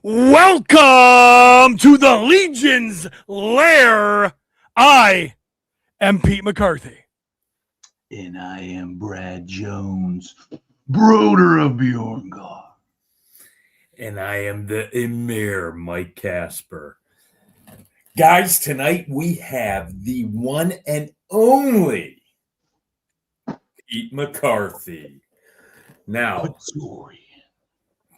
Welcome to the Legion's Lair. I am Pete McCarthy. And I am Brad Jones, brother of Bjorngard. And I am the Emir, Mike Casper. Guys, tonight we have the one and only Pete McCarthy. Now,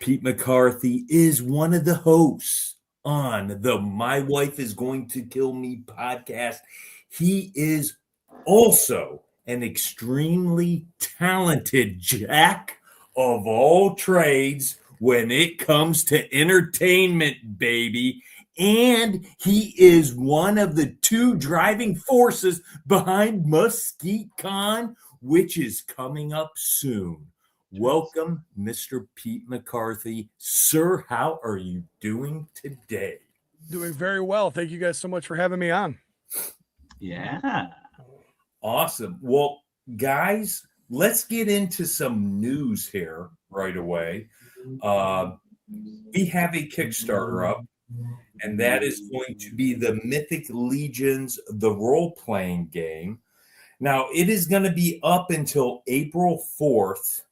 Pete McCarthy is one of the hosts on the My Wife is Going to Kill Me podcast. He is also an extremely talented jack of all trades when it comes to entertainment, baby. And he is one of the two driving forces behind Muskecon, which is coming up soon. Welcome, Mr. Pete McCarthy. Sir, how are you doing today? Doing very well. Thank you guys so much for having me on. Yeah. Awesome. Well, guys, let's get into some news here right away. We have a Kickstarter up, and that is going to be the Mythic Legions, the role-playing game. Now, it is going to be up until April 4th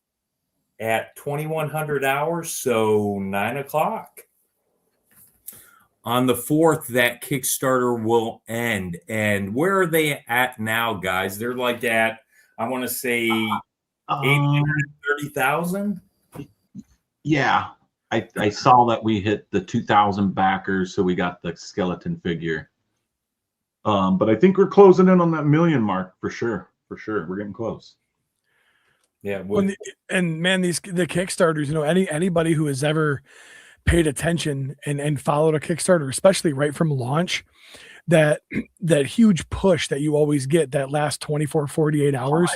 at 2100 hours, so 9 o'clock. On the 4th, that Kickstarter will end. And where are they at now, guys? They're like at, I want to say, 830,000? Yeah. I saw that we hit the 2,000 backers, so we got the skeleton figure. But I think we're closing in on that million mark for sure. For sure. We're getting close. Yeah. And man, the Kickstarters, anybody who has ever paid attention and followed a Kickstarter, especially right from launch, that huge push that you always get that last 24, 48 hours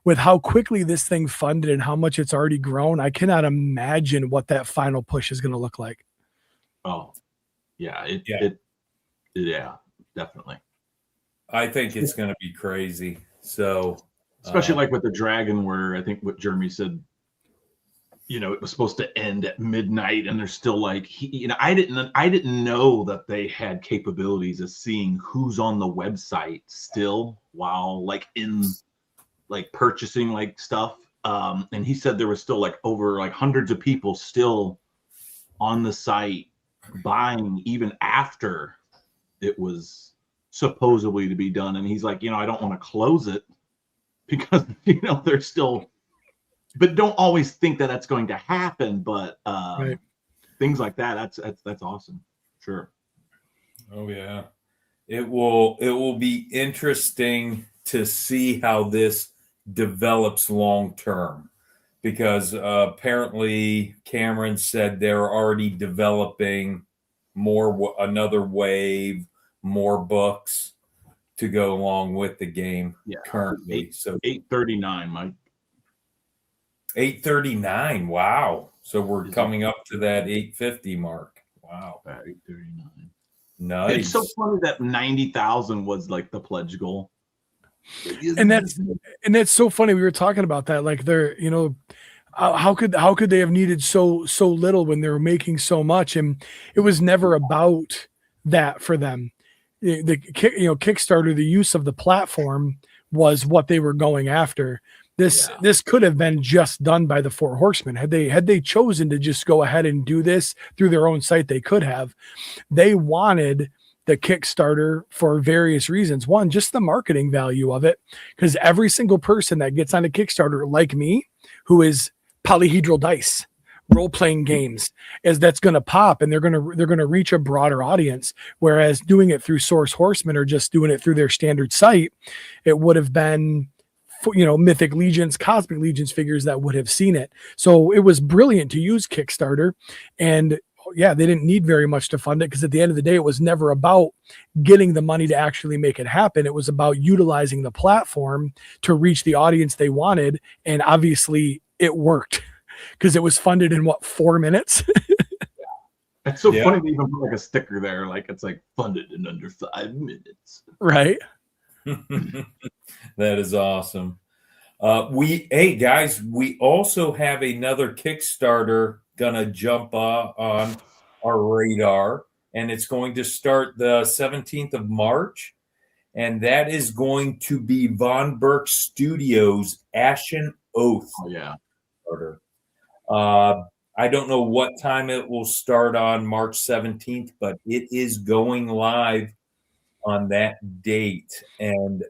with how quickly this thing funded and how much it's already grown. I cannot imagine what that final push is going to look like. Oh, yeah. Yeah, definitely. I think it's going to be crazy. So, especially like with the dragon, where I think what Jeremy said, it was supposed to end at midnight, and they're still like, I didn't know that they had capabilities of seeing who's on the website still while purchasing stuff. And he said there was still over hundreds of people still on the site buying even after it was supposedly to be done. And he's like, I don't want to close it because, they're still, but don't always think that that's going to happen. But right. Things like that, that's awesome. Sure. Oh yeah. It will be interesting to see how this develops long term, because apparently Cameron said they're already developing another wave, more books to go along with the game currently. So 839, Mike. 839. Wow. So we're coming up to that 850 mark. Wow. 839. Nice. It's so funny that 90,000 was the pledge goal. And that's so funny. We were talking about that. They're, how could they have needed so little when they were making so much? And it was never about that for them. The Kickstarter, the use of the platform was what they were going after. This could have been just done by the Four Horsemen. Had they chosen to just go ahead and do this through their own site, they could have. They wanted the Kickstarter for various reasons. One, just the marketing value of it, because every single person that gets on a Kickstarter, like me, who is polyhedral dice, role-playing games, that's going to pop, and they're going to reach a broader audience. Whereas doing it through Source Horsemen or just doing it through their standard site, it would have been, Mythic Legions, Cosmic Legions figures that would have seen it. So it was brilliant to use Kickstarter, and they didn't need very much to fund it, because at the end of the day, it was never about getting the money to actually make it happen. It was about utilizing the platform to reach the audience they wanted. And obviously it worked, because it was funded in 4 minutes. It's so funny to even put a sticker there. It's funded in under 5 minutes. Right. That is awesome. Hey guys, we also have another Kickstarter gonna jump on our radar, and it's going to start the 17th of March. And that is going to be Von Burke Studios Ashen Oath. Oh, yeah. Starter. I don't know what time it will start on March 17th, but it is going live on that date. And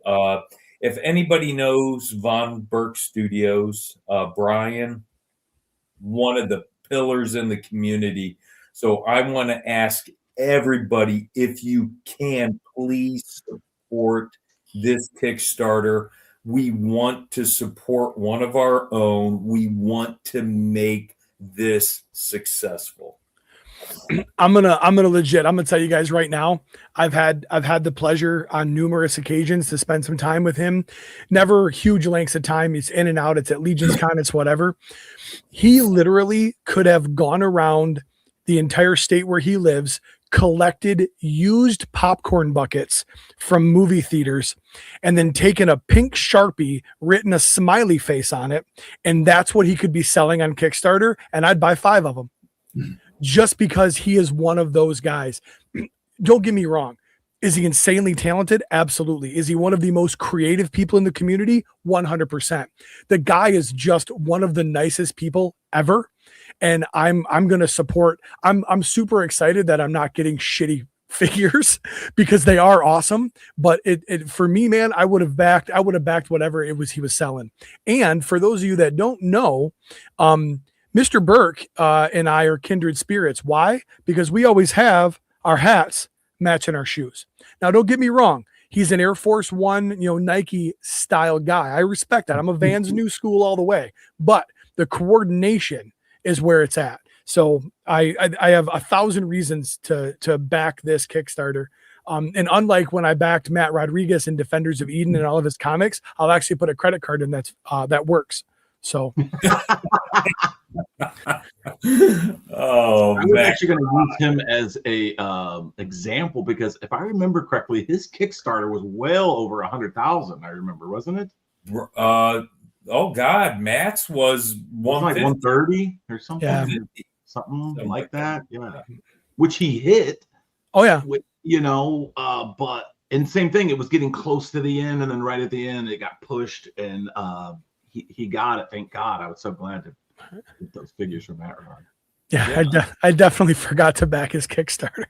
if anybody knows Von Burke Studios, Brian, one of the pillars in the community. So I want to ask everybody, if you can, please support this Kickstarter. We want to support one of our own. We want to make this successful. I'm gonna legit. I'm gonna tell you guys right now. I've had the pleasure on numerous occasions to spend some time with him. Never huge lengths of time. He's in and out. It's at Legion's Con. It's whatever. He literally could have gone around the entire state where he lives, collected used popcorn buckets from movie theaters, and then taken a pink Sharpie, written a smiley face on it, and that's what he could be selling on Kickstarter. And I'd buy 5 of them. Just because he is one of those guys. Don't get me wrong. Is he insanely talented? Absolutely. Is he one of the most creative people in the community? 100%. The guy is just one of the nicest people ever. And I'm going to support. I'm super excited that I'm not getting shitty figures because they are awesome. But it for me, man, I would have backed whatever it was he was selling. And for those of you that don't know, Mr. Burke and I are kindred spirits. Why? Because we always have our hats matching our shoes. Now, don't get me wrong. He's an Air Force One, Nike style guy. I respect that. I'm a Vans new school all the way. But the coordination is where it's at. So I have 1,000 reasons to back this Kickstarter. And unlike when I backed Matt Rodriguez in Defenders of Eden and all of his comics, I'll actually put a credit card in that works. So oh, I was actually going to use him as a example because if I remember correctly, his Kickstarter was well over 100,000. I remember, wasn't it? Oh God, Matt's was like 130 or something. Yeah. Something like that. Yeah, which he hit. Oh yeah. But and same thing. It was getting close to the end, and then right at the end, it got pushed, and he got it. Thank God. I was so glad to get those figures from Matt Rod. Yeah. I definitely forgot to back his Kickstarter.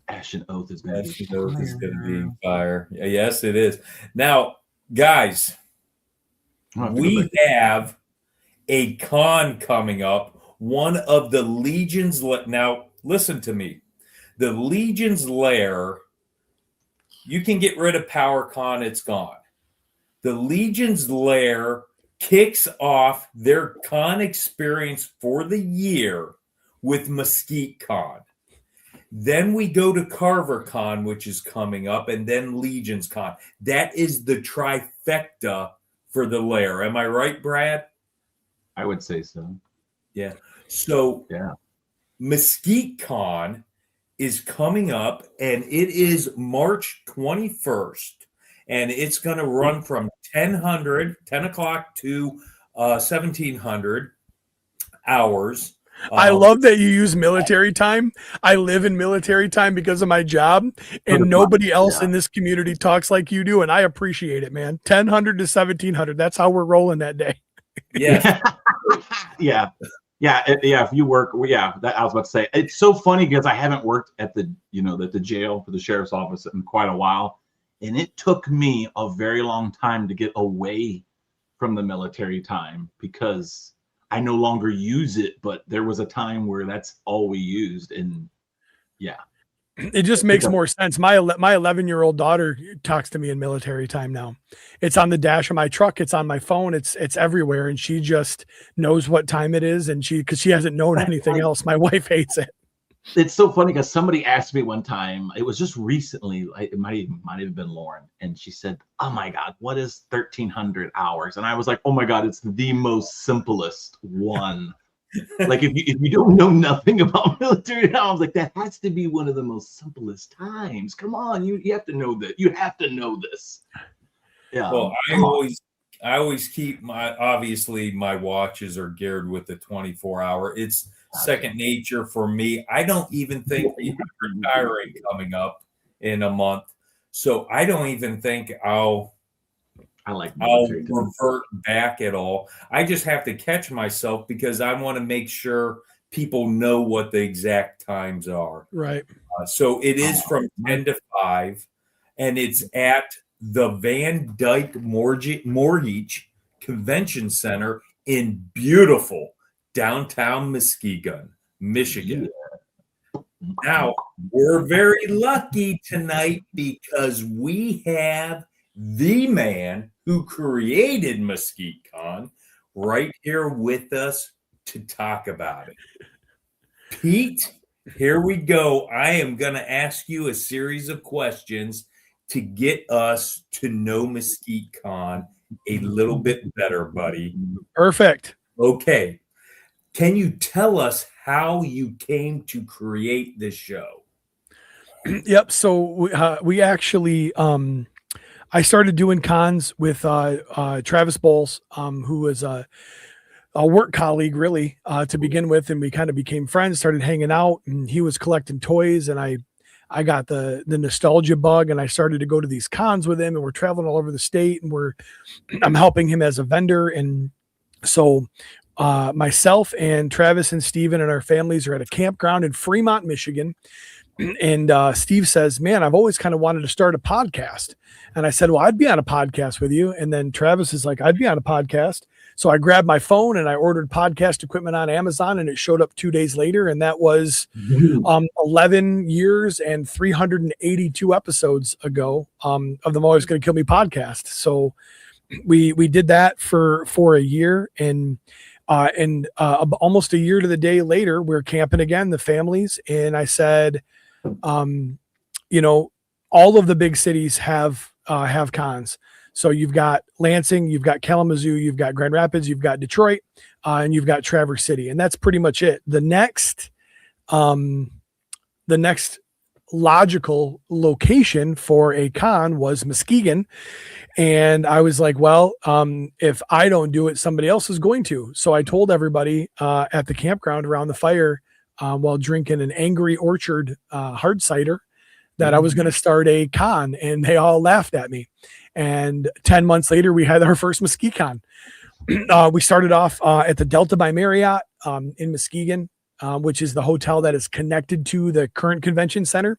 Ashen Oath is going to be fire. Yes, it is. Now, guys, we have a con coming up. One of the Legion's. Now, listen to me. The Legion's Lair, you can get rid of PowerCon. It's gone. The Legion's Lair kicks off their con experience for the year with Muskecon. Then we go to CarverCon, which is coming up, and then Legion's Con. That is the trifecta for the Lair. Am I right, Brad? I would say so. Yeah. So Muskecon is coming up, and it is March 21st. And it's going to run from 10 o'clock to 1700 hours. I love that you use military time. I live in military time because of my job, and nobody else in this community talks like you do, and I appreciate it, man. 1000 to 1700. That's how we're rolling that day. Yeah. Yeah. If you work, that I was about to say. It's so funny because I haven't worked at the jail for the sheriff's office in quite a while. And it took me a very long time to get away from the military time because I no longer use it. But there was a time where that's all we used. And it just makes more sense. My 11-year-old daughter talks to me in military time now. It's on the dash of my truck. It's on my phone. It's everywhere. And she just knows what time it is. And because she hasn't known anything else. My wife hates it. It's so funny because somebody asked me one time, it was just recently, it might have been Lauren, and she said, oh my God, what is 1300 hours? And I was like, oh my God, it's the most simplest one. Like if you don't know nothing about military now, I was like, that has to be one of the most simplest times. Come on, you have to know that. You have to know this. Yeah. Well, I always I always keep obviously my watches are geared with the 24-hour. It's second nature for me. I don't even think we have retiring coming up in a month. So I don't even think I'll revert back at all. I just have to catch myself because I want to make sure people know what the exact times are. Right. So it is from 10 to 5, and it's at the Van Dyke Mortgage Convention Center in beautiful downtown Muskecon, Michigan. Now, we're very lucky tonight because we have the man who created Muskecon right here with us to talk about it. Pete, here we go. I am going to ask you a series of questions to get us to know Muskecon a little bit better, buddy. Perfect. Okay. Can you tell us how you came to create this show? Yep. So we actually, I started doing cons with Travis Bowles, who was a work colleague really to begin with, and we kind of became friends, started hanging out, and he was collecting toys, and I got the nostalgia bug, and I started to go to these cons with him, and we're traveling all over the state, and I'm helping him as a vendor. And so myself and Travis and Steven and our families are at a campground in Fremont, Michigan. And Steve says, man, I've always kind of wanted to start a podcast. And I said, well, I'd be on a podcast with you. And then Travis is like, I'd be on a podcast. So I grabbed my phone and I ordered podcast equipment on Amazon, and it showed up 2 days later. And that was 11 years and 382 episodes ago of the Always Gonna Kill Me podcast. So we did that for a year, and almost a year to the day later, we're camping again, the families. And I said, you know, all of the big cities have cons. So you've got Lansing, you've got Kalamazoo, you've got Grand Rapids, you've got Detroit, and you've got Traverse City. And that's pretty much it. The next logical location for a con was Muskegon. And I was like, well, if I don't do it, somebody else is going to. So I told everybody at the campground around the fire while drinking an Angry Orchard hard cider that I was going to start a con, and they all laughed at me. And 10 months later, we had our first Muskecon. We started off at the Delta by Marriott in Muskegon, which is the hotel that is connected to the current convention center.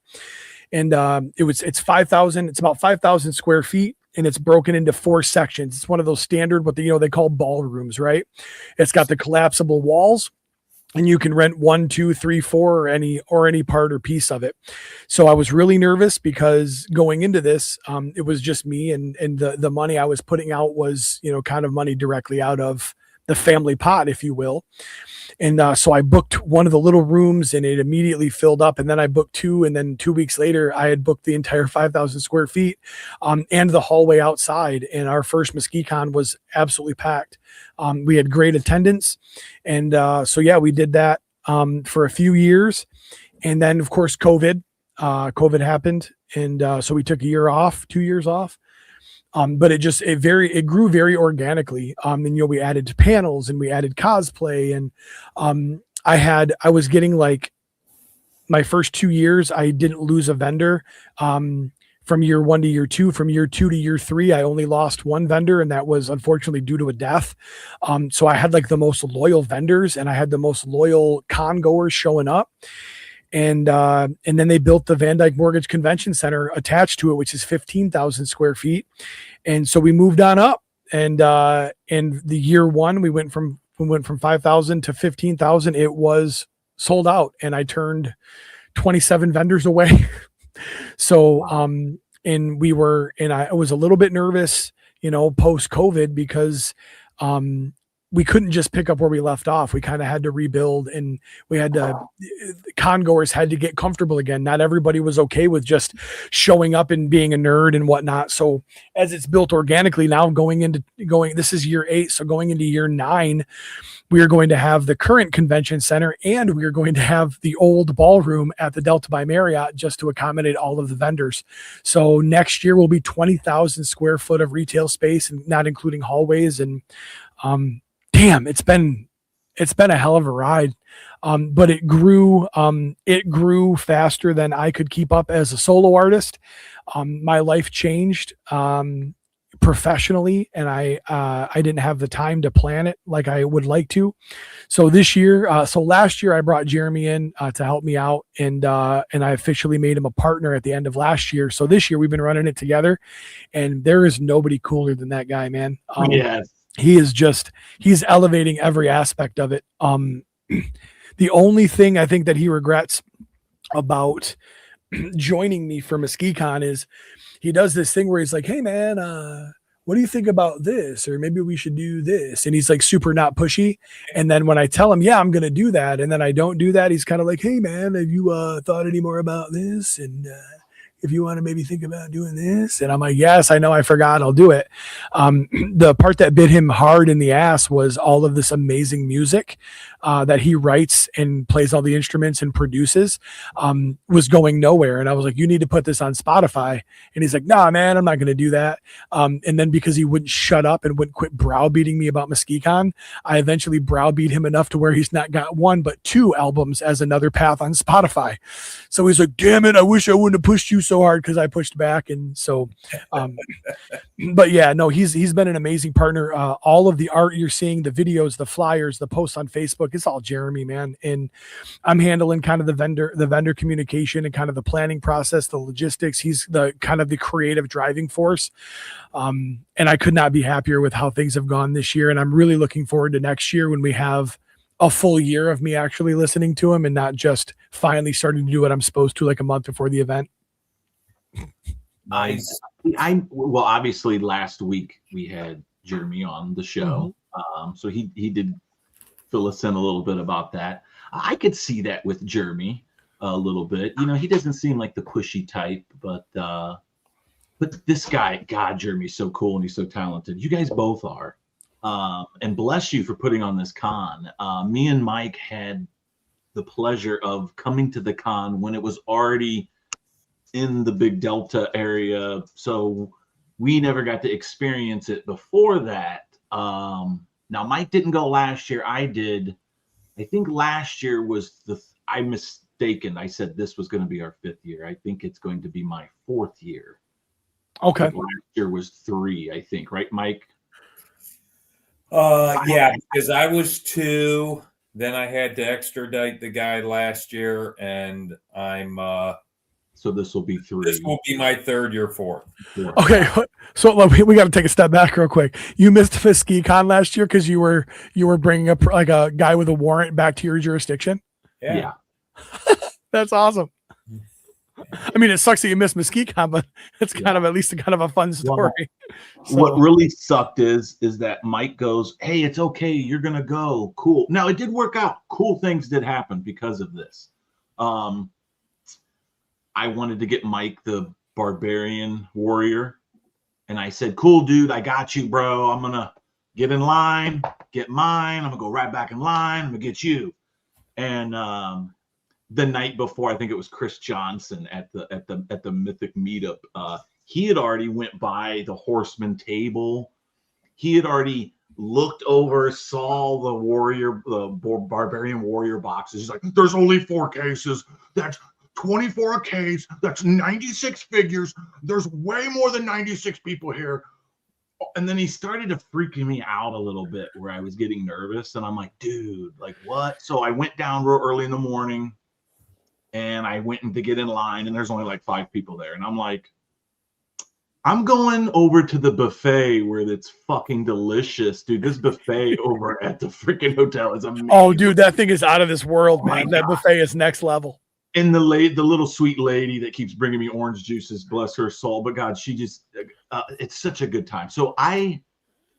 And it's 5,000. It's about 5,000 square feet, and it's broken into 4 sections. It's one of those standard, what they call ballrooms, right? It's got the collapsible walls, and you can rent 1, 2, 3, 4, or any part or piece of it. So I was really nervous because going into this, it was just me, and the money I was putting out was, kind of money directly out of the family pot, if you will. And so I booked one of the little rooms, and it immediately filled up. And then I booked 2. And then 2 weeks later, I had booked the entire 5,000 square feet and the hallway outside. And our first Muskecon was absolutely packed. We had great attendance. And so, yeah, we did that for a few years. And then, of course, COVID happened. And so we took a year off, 2 years off. But it grew very organically. And, we added panels, and we added cosplay, and I was getting, like, my first 2 years, I didn't lose a vendor. From year 1 to year 2, from year 2 to year 3, I only lost one vendor, and that was unfortunately due to a death. So I had, like, the most loyal vendors, and I had the most loyal con goers showing up. And then they built the Van Dyke Mortgage Convention Center attached to it, which is 15,000 square feet. And so we moved on up, and in the year 1, we went from 5,000 to 15,000. It was sold out, and I turned 27 vendors away. So, and I was a little bit nervous, post COVID, because, we couldn't just pick up where we left off. We kind of had to rebuild, and we had to, congoers had to get comfortable again. Not everybody was okay with just showing up and being a nerd and whatnot. So as it's built organically now, this is year 8. So going into year 9, we are going to have the current convention center, and we are going to have the old ballroom at the Delta by Marriott just to accommodate all of the vendors. So next year will be 20,000 square foot of retail space, and not including hallways. And damn, it's been a hell of a ride. But it grew faster than I could keep up as a solo artist. My life changed professionally, and I didn't have the time to plan it like I would like to. So last year I brought Jeremy in to help me out, and I officially made him a partner at the end of last year. So this year we've been running it together, and there is nobody cooler than that guy, man. Yes. He's elevating every aspect of it. The only thing I think that he regrets about joining me for Muskecon is he does this thing where he's like, hey man, what do you think about this? Or maybe we should do this. And he's like super not pushy. And then when I tell him, yeah, I'm going to do that, and then I don't do that, he's kind of like, hey man, have you thought any more about this? And if you want to maybe think about doing this. And I'm like, yes, I know, I forgot, I'll do it. The part that bit him hard in the ass was all of this amazing music that he writes and plays all the instruments and produces was going nowhere. And I was like, you need to put this on Spotify. And he's like, nah, man, I'm not going to do that. And then because he wouldn't shut up and wouldn't quit browbeating me about Muskecon, I eventually browbeat him enough to where he's not got 1, but 2 albums as Another Path on Spotify. So he's like, damn it, I wish I wouldn't have pushed you so hard, because I pushed back. And so, but yeah, no, he's been an amazing partner. All of the art you're seeing, the videos, the flyers, the posts on Facebook, it's all Jeremy, man. And I'm handling kind of the vendor communication and kind of the planning process, the logistics. He's the kind of the creative driving force. And I could not be happier with how things have gone this year. And I'm really looking forward to next year when we have a full year of me actually listening to him and not just finally starting to do what I'm supposed to like a month before the event. Nice. Well, obviously last week we had Jeremy on the show. So he did fill us in a little bit about that. I could see that with Jeremy a little bit. You know, he doesn't seem like the pushy type, but this guy, God, Jeremy's so cool and he's so talented. You guys both are. And bless you for putting on this con. Me and Mike had the pleasure of coming to the con when it was already in the Big Delta area. So we never got to experience it before that. Now, Mike didn't go last year. I did. I think last year was I'm mistaken. I said this was going to be our 5th year. I think it's going to be my 4th year. Okay. Last year was 3, I think. Right, Mike? Yeah, because I was 2. Then I had to extradite the guy last year, and I'm so this will be 3. This will be my 3rd year, 4th. Okay, so we got to take a step back real quick. You missed Muskecon last year because you were bringing up like a guy with a warrant back to your jurisdiction. Yeah. That's awesome. I mean, it sucks that you missed Muskecon, but it's kind of at least kind of a fun story. So. What really sucked is that Mike goes, hey, it's okay, you're gonna go. Cool. Now it did work out. Cool things did happen because of this. I wanted to get Mike the barbarian warrior, and I said, cool, dude, I got you, bro. I'm gonna get in line, get mine. I'm gonna go right back in line. I'm gonna get you. And the night before, I think it was Chris Johnson at the Mythic meetup. He had already went by the Horseman table. He had already looked over, saw the barbarian warrior boxes. He's like, there's only 4 cases. That's 24 a case. That's 96 figures. There's way more than 96 people here. And then he started to freak me out a little bit where I was getting nervous. And I'm like, dude, like what? So I went down real early in the morning and I went to get in line, and there's only like 5 people there. And I'm like, I'm going over to the buffet where it's fucking delicious, dude. This buffet over at the freaking hotel is amazing. Oh, dude, that thing is out of this world, man. That buffet is next level. And the little sweet lady that keeps bringing me orange juices, bless her soul. But God, she just, it's such a good time. So I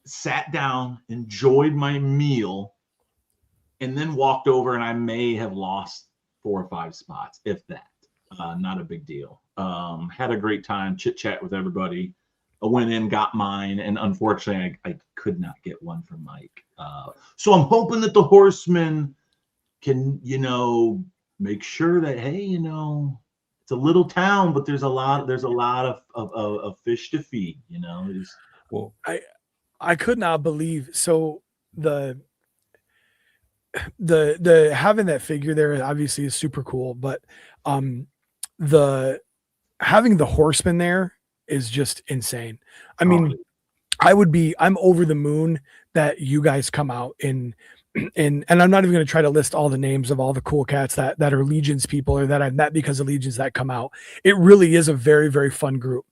sat down, enjoyed my meal, and then walked over, and I may have lost 4 or 5 spots, if that. Not a big deal. Had a great time, chit chat with everybody. I went in, got mine, and unfortunately, I could not get one from Mike. So I'm hoping that the Horsemen can, make sure that, hey, it's a little town, but there's a lot of fish to feed. Well, I could not believe so the having that figure there obviously is super cool, but the having the Horsemen there is just insane. I mean, I'm over the moon that you guys come out and I'm not even going to try to list all the names of all the cool cats that are Legions people or that I've met because of Legions that come out. It really is a very, very fun group.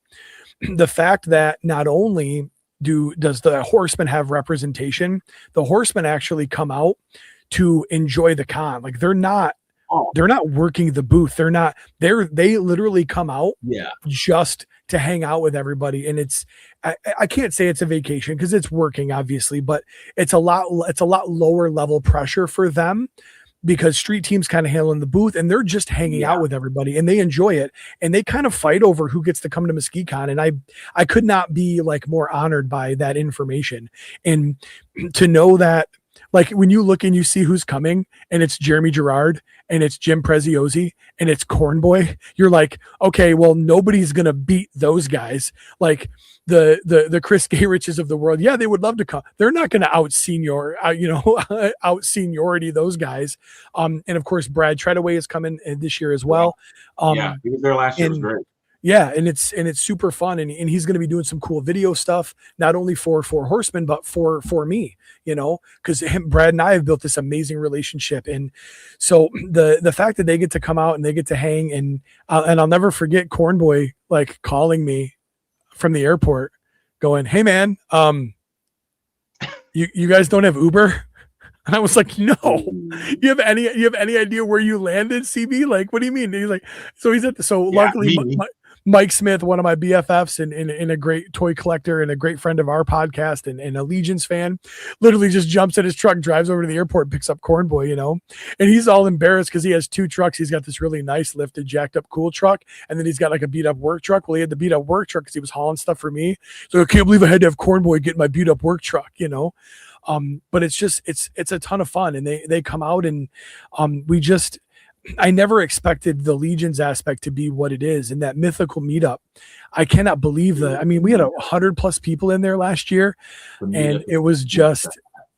The fact that not only does the Horsemen have representation, the Horsemen actually come out to enjoy the con. Like they're not working the booth. They literally come out just to hang out with everybody. And I can't say it's a vacation because it's working obviously, but it's a lot lower level pressure for them because street teams kind of handling the booth and they're just hanging out with everybody and they enjoy it. And they kind of fight over who gets to come to Muskecon. And I could not be like more honored by that information. And to know that, like when you look and you see who's coming and it's Jeremy Gerard and it's Jim Preziosi and it's Corn Boy, you're like, okay, well, nobody's going to beat those guys. Like the Chris Gayriches of the world. Yeah, they would love to come. They're not going to out seniority those guys. And of course, Brad Treadaway is coming this year as well. He was there last year. It was great. Yeah, and it's super fun, and he's going to be doing some cool video stuff, not only for Horsemen, but for me, because Brad and I have built this amazing relationship, and so the fact that they get to come out and they get to hang, and I'll never forget Corn Boy like calling me from the airport, going, "Hey man, you guys don't have Uber?" And I was like, no, you have any idea where you landed, CB? Like, what do you mean? And he's like, luckily Mike Smith, one of my BFFs and a great toy collector and a great friend of our podcast and a Legions fan, literally just jumps in his truck, drives over to the airport, picks up Corn Boy, and he's all embarrassed because he has 2 trucks. He's got this really nice lifted, jacked up, cool truck. And then he's got like a beat up work truck. Well, he had the beat up work truck because he was hauling stuff for me. So I can't believe I had to have Corn Boy get my beat up work truck, but it's just, it's a ton of fun and they come out and I never expected the Legions aspect to be what it is in that mythical meetup. I cannot believe that. I mean, we had 100+ people in there last year and it was just,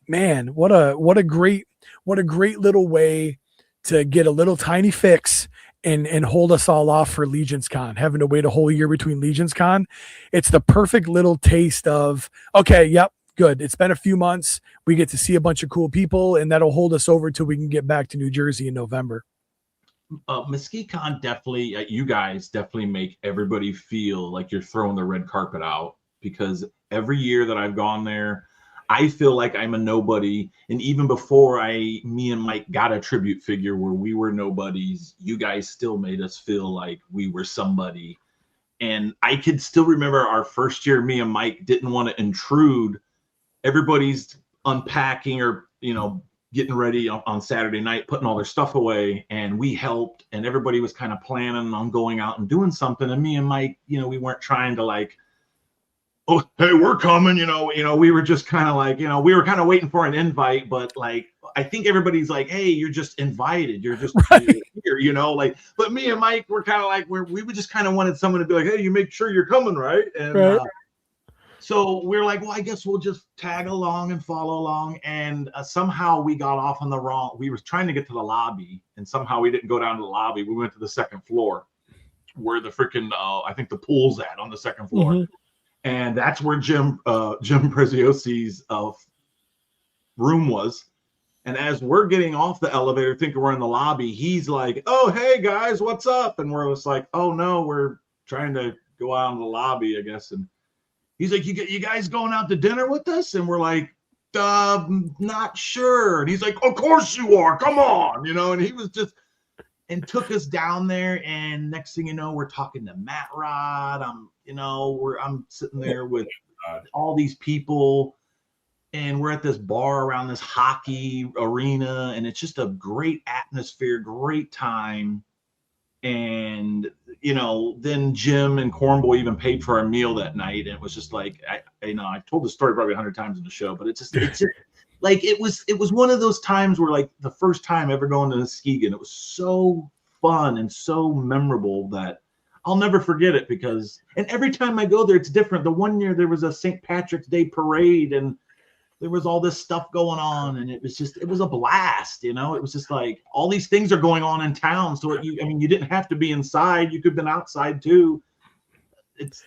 man, what a great little way to get a little tiny fix and hold us all off for Legions Con, having to wait a whole year between Legions Con. It's the perfect little taste of, okay, yep, good. It's been a few months. We get to see a bunch of cool people and that'll hold us over till we can get back to New Jersey in November. Muskecon definitely, you guys definitely make everybody feel like you're throwing the red carpet out, because every year that I've gone there, I feel like I'm a nobody. And even before me and Mike got a tribute figure where we were nobodies, you guys still made us feel like we were somebody. And I could still remember our first year, me and Mike didn't want to intrude. Everybody's unpacking or, getting ready on Saturday night, putting all their stuff away, and we helped, and everybody was kind of planning on going out and doing something. And me and Mike, we weren't trying to like, oh, hey, we're coming, we were just kind of like, we were kind of waiting for an invite, but like, I think everybody's like, hey, you're just invited. You're just here, but me and Mike were kind of like, we just kind of wanted someone to be like, hey, you make sure you're coming, right? And so we're like, well, I guess we'll just tag along and follow along. And somehow we got off on we were trying to get to the lobby, and somehow we didn't go down to the lobby. We went to the second floor where the freaking, I think the pool's at on the second floor. Mm-hmm. And that's where Jim Preziosi's room was. And as we're getting off the elevator, thinking we're in the lobby, he's like, oh, hey guys, what's up? And we're just like, oh no, we're trying to go out in the lobby, I guess. And he's like, you guys going out to dinner with us? And we're like, not sure. And he's like, of course you are. Come on. And he was just, and took us down there. And next thing you know, we're talking to Matt Rod. I'm sitting there with all these people. and we're at this bar around this hockey arena, and it's just a great atmosphere, great time. And, you know, then Jim and Cornboy even paid for our meal that night. And it was just like, I've told the story probably 100 times in the show, but it's just like, it was one of those times where, like, the first time ever going to Muskegon, it was so fun and so memorable that I'll never forget it, because, and every time I go there, it's different. The one year there was a St. Patrick's Day parade, and there was all this stuff going on, and it was a blast, you know. It was just like all these things are going on in town. So you didn't have to be inside. You could have been outside too. It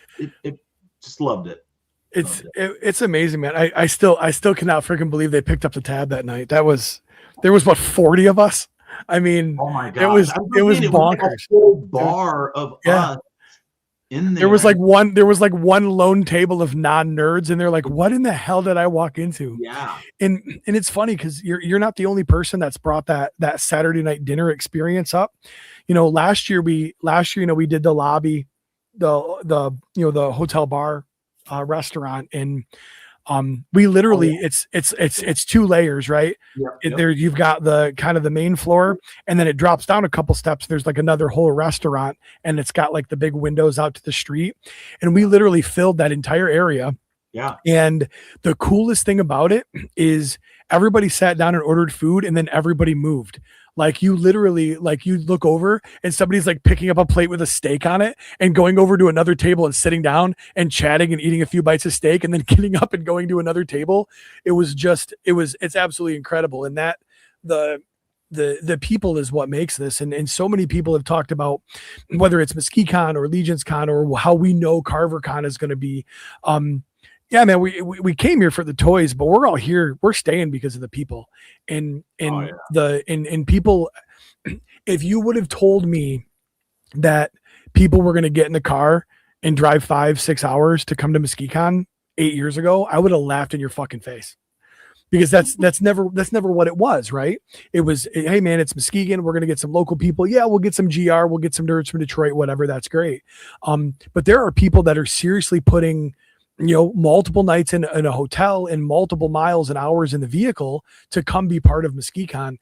just loved it. It's amazing, man. I still cannot freaking believe they picked up the tab that night. There was what, 40 of us? I mean, oh my God. it was bonkers. Like a whole bar of us in there. There was like one lone table of non-nerds, and they're like, what in the hell did I walk into? Yeah. And it's funny because you're not the only person that's brought that Saturday night dinner experience up. You know, last year we did the lobby, the hotel bar restaurant, and we literally it's 2 layers, right? Yep. There you've got the kind of the main floor, and then it drops down a couple steps. There's like another whole restaurant, and it's got like the big windows out to the street, and we literally filled that entire area. Yeah. And the coolest thing about it is everybody sat down and ordered food, and then everybody moved. Like you literally, like you look over and somebody's like picking up a plate with a steak on it and going over to another table and sitting down and chatting and eating a few bites of steak and then getting up and going to another table. It's absolutely incredible. And that the people is what makes this. And so many people have talked about whether it's Muskecon or Legion's Con or how we know CarverCon is going to be. Yeah, man, we came here for the toys, but we're all here. We're staying because of the people and people. If you would have told me that people were going to get in the car and drive 5-6 hours to come to Muskecon 8 years ago, I would have laughed in your fucking face, because that's never what it was, right? It was, hey man, it's Muskegon. We're going to get some local people. Yeah, we'll get some GR. We'll get some nerds from Detroit, whatever. That's great. But there are people that are seriously putting, you know, multiple nights in a hotel and multiple miles and hours in the vehicle to come be part of Muskecon.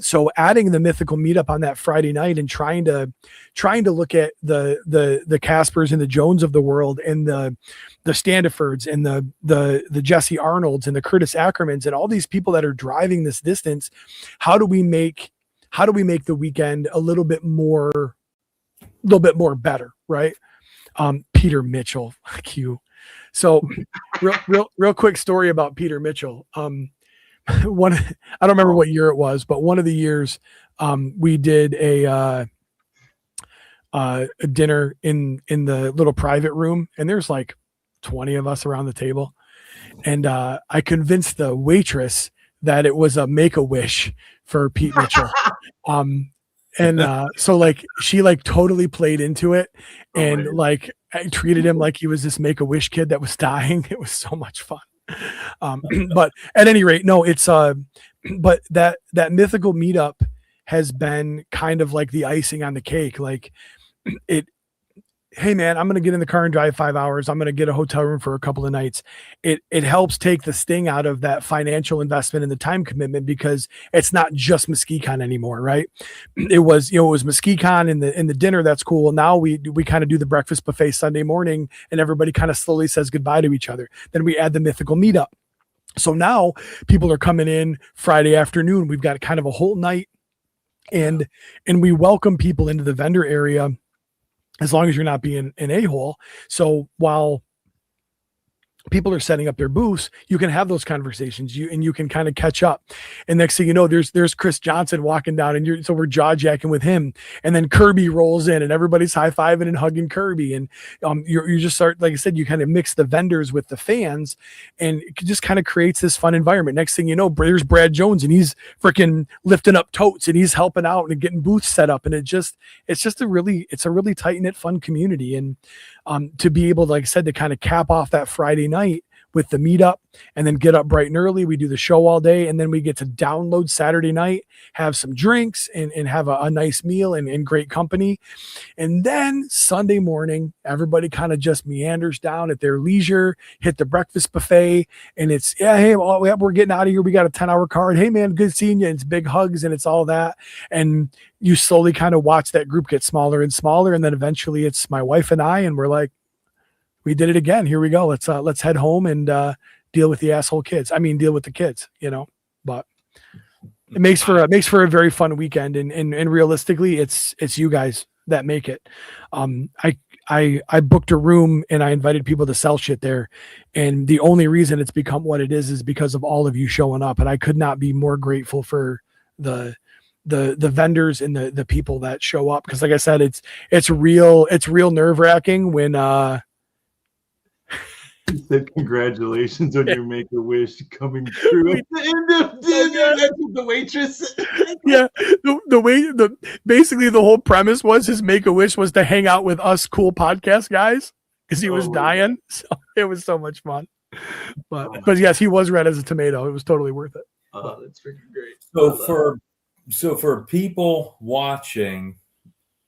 So adding the mythical meetup on that Friday night and trying to look at the Caspers and the Jones of the world and the Standifords and the Jesse Arnolds and the Curtis Ackermans and all these people that are driving this distance. How do we make the weekend a little bit more better, right? Peter Mitchell, Q. So real quick story about Peter Mitchell. I don't remember what year it was, but one of the years we did a dinner in the little private room, and there's like 20 of us around the table. And I convinced the waitress that it was a Make-A-Wish for Pete Mitchell. So like she like totally played into it, and like I treated him like he was this Make-A-Wish kid that was dying. It was so much fun. But at any rate, no, it's but that mythical meetup has been kind of like the icing on the cake. Like hey man, I'm going to get in the car and drive 5 hours. I'm going to get a hotel room for a couple of nights. It helps take the sting out of that financial investment and the time commitment, because it's not just Muskecon anymore, right? It was Muskecon and the dinner. That's cool. Now we kind of do the breakfast buffet Sunday morning, and everybody kind of slowly says goodbye to each other. Then we add the mythical meetup. So now people are coming in Friday afternoon. We've got kind of a whole night, and we welcome people into the vendor area, as long as you're not being an a-hole. So while people are setting up their booths, you can have those conversations. You can kind of catch up. And next thing you know, there's Chris Johnson walking down, and so we're jaw jacking with him. And then Kirby rolls in, and everybody's high fiving and hugging Kirby. And you just start, like I said, you kind of mix the vendors with the fans, and it just kind of creates this fun environment. Next thing you know, there's Brad Jones, and he's freaking lifting up totes, and he's helping out and getting booths set up. And it's a really tight knit, fun community. And to be able, like I said, to kind of cap off that Friday night with the meetup, and then get up bright and early. We do the show all day, and then we get to download Saturday night, have some drinks, and have a nice meal and great company. And then Sunday morning, everybody kind of just meanders down at their leisure, hit the breakfast buffet, and it's, hey, we're getting out of here. We got a 10-hour card. Hey, man, good seeing you. It's big hugs, and it's all that. And you slowly kind of watch that group get smaller and smaller, and then eventually it's my wife and I, and we're like, we did it again. Here we go. Let's head home and deal with the asshole kids. I mean, deal with the kids, but it makes for a very fun weekend. And realistically, it's you guys that make it. I booked a room and I invited people to sell shit there. And the only reason it's become what it is because of all of you showing up. And I could not be more grateful for the vendors and the people that show up. Cause like I said, it's real nerve-wracking when, He said, "Congratulations on your Make-A-Wish coming true." At the end of dinner, that's what the waitress. Yeah, basically the whole premise was his Make-A-Wish was to hang out with us cool podcast guys because he was dying. So it was so much fun. But yes, he was red as a tomato. It was totally worth it. Oh, that's freaking great. So for people watching,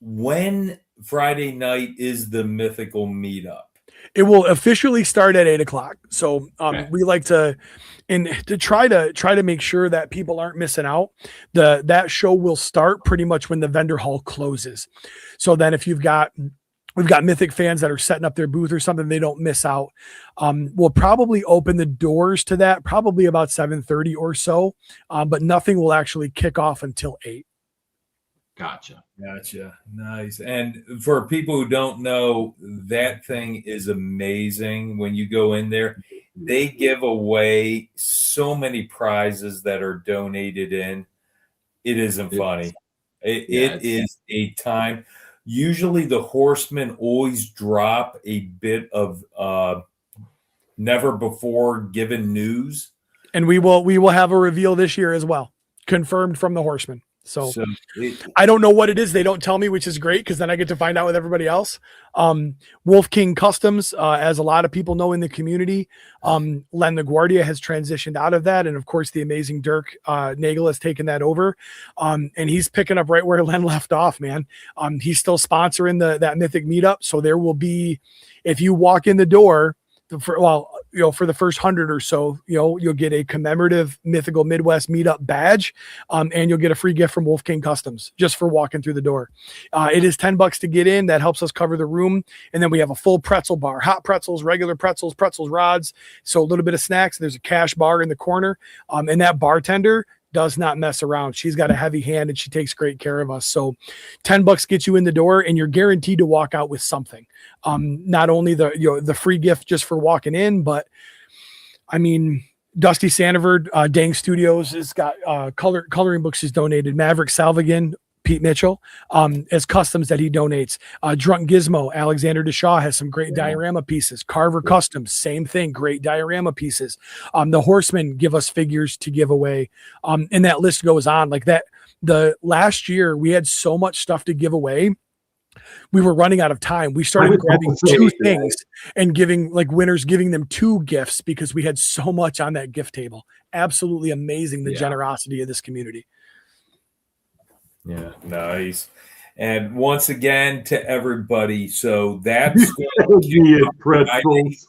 when Friday night is the mythical meetup? It will officially start at 8:00. So we like to try to make sure that people aren't missing out. That show will start pretty much when the vendor hall closes. So then if we've got Mythic fans that are setting up their booth or something, they don't miss out. We'll probably open the doors to that probably about 7:30 or so, but nothing will actually kick off until 8. Gotcha. Nice. And for people who don't know, that thing is amazing. When you go in there, they give away so many prizes that are donated in. It isn't funny. It is a time. Usually the horsemen always drop a bit of never before given news. And we will have a reveal this year as well, confirmed from the horsemen. So I don't know what it is. They don't tell me, which is great because then I get to find out with everybody else. Wolf King Customs, as a lot of people know in the community, Len LaGuardia has transitioned out of that. And of course, the amazing Dirk Nagel has taken that over. And he's picking up right where Len left off, man. He's still sponsoring that Mythic meetup. So there will be, if you walk in the door, for the first 100 or so, you'll get a commemorative Mythical Midwest meetup badge, and you'll get a free gift from Wolf King Customs just for walking through the door. It is $10 to get in. That helps us cover the room. And then we have a full pretzel bar, hot pretzels, regular pretzels rods. So a little bit of snacks. There's a cash bar in the corner. And that bartender does not mess around. She's got a heavy hand and she takes great care of us. So $10 gets you in the door and you're guaranteed to walk out with something. Not only the free gift just for walking in, but I mean, Dusty Sandiford, Dang Studios has got coloring books he's donated. Maverick Salvigan, Pete Mitchell, as customs that he donates. Drunk Gizmo, Alexander Deshaw has some great diorama pieces. Carver Customs, same thing, great diorama pieces. The Horsemen give us figures to give away. And that list goes on like that. The last year we had so much stuff to give away. We were running out of time. We started grabbing 2 things and giving winners, giving them 2 gifts because we had so much on that gift table. Absolutely amazing. The generosity of this community. Yeah, nice. And once again to everybody. So that's pretzels.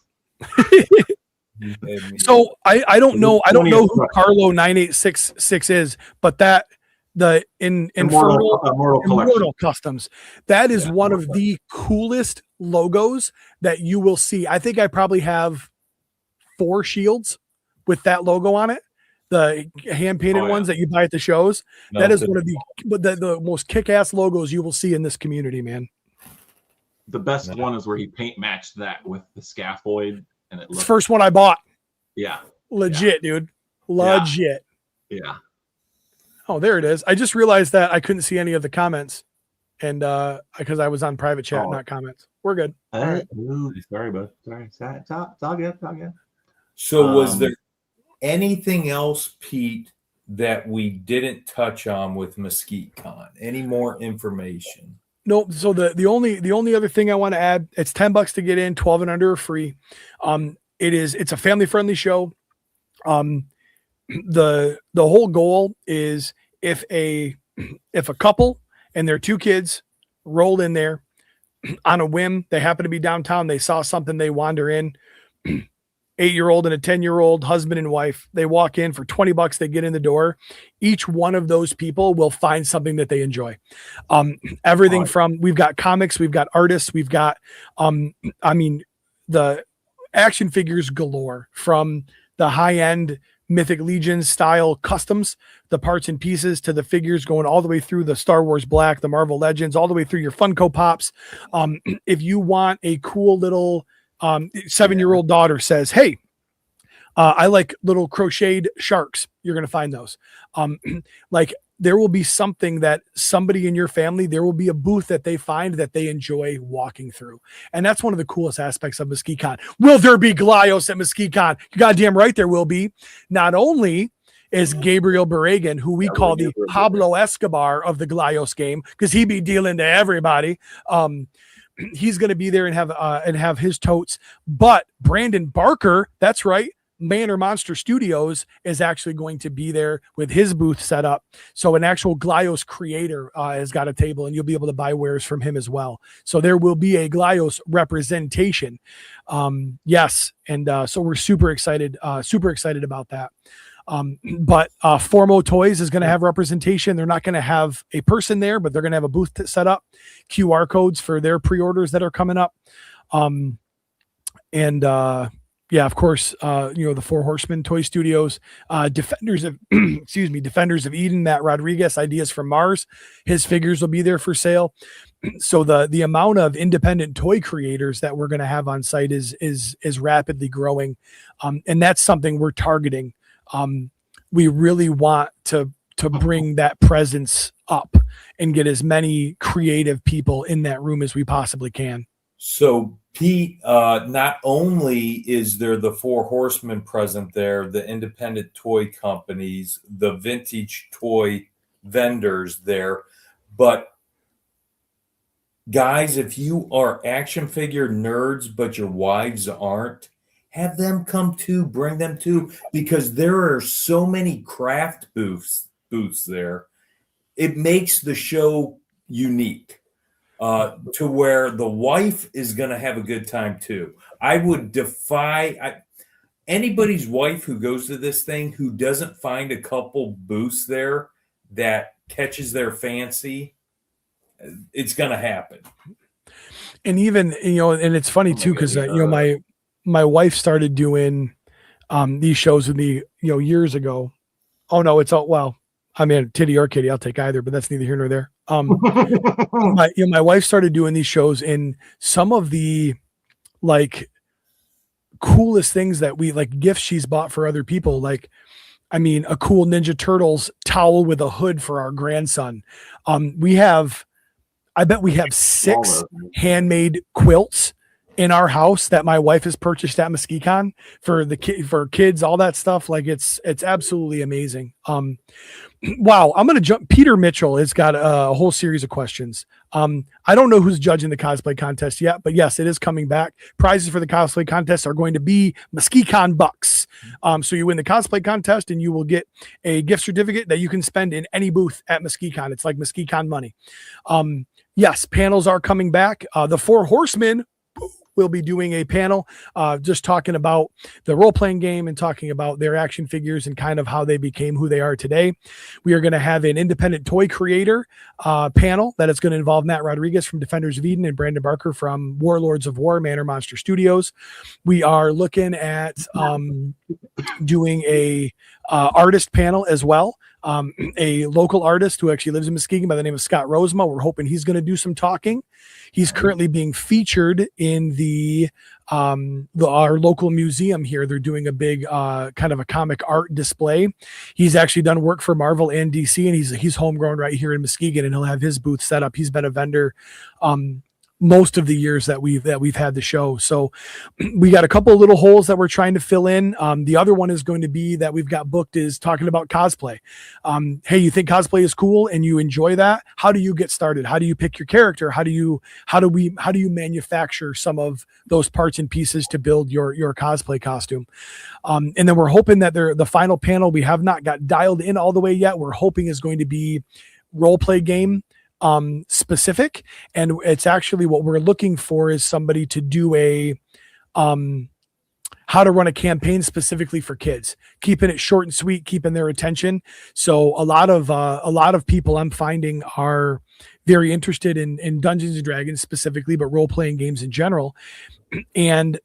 So I don't know who Carlo 9866 is, but that the Immortal Customs, that is one of the coolest logos that you will see. I think I probably have 4 shields with that logo on it. The hand painted ones that you buy at the shows. That is one of the most kick-ass logos you will see in this community, man. The best one is where he paint matched that with the scaphoid, and it looks. First one I bought. Yeah. Legit, dude. Legit. Yeah. Oh, there it is. I just realized that I couldn't see any of the comments, and because I was on private chat, not comments. We're good. Sorry, bud. Sorry. It's all good. It's all good. So was there anything else, Pete, that we didn't touch on with Muskecon? Any more information? Nope. So the only other thing I want to add, it's $10 to get in, 12 and under are free. it's a family friendly show. The whole goal is if a couple and their 2 kids rolled in there on a whim, they happen to be downtown, they saw something, they wander in, 8-year-old and a 10-year-old husband and wife, they walk in for $20, they get in the door. Each one of those people will find something that they enjoy. Everything from, we've got comics, we've got artists, we've got, the action figures galore, from the high-end Mythic Legion style customs, the parts and pieces, to the figures, going all the way through the Star Wars Black, the Marvel Legends, all the way through your Funko Pops. If you want a cool little 7-year-old daughter says, hey, I like little crocheted sharks, you're going to find those. Like, there will be something that somebody in your family, there will be a booth that they find that they enjoy walking through. And that's one of the coolest aspects of Muskecon. Will there be Glyos at Muskecon? You goddamn right there will be. Not only is Gabriel Barragan, who we call the Pablo Escobar of the Glyos game, because he be dealing to everybody. He's going to be there and have his totes. But Brandon Barker, that's right, Manor Monster Studios, is actually going to be there with his booth set up. So an actual Glyos creator has got a table, and you'll be able to buy wares from him as well. So there will be a Glyos representation. Yes. And so we're super excited about that. But Formo Toys is going to have representation. They're not going to have a person there, but they're going to have a booth set up, QR codes for their pre-orders that are coming up. Yeah, of course, the Four Horsemen Toy Studios, Defenders of Defenders of Eden, Matt Rodriguez, Ideas from Mars, his figures will be there for sale. So the amount of independent toy creators that we're going to have on site is rapidly growing, and that's something we're targeting. We really want to bring that presence up and get as many creative people in that room as we possibly can. So, Pete, not only is there the Four Horsemen present there, the independent toy companies, the vintage toy vendors there, but guys, if you are action figure nerds, but your wives aren't, have them come too, bring them too, because there are so many craft booths there. It makes the show unique. To where the wife is going to have a good time too. I would defy anybody's wife who goes to this thing who doesn't find a couple booths there that catches their fancy. It's going to happen. And even, and it's funny too, because, my wife started doing these shows with me, years ago. Oh no, it's all, well, I mean, titty or kitty, I'll take either, but that's neither here nor there. My wife started doing these shows, and some of the coolest things that we gifts she's bought for other people, a cool Ninja Turtles towel with a hood for our grandson. I bet we have 6 handmade quilts in our house that my wife has purchased at Muskecon for kids, all that stuff. It's absolutely amazing. Wow. I'm going to jump. Peter Mitchell has got a whole series of questions. I don't know who's judging the cosplay contest yet, but yes, it is coming back. Prizes for the cosplay contest are going to be Muskecon bucks. So you win the cosplay contest and you will get a gift certificate that you can spend in any booth at Muskecon. It's like Muskecon money. Yes, panels are coming back. The Four Horsemen will be doing a panel just talking about the role-playing game and talking about their action figures and kind of how they became who they are today. We are going to have an independent toy creator panel that is going to involve Matt Rodriguez from Defenders of Eden and Brandon Barker from Warlords of War, Manor Monster Studios. We are looking at doing a artist panel as well. A local artist who actually lives in Muskegon by the name of Scott Rosema. We're hoping he's going to do some talking. He's currently being featured in our local museum here. They're doing a big kind of a comic art display. He's actually done work for Marvel and DC, and he's homegrown right here in Muskegon, and he'll have his booth set up. He's been a vendor most of the years that we've had the show. So we got a couple of little holes that we're trying to fill in. The other one is going to be that we've got booked is talking about cosplay. Hey, you think cosplay is cool and you enjoy that? How do you get started? How do you pick your character? How do you manufacture some of those parts and pieces to build your cosplay costume? And then we're hoping that the final panel, we have not got dialed in all the way yet. We're hoping is going to be role play game specific, and it's actually what we're looking for is somebody to do a how to run a campaign specifically for kids, keeping it short and sweet, keeping their attention. So a lot of people I'm finding are very interested in Dungeons and Dragons specifically, but role playing games in general. And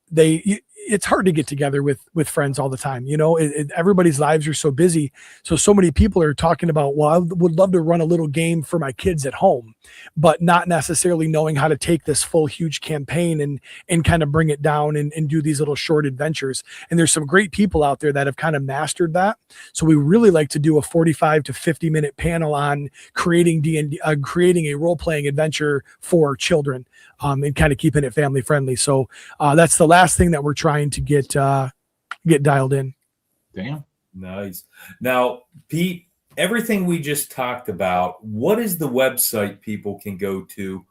it's hard to get together with friends all the time. You know, everybody's lives are so busy. So many people are talking about, well, I would love to run a little game for my kids at home, but not necessarily knowing how to take this full, huge campaign and kind of bring it down and do these little short adventures. And there's some great people out there that have kind of mastered that. So we really like to do a 45 to 50 minute panel on creating D&D, creating a role-playing adventure for children, and kind of keeping it family friendly. So that's the last thing that we're trying to get dialed in. Damn. Nice. Now, Pete, everything we just talked about, what is the website people can go to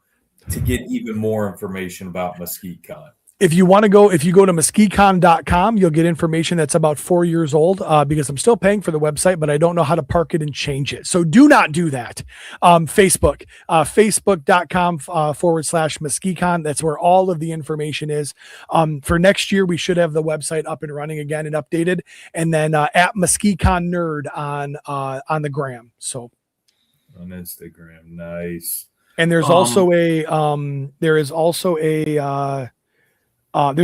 get even more information about Muskecon? If you go to Muskecon.com, you'll get information that's about 4 years old, because I'm still paying for the website, but I don't know how to park it and change it. So do not do that. Facebook, facebook.com /Muskecon. That's where all of the information is. For next year, we should have the website up and running again and updated. And then at Muskecon Nerd on the gram. So on Instagram. Nice. And there's also there's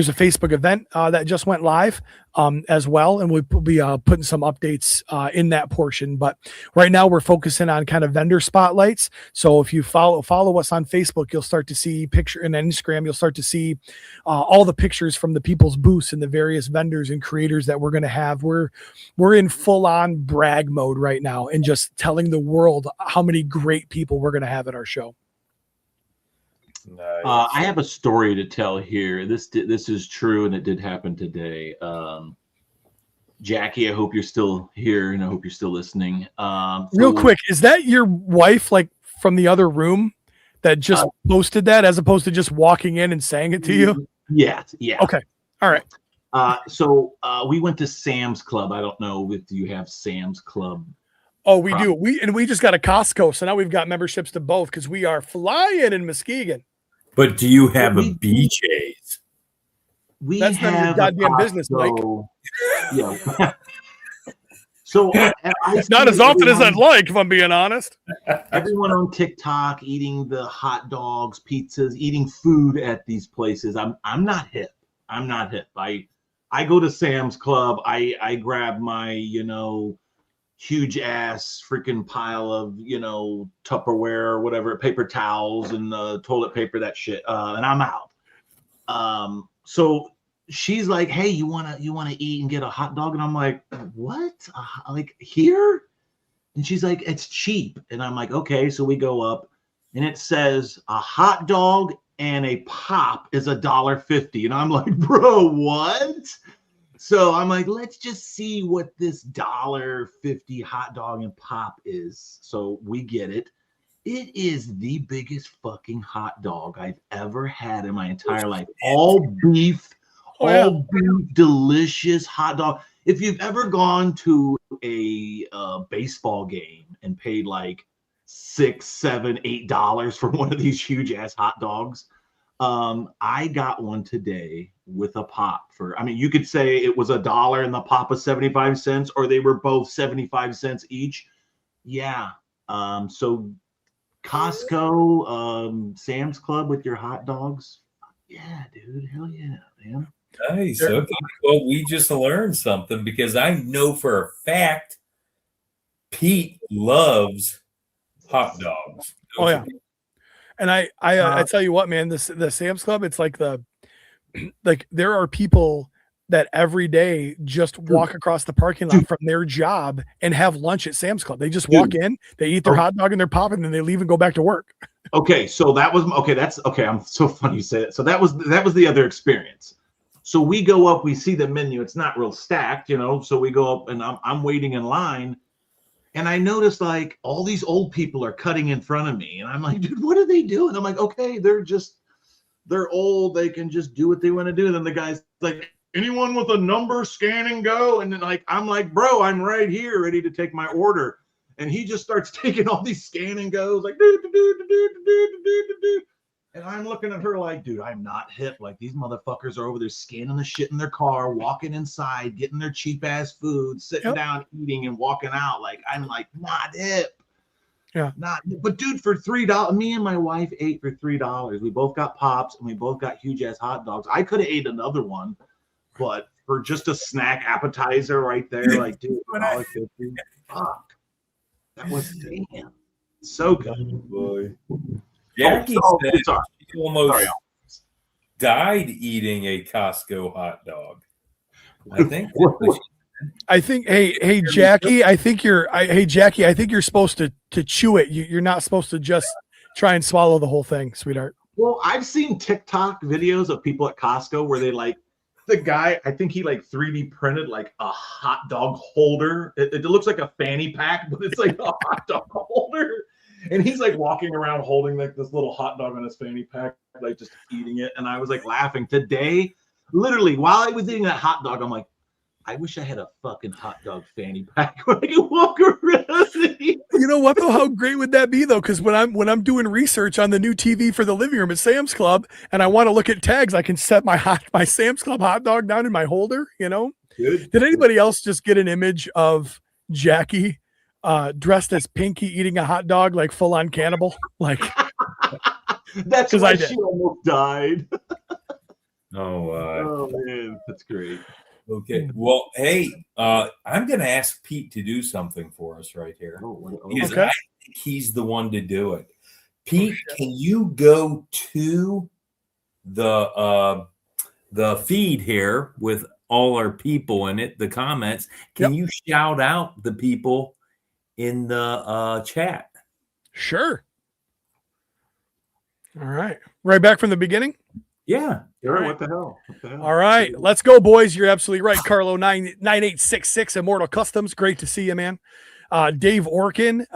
a Facebook event that just went live as well, and we'll be putting some updates in that portion. But right now we're focusing on kind of vendor spotlights. So if you follow us on Facebook, you'll start to see picture, and Instagram, you'll start to see all the pictures from the people's booths and the various vendors and creators that we're going to have. We're in full on brag mode right now and just telling the world how many great people we're going to have at our show. Nice. I have a story to tell here. This is true, and it did happen today. Jackie, I hope you're still here, and I hope you're still listening. Real quick, is that your wife, like from the other room, that just posted that, as opposed to just walking in and saying it to you? Yeah. Okay, all right. So we went to Sam's Club. I don't know if you have Sam's Club. Oh, we do. We just got a Costco, so now we've got memberships to both because we are flying in Muskegon. But do you have a BJ's? That's none of your goddamn business, Mike. Yeah. So not as often as I'd like, if I'm being honest. Everyone on TikTok eating the hot dogs, pizzas, eating food at these places. I'm not hip. I'm not hip. I go to Sam's Club. I grab my, huge ass freaking pile of, Tupperware or whatever, paper towels and toilet paper, that shit. And I'm out. So she's like, hey, you want to eat and get a hot dog? And I'm like, what? Like here? And she's like, it's cheap. And I'm like, okay. So we go up and it says a hot dog and a pop is $1.50. And I'm like, bro, what? So I'm like, let's just see what this $1.50 hot dog and pop is. So we get it. It is the biggest fucking hot dog I've ever had in my entire life. All beef, beef, delicious hot dog. If you've ever gone to a baseball game and paid like $6, $7, $8 for one of these huge ass hot dogs, I got one today with a pop you could say it was $1 and the pop was 75 cents, or they were both 75 cents each. Yeah. So Costco, Sam's Club with your hot dogs. Yeah, dude. Hell yeah, man. Nice. Okay. Well, we just learned something, because I know for a fact Pete loves hot dogs. Oh yeah. And I tell you what, man, the Sam's Club, it's like there are people that every day just walk across the parking lot from their job and have lunch at Sam's Club. They just walk in, they eat their hot dog and their pop, and then they leave and go back to work. Okay, so that was okay. That's okay. I'm so funny you say it. So that was the other experience. So we go up, we see the menu. It's not real stacked, So we go up, and I'm waiting in line, and I noticed like all these old people are cutting in front of me, and I'm like, dude, what are they doing? I'm like, okay, they're old. They can just do what they want to do. And then the guy's like, anyone with a number, scan and go. And then I'm like, bro, I'm right here, ready to take my order. And he just starts taking all these scan and goes, like, do. And I'm looking at her like, dude, I'm not hip. Like, these motherfuckers are over there scanning the shit in their car, walking inside, getting their cheap ass food, sitting down, eating, and walking out. Like, I'm like, not hip. Yeah. But dude, for $3, me and my wife ate for $3. We both got pops and we both got huge ass hot dogs. I could have ate another one, but for just a snack appetizer right there, like, dude, $1.50. Fuck. That was damn so good. Boy. Jackie said she almost died eating a Costco hot dog. I think hey Jackie, I think you're supposed to chew it. You're not supposed to just try and swallow the whole thing, sweetheart. Well, I've seen TikTok videos of people at Costco where they the guy, I think he 3D printed like a hot dog holder. It looks like a fanny pack, but it's like a hot dog holder. And he's walking around holding this little hot dog on his fanny pack, just eating it. And I was laughing today, literally while I was eating that hot dog. I'm like, I wish I had a fucking hot dog fanny pack where I could walk around. You know what though? How great would that be though? Because when I'm doing research on the new TV for the living room at Sam's Club, and I want to look at tags, I can set my Sam's Club hot dog down in my holder. Good. Did anybody else just get an image of Jackie dressed as Pinky eating a hot dog, like full on cannibal? That's why she almost died. Oh man, that's great. Okay. Well, hey, I'm going to ask Pete to do something for us right here. Because I think he's the one to do it. Pete, can you go to the feed here with all our people in it, the comments? Can you shout out the people in the chat? Sure. All right. Right back from the beginning? Yeah. Sure. What the hell? All right. Let's go, boys. You're absolutely right. Carlo 9866 Immortal Customs. Great to see you, man. Dave Orkin,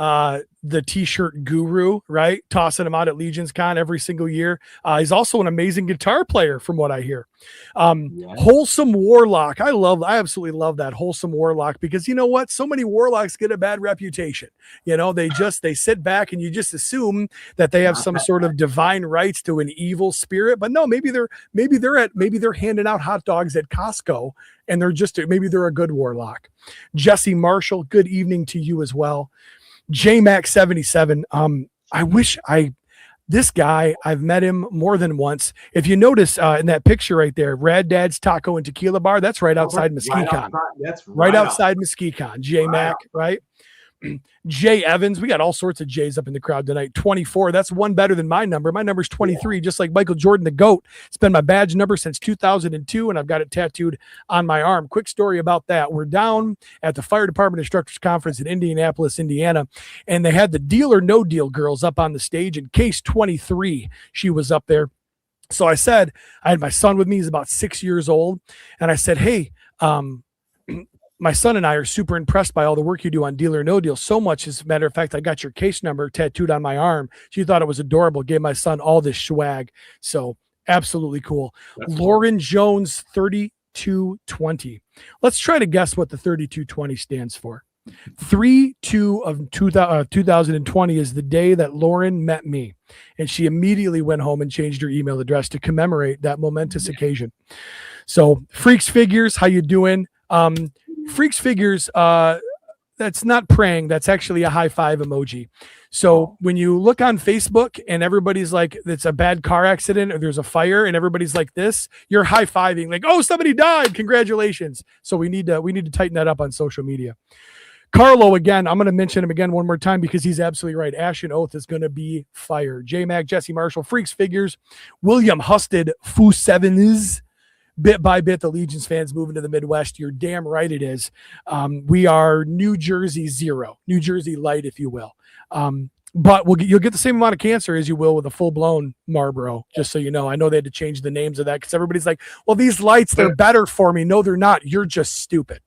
the t-shirt guru, right? Tossing him out at Legions Con every single year. He's also an amazing guitar player from what I hear. Wholesome Warlock. I absolutely love that Wholesome Warlock, because you know what? So many warlocks get a bad reputation. They sit back and you just assume that they have some sort of divine rights to an evil spirit, but no, maybe they're handing out hot dogs at Costco and maybe they're a good warlock. Jesse Marshall, good evening to you as well. JMac77. This guy, I've met him more than once. If you notice in that picture right there, Rad Dad's Taco and Tequila Bar, that's right outside Muskecon. That's right outside Muskecon. JMac, right? Jay Evans, we got all sorts of Jays up in the crowd tonight. 24, that's one better than my number. My number's 23, just like Michael Jordan, the GOAT. It's been my badge number since 2002, and I've got it tattooed on my arm. Quick story about that. We're down at the Fire Department Instructors Conference in Indianapolis, Indiana, and they had the Deal or No Deal girls up on the stage, and Case 23, she was up there. So I said, I had my son with me, he's about 6 years old, and I said, hey, my son and I are super impressed by all the work you do on Deal or No Deal. So much, as a matter of fact, I got your case number tattooed on my arm. She thought it was adorable. Gave my son all this swag. So absolutely cool. That's Lauren Jones, 3220. Let's try to guess what the 3220 stands for. 3/2 of 2020 is the day that Lauren met me, and she immediately went home and changed her email address to commemorate that momentous occasion. So Freaks Figures, how you doing? Freaks Figures, that's not praying. That's actually a high five emoji. So when you look on Facebook and everybody's like, it's a bad car accident or there's a fire and everybody's like this, you're high fiving like, oh, somebody died. Congratulations. So we need to tighten that up on social media. Carlo, again, I'm going to mention him again one more time because he's absolutely right. Ashen Oath is going to be fire. J-Mac, Jesse Marshall, Freaks Figures, William Husted, Foo Sevens. Bit by bit, the Legions fans moving to the Midwest. You're damn right it is. We are New Jersey Zero, New Jersey Light, if you will. But you'll get the same amount of cancer as you will with a full-blown Marlboro, just so you know. I know they had to change the names of that because everybody's like, well, these lights, they're better for me. No, they're not. You're just stupid.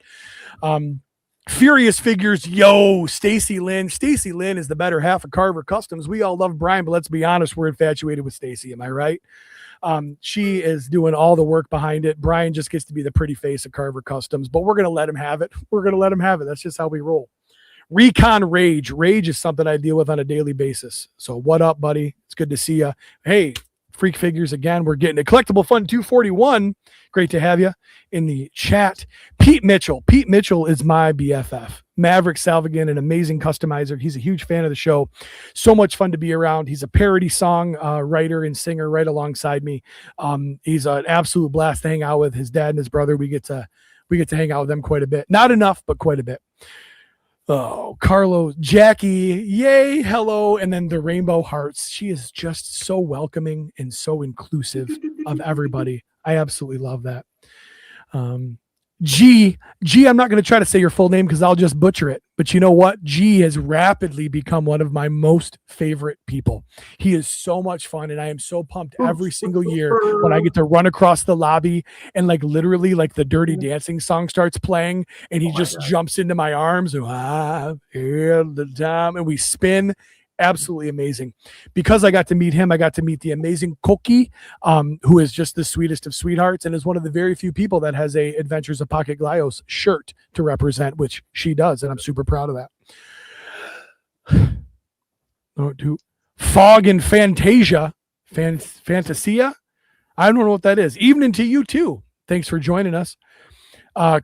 Furious Figures, yo, Stacy Lynn. Stacy Lynn is the better half of Carver Customs. We all love Brian, but let's be honest, we're infatuated with Stacy. Am I right? She is doing all the work behind it. Brian just gets to be the pretty face of Carver Customs, but we're going to let him have it. We're going to let him have it. That's just how we roll. Recon Rage. Rage is something I deal with on a daily basis. So what up, buddy? It's good to see you. Hey, Freak Figures again. We're getting a Collectible Fun 241. Great to have you in the chat. Pete Mitchell. Pete Mitchell is my BFF. Maverick Salvigan, an amazing customizer. He's a huge fan of the show. So much fun to be around. He's a parody song writer and singer right alongside me. He's an absolute blast to hang out with. His dad and his brother. We get to hang out with them quite a bit. Not enough, but quite a bit. Oh, Carlo, Jackie, yay, hello, and then the Rainbow Hearts. She is just so welcoming and so inclusive of everybody. I absolutely love that. G, I'm not going to try to say your full name because I'll just butcher it. But you know what? G has rapidly become one of my most favorite people. He is so much fun, and I am so pumped every single year when I get to run across the lobby and like literally like the Dirty Dancing song starts playing, and he just jumps into my arms and I've had the time, and we spin. Absolutely amazing. Because I got to meet him, I got to meet the amazing Cookie, who is just the sweetest of sweethearts and is one of the very few people that has a Adventures of Pocket Glios shirt to represent, which she does, and I'm super proud of that. Fog and Fantasia. Fantasia? I don't know what that is. Evening to you too. Thanks for joining us.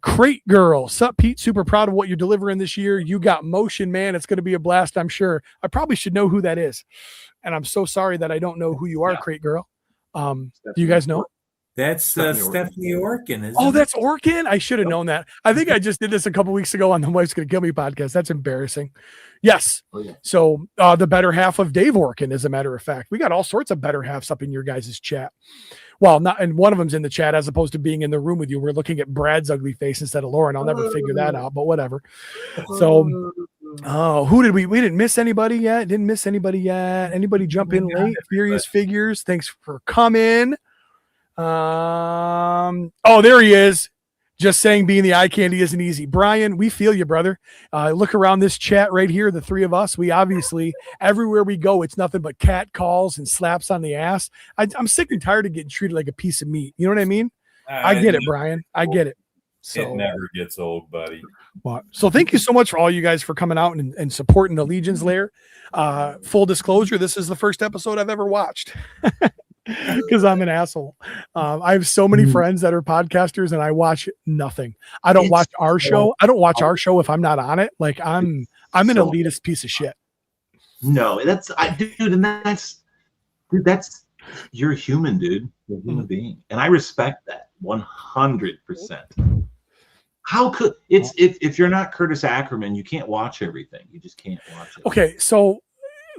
Crate Girl. Sup, Pete? Super proud of what you're delivering this year. You got motion, man. It's going to be a blast, I'm sure. I probably should know who that is. And I'm so sorry that I don't know who you are, Crate Girl. Do you guys know? That's Stephanie Orkin, isn't it? That's Orkin? I should have known that. I think I just did this a couple weeks ago on the Wife's Gonna Kill Me podcast. That's embarrassing. Yes. Oh, yeah. So the better half of Dave Orkin, as a matter of fact. We got all sorts of better halves up in your guys' chat. Well, not, and one of them's in the chat as opposed to being in the room with you. We're looking at Brad's ugly face instead of Lauren. I'll never figure that out, but whatever. So, who did we didn't miss anybody yet? Didn't miss anybody yet. Anybody jump in late? Furious Figures. Thanks for coming. Oh, there he is. Just saying being the eye candy isn't easy. Brian, we feel you, brother. Look around this chat right here, the three of us. We obviously, everywhere we go, it's nothing but cat calls and slaps on the ass. I'm sick and tired of getting treated like a piece of meat. You know what I mean? I get it, Brian. I get it. So, it never gets old, buddy. So thank you so much for all you guys for coming out and supporting the Legion's Lair. Full disclosure, this is the first episode I've ever watched. Because I'm an asshole. I have so many friends that are podcasters and I watch nothing. I don't watch our show. I don't watch our show if I'm not on it. Like I'm an elitist piece of shit. No, that's you're a human, dude. You're a human being. And I respect that 100%. How could if you're not Curtis Ackerman, you can't watch everything. You just can't watch it. Okay, so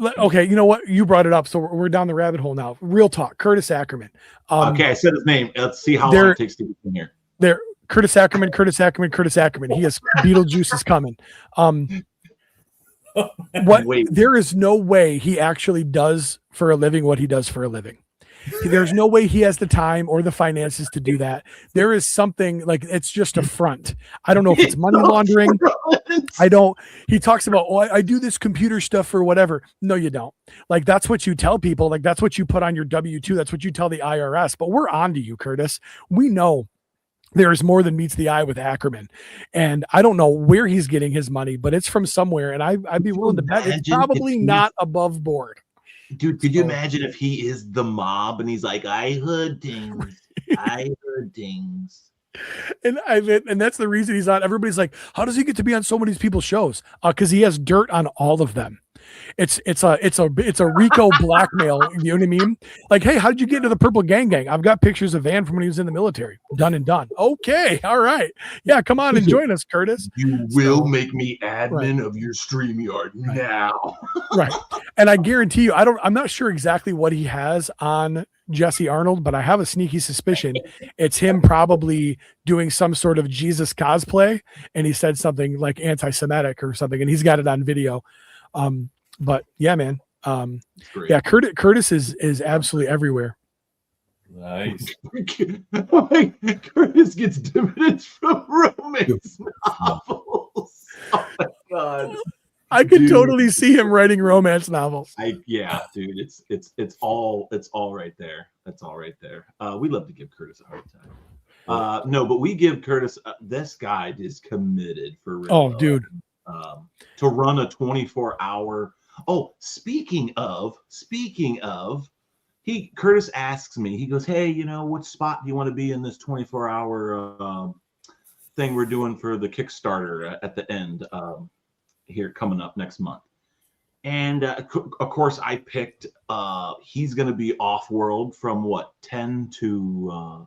you know what? You brought it up, so we're down the rabbit hole now. Real talk, Curtis Ackerman. Okay, I said his name. Let's see how long it takes to get in here. There, Curtis Ackerman. He has Beetlejuice is coming. There is no way he actually does for a living what he does for a living. There's no way he has the time or the finances to do that. There is something like it's just a front. I don't know if it's money laundering. He talks about, I do this computer stuff for whatever. No, you don't. Like, that's what you tell people. Like, that's what you put on your W-2. That's what you tell the IRS. But we're on to you, Curtis. We know there's more than meets the eye with Ackerman. And I don't know where he's getting his money, but it's from somewhere. And I'd be willing to bet it's probably not above board. Dude, could you imagine if he is the mob and he's like, I heard things. And that's the reason he's on. Everybody's like, how does he get to be on so many people's shows? Because he has dirt on all of them. It's a Rico blackmail. You know what I mean? Like, hey, how did you get into the Purple Gang? I've got pictures of Van from when he was in the military. Done and done. Okay, all right. Yeah, come on and join us, Curtis. You will make me admin of your StreamYard now. Right. And I guarantee you, I'm not sure exactly what he has on Jesse Arnold, but I have a sneaky suspicion it's him probably doing some sort of Jesus cosplay, and he said something like anti-Semitic or something, and he's got it on video. But yeah, man. Yeah, Curtis is absolutely everywhere. Nice. Curtis gets dividends from romance novels. Oh my god. I could totally see him writing romance novels. Yeah, dude, it's all right there. That's all right there. We love to give Curtis a hard time. No, but we give Curtis. This guy is committed for real. Oh, dude. To run a 24-hour. Oh, speaking of, Curtis asks me. He goes, "Hey, what spot do you want to be in this 24-hour thing we're doing for the Kickstarter at the end?" Here coming up next month. And of course I picked he's going to be off world from 9 to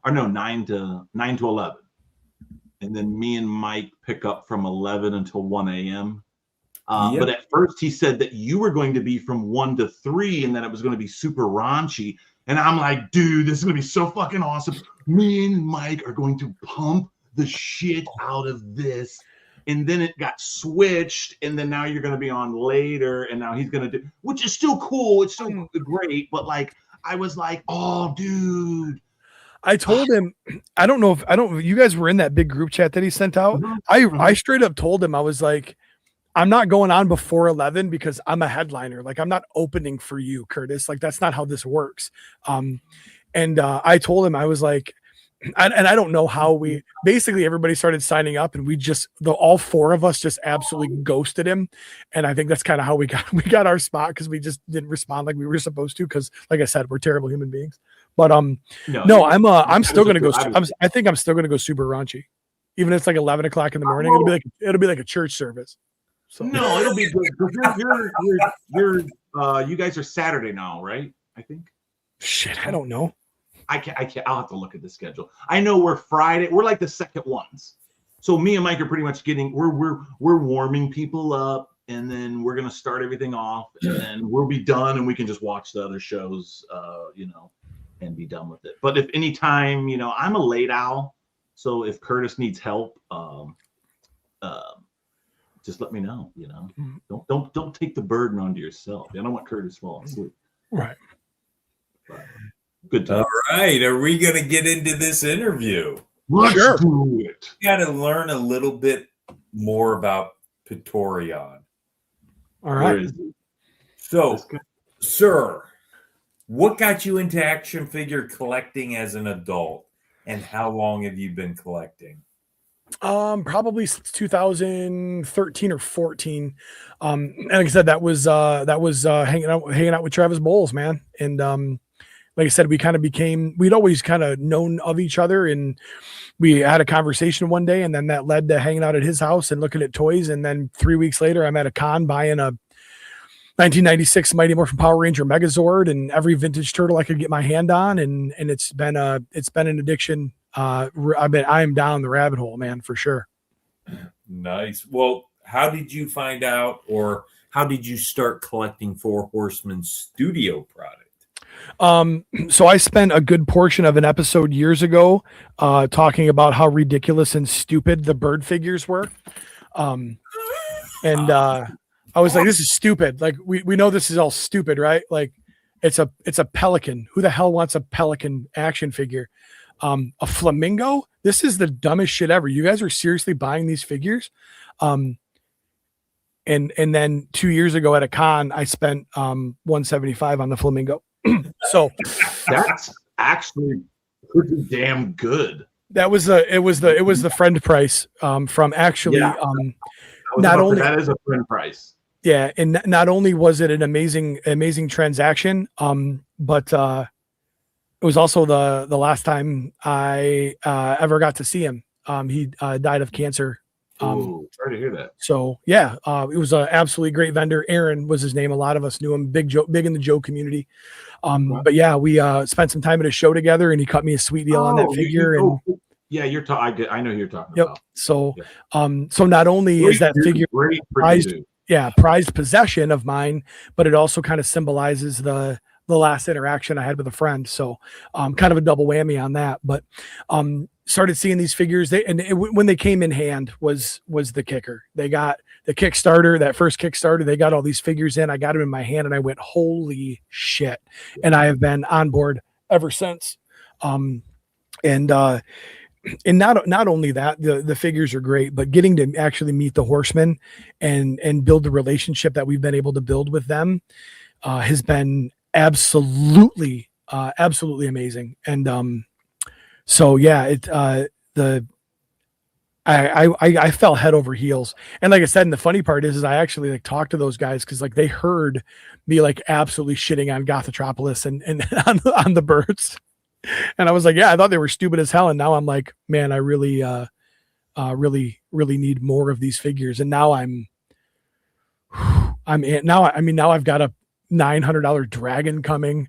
11, and then me and Mike pick up from 11 until 1 a.m. But at first he said that you were going to be from 1 to 3 and that it was going to be super raunchy, and I'm like, dude, this is going to be so fucking awesome. Me and Mike are going to pump the shit out of this. And then it got switched, and then now you're going to be on later, and now he's going to do, which is still cool. It's still great, but like, I was like, oh, dude. I told him, you guys were in that big group chat that he sent out. I straight up told him, I was like, I'm not going on before 11 because I'm a headliner. Like, I'm not opening for you, Curtis. Like, that's not how this works. And I told him, I was like, and I don't know how basically everybody started signing up, and all 4 of us just absolutely ghosted him. And I think that's kind of how we got our spot, because we just didn't respond like we were supposed to. Because like I said, we're terrible human beings. But no, I'm still gonna go. I think I'm still gonna go super raunchy, even if it's like 11 o'clock in the morning. It'll be like a church service. So. No, it'll be good. You guys are Saturday now, right? I think. Shit, I don't know. I can't. I'll have to look at the schedule. I know we're Friday. We're like the second ones. So me and Mike are pretty much we're warming people up, and then we're gonna start everything off, and then we'll be done, and we can just watch the other shows, and be done with it. But if any time, I'm a late owl, so if Curtis needs help, just let me know. Don't take the burden onto yourself. I don't want Curtis falling asleep. Right. But, good time. All right. Are we going to get into this interview? Let's do it. We got to learn a little bit more about Pitorion. All right. So, sir, what got you into action figure collecting as an adult, and how long have you been collecting? Probably since 2013 or 14. And like I said, that was hanging out with Travis Bowles, man. And like I said, we'd always kind of known of each other, and we had a conversation one day, and then that led to hanging out at his house and looking at toys. And then 3 weeks later, I'm at a con buying a 1996 Mighty Morphin Power Ranger Megazord and every vintage turtle I could get my hand on. And it's been an addiction. I am down the rabbit hole, man, for sure. Nice. Well, how did you find out, or how did you start collecting Four Horsemen studio product? So I spent a good portion of an episode years ago talking about how ridiculous and stupid the bird figures were. And I was like, this is stupid. Like, we know this is all stupid, right? Like, it's a pelican. Who the hell wants a pelican action figure? A flamingo? This is the dumbest shit ever. You guys are seriously buying these figures? And then 2 years ago at a con, I spent $175 on the flamingo. So that's actually pretty damn good. It was the friend price from actually not only that is a friend price. Yeah, and not only was it an amazing transaction, but it was also the last time I ever got to see him. He died of cancer. Sorry to hear that. So yeah, it was an absolutely great vendor. Aaron was his name. A lot of us knew him. Big in the Joe community. But yeah, we spent some time at a show together, and he cut me a sweet deal on that figure. Yeah, you're talking. I know who you're talking about. So, so not only is that figure prized possession of mine, but it also kind of symbolizes the last interaction I had with a friend. So, kind of a double whammy on that. But started seeing these figures. When they came in hand was the kicker. They got the Kickstarter, that first Kickstarter. They got all these figures in. I got them in my hand, and I went, "Holy shit!" And I have been on board ever since. And not only that, the figures are great, but getting to actually meet the horsemen and build the relationship that we've been able to build with them has been absolutely amazing. And so yeah, I fell head over heels. And like I said, and the funny part is I actually like talked to those guys because like they heard me like absolutely shitting on Gothotropolis and on the birds. And I was like, yeah, I thought they were stupid as hell. And now I'm like, man, I really need more of these figures. And now now I've got a $900 dragon coming.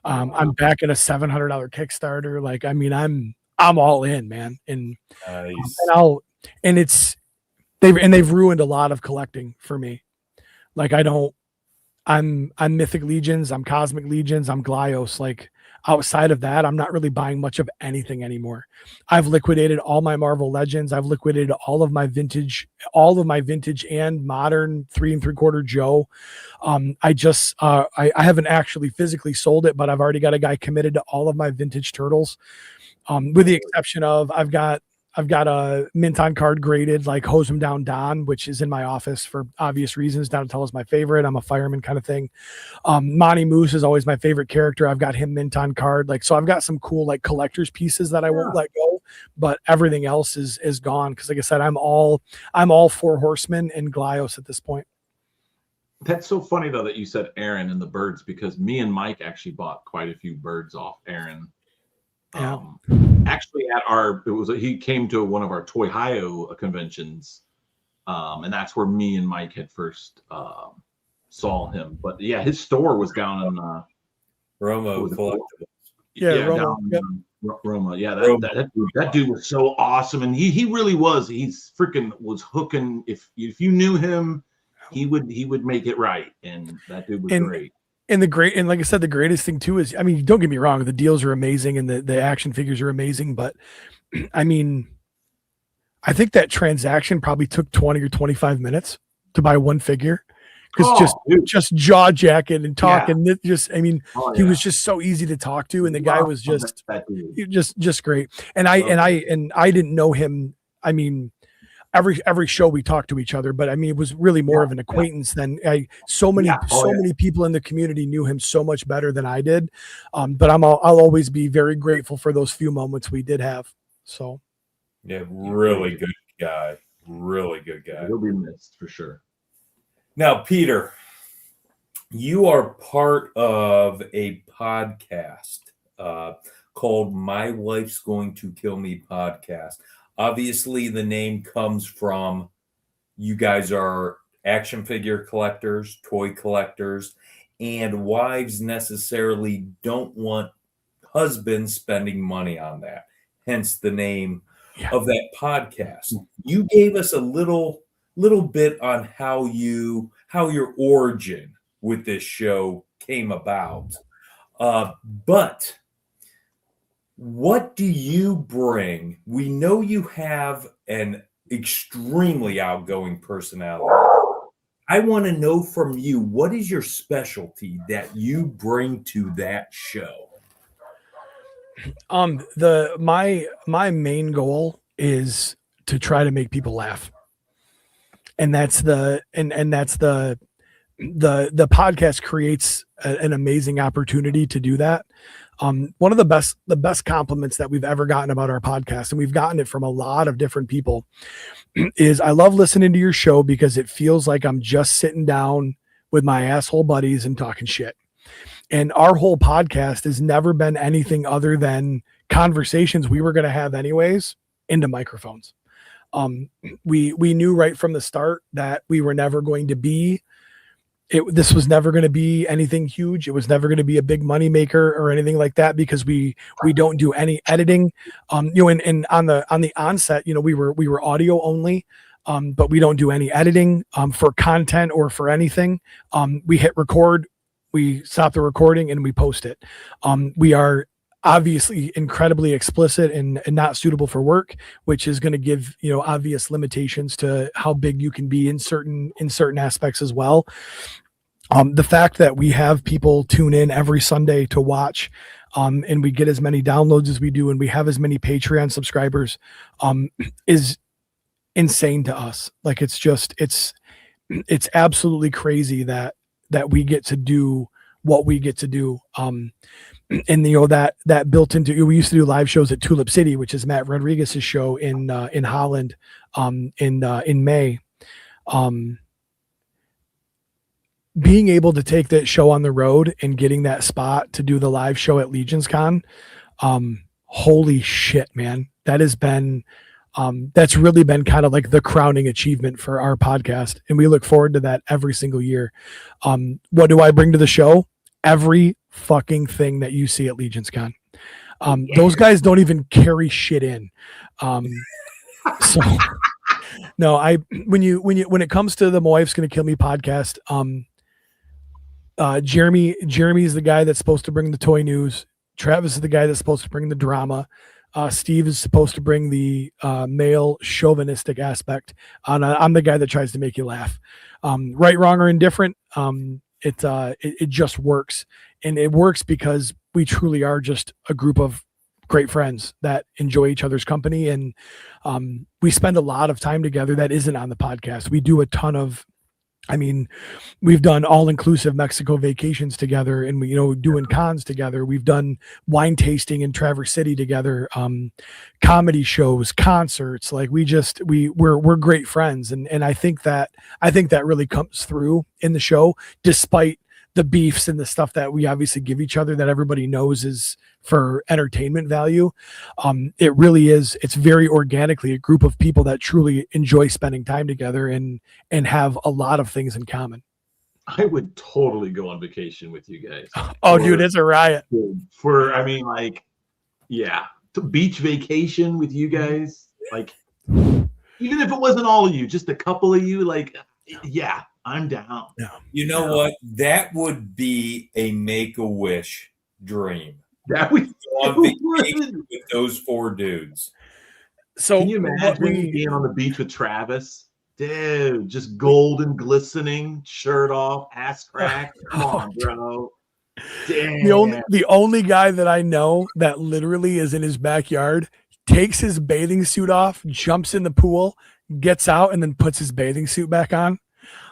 I'm back at a $700 Kickstarter. Like, I mean, I'm all in, man. And nice. they've ruined a lot of collecting for me. Like I'm Mythic Legions, I'm Cosmic Legions, I'm Glyos. Like outside of that, I'm not really buying much of anything anymore. I've liquidated all my Marvel Legends. I've liquidated all of my vintage and modern 3 3/4 Joe. I haven't actually physically sold it, but I've already got a guy committed to all of my vintage turtles. With the exception of I've got a mint on card graded like Hose 'em Down Don, which is in my office for obvious reasons. Donatello's my favorite. I'm a fireman kind of thing. Monty Moose is always my favorite character. I've got him mint on card. Like, so I've got some cool like collector's pieces that I won't let go, but everything else is gone. Cause like I said, I'm all 4 horsemen and Glyos at this point. That's so funny though that you said Aaron and the birds, because me and Mike actually bought quite a few birds off Aaron. Yeah. Actually he came to one of our Toy Hio conventions, and that's where me and Mike had first saw him. But yeah, his store was down in Roma Collectibles. Roma. Roma. Yeah, that dude was so awesome, and he really was. He's freaking was hooking. If you knew him, he would make it right, and that dude was great. And like I said, the greatest thing too is, I mean, don't get me wrong, the deals are amazing and the action figures are amazing, but I mean, I think that transaction probably took 20 or 25 minutes to buy one figure. Because just jaw jacking and talking, he was just so easy to talk to, and the guy was just great. And I didn't know him. I mean, every show we talked to each other, but I mean, it was really more of an acquaintance than so many people in the community knew him so much better than I did. But I'll always be very grateful for those few moments we did have. So, yeah, really good guy. He'll be missed for sure. Now, Peter, you are part of a podcast called My Wife's Going to Kill Me podcast. Obviously, the name comes from you guys are action figure collectors, toy collectors, and wives necessarily don't want husbands spending money on that. Hence the name of that podcast. You gave us a little bit on how your origin with this show came about. But what do you bring? We know you have an extremely outgoing personality. I want to know from you, what is your specialty that you bring to that show? My main goal is to try to make people laugh. And that's the podcast creates an amazing opportunity to do that. One of the best compliments that we've ever gotten about our podcast, and we've gotten it from a lot of different people, is I love listening to your show because it feels like I'm just sitting down with my asshole buddies and talking shit. And our whole podcast has never been anything other than conversations we were going to have anyways into microphones. We knew right from the start that we were never going to be this was never going to be anything huge. It was never going to be a big money maker or anything like that, because we don't do any editing. And on the onset, we were audio only, but we don't do any editing for content or for anything. We hit record, we stop the recording, and we post it. We are obviously incredibly explicit and not suitable for work, which is going to give, obvious limitations to how big you can be in certain aspects as well. The fact that we have people tune in every Sunday to watch, and we get as many downloads as we do, and we have as many Patreon subscribers, is insane to us. Like, it's absolutely crazy that we get to do what we get to do. And that built into, we used to do live shows at Tulip City, which is Matt Rodriguez's show in Holland, in May. Being able to take that show on the road and getting that spot to do the live show at LegionsCon, holy shit, man. That has been, that's really been kind of like the crowning achievement for our podcast. And we look forward to that every single year. What do I bring to the show? Every fucking thing that you see at LegionsCon. Those guys don't even carry shit in. So no, when it comes to the My Wife's Gonna Kill Me podcast, Jeremy is the guy that's supposed to bring the toy news. Travis is the guy that's supposed to bring the drama. Steve is supposed to bring the male chauvinistic aspect. And I'm the guy that tries to make you laugh. Right, wrong, or indifferent. It just works. And it works because we truly are just a group of great friends that enjoy each other's company. And we spend a lot of time together that isn't on the podcast. We do a ton of, we've done all-inclusive Mexico vacations together, and we, doing cons together. We've done wine tasting in Traverse City together, comedy shows, concerts. Like, we're great friends. And I think that really comes through in the show, despite the beefs and the stuff that we obviously give each other that everybody knows is for entertainment value. It really is. It's very organically a group of people that truly enjoy spending time together and have a lot of things in common. I would totally go on vacation with you guys. Dude, it's a riot. To beach vacation with you guys. Like, even if it wasn't all of you, just a couple of you, like, yeah, I'm down. Yeah. You know what? That would be a Make-A-Wish dream. That we on vacation with those four dudes. So can you imagine being on the beach with Travis? Dude, just golden glistening, shirt off, ass crack. Come on, bro. Damn. The only guy that I know that literally is in his backyard, takes his bathing suit off, jumps in the pool, gets out, and then puts his bathing suit back on.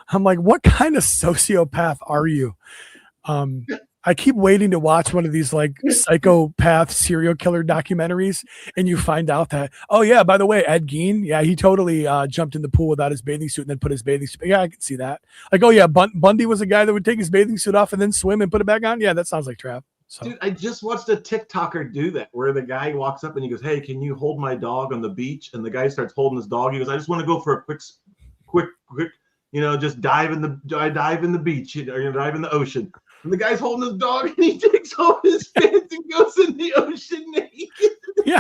I'm like, what kind of sociopath are you? I keep waiting to watch one of these like psychopath serial killer documentaries, and you find out that, oh yeah, by the way, Ed Gein, yeah, he totally jumped in the pool without his bathing suit and then put his bathing suit. Yeah, I can see that. Like, oh yeah, Bundy was a guy that would take his bathing suit off and then swim and put it back on. Yeah, that sounds like Trav. So. Dude, I just watched a TikToker do that, where the guy walks up and he goes, "Hey, can you hold my dog on the beach?" And the guy starts holding his dog. He goes, "I just want to go for a quick, just dive in the beach, dive in the ocean." And the guy's holding his dog, and he takes off his pants and goes in the ocean naked. Yeah,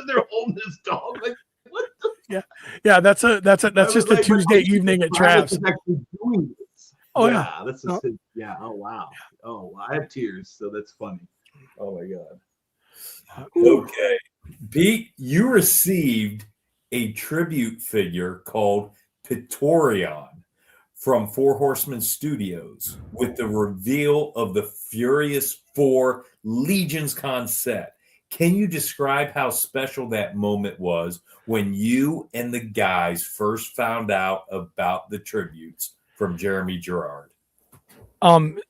they're holding his dog. Like, what the? Yeah. That's just a Tuesday evening at Trav's. Actually doing this. Oh yeah. That's yeah. Oh wow. Oh, I have tears, so that's funny. Oh my god. Okay, Pete, you received a tribute figure called Pitorion from Four Horsemen Studios with the reveal of the Furious 4 LegionsCon set. Can you describe how special that moment was when you and the guys first found out about the tributes from Jeremy Gerard?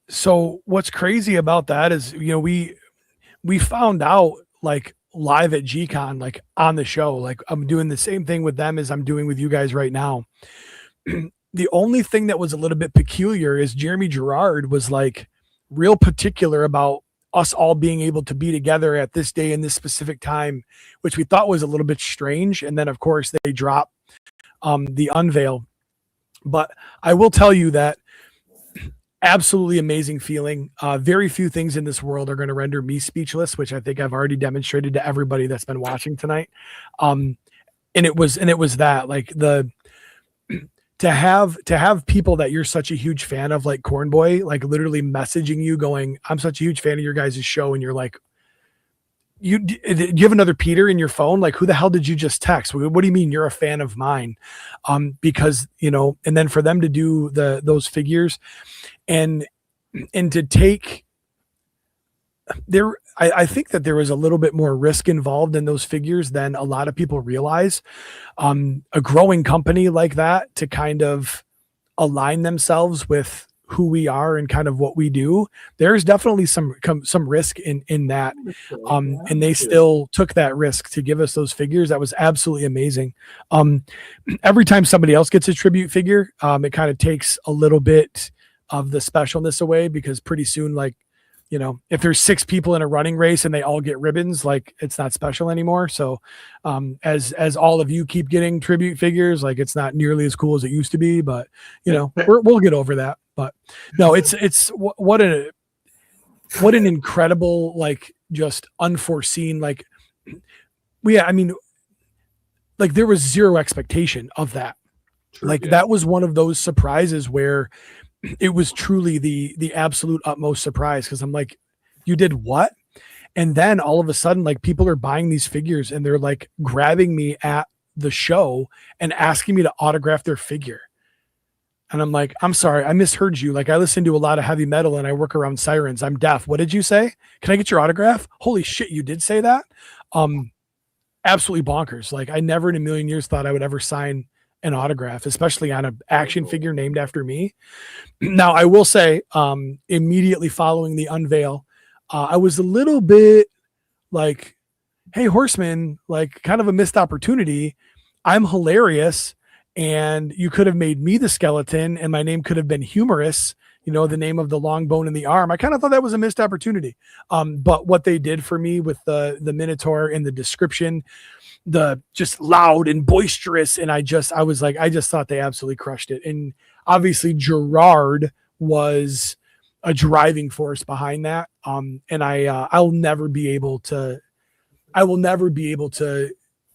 So what's crazy about that is, we found out like live at G-Con, like on the show, like I'm doing the same thing with them as I'm doing with you guys right now. The only thing that was a little bit peculiar is Jeremy Gerard was like real particular about us all being able to be together at this day and this specific time, which we thought was a little bit strange. And then of course they drop the unveil. But I will tell you that absolutely amazing feeling. Very few things in this world are going to render me speechless, which I think I've already demonstrated to everybody that's been watching tonight. And it was that, like, to have people that you're such a huge fan of, like Corn Boy, like literally messaging you going, "I'm such a huge fan of your guys' show," and you're like, do you have another Peter in your phone? Like, who the hell did you just text? What do you mean you're a fan of mine? Because, and then for them to do those figures and to take there, I think that there was a little bit more risk involved in those figures than a lot of people realize. A growing company like that, to kind of align themselves with who we are and kind of what we do, there's definitely some risk in that. And they still took that risk to give us those figures. That was absolutely amazing. Every time somebody else gets a tribute figure, it kind of takes a little bit of the specialness away, because pretty soon, like, if there's 6 people in a running race and they all get ribbons, like, it's not special anymore. So as all of you keep getting tribute figures, like, it's not nearly as cool as it used to be, but we'll get over that. But no, it's what an incredible, like, just unforeseen, like, I mean, like, there was zero expectation of that. True, like, that was one of those surprises where it was truly the absolute utmost surprise. Cause I'm like, you did what? And then all of a sudden, like, people are buying these figures and they're like grabbing me at the show and asking me to autograph their figure. And I'm like, I'm sorry, I misheard you. Like, I listen to a lot of heavy metal and I work around sirens. I'm deaf. What did you say? Can I get your autograph? Holy shit, you did say that? Absolutely bonkers. Like, I never in a million years thought I would ever sign an autograph, especially on an action figure named after me. Now, I will say, immediately following the unveil, I was a little bit like, hey, Horseman, like, kind of a missed opportunity. I'm hilarious. And you could have made me the skeleton and my name could have been Humorous, the name of the long bone in the arm. I kind of thought that was a missed opportunity. But what they did for me with the Minotaur in the description, the just loud and boisterous. And I just thought they absolutely crushed it. And obviously Gerard was a driving force behind that. And I will never be able to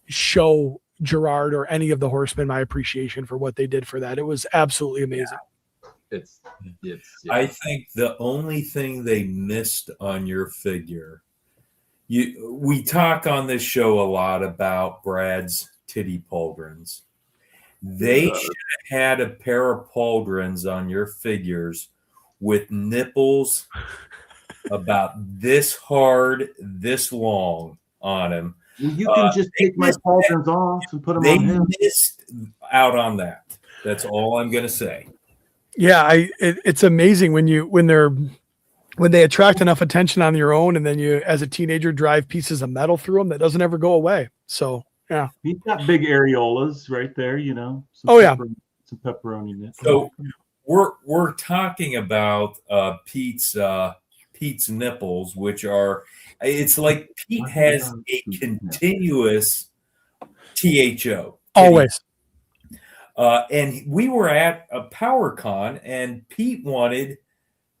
show Gerard or any of the Horsemen my appreciation for what they did for that. It was absolutely amazing. Yeah. I think the only thing they missed on your figure, we talk on this show a lot about Brad's titty pauldrons. They should have had a pair of pauldrons on your figures with nipples about this hard, this long on them. Well, you can just take my pauldrons off and put them on him. They missed out on that. That's all I'm going to say. Yeah, it's amazing when they attract enough attention on your own, and then you, as a teenager, drive pieces of metal through them that doesn't ever go away. So yeah, he's got big areolas right there. Some pepperoni nips. So we're talking about Pete's nipples, which are. It's like Pete has a continuous THO. Always. And we were at a PowerCon and Pete wanted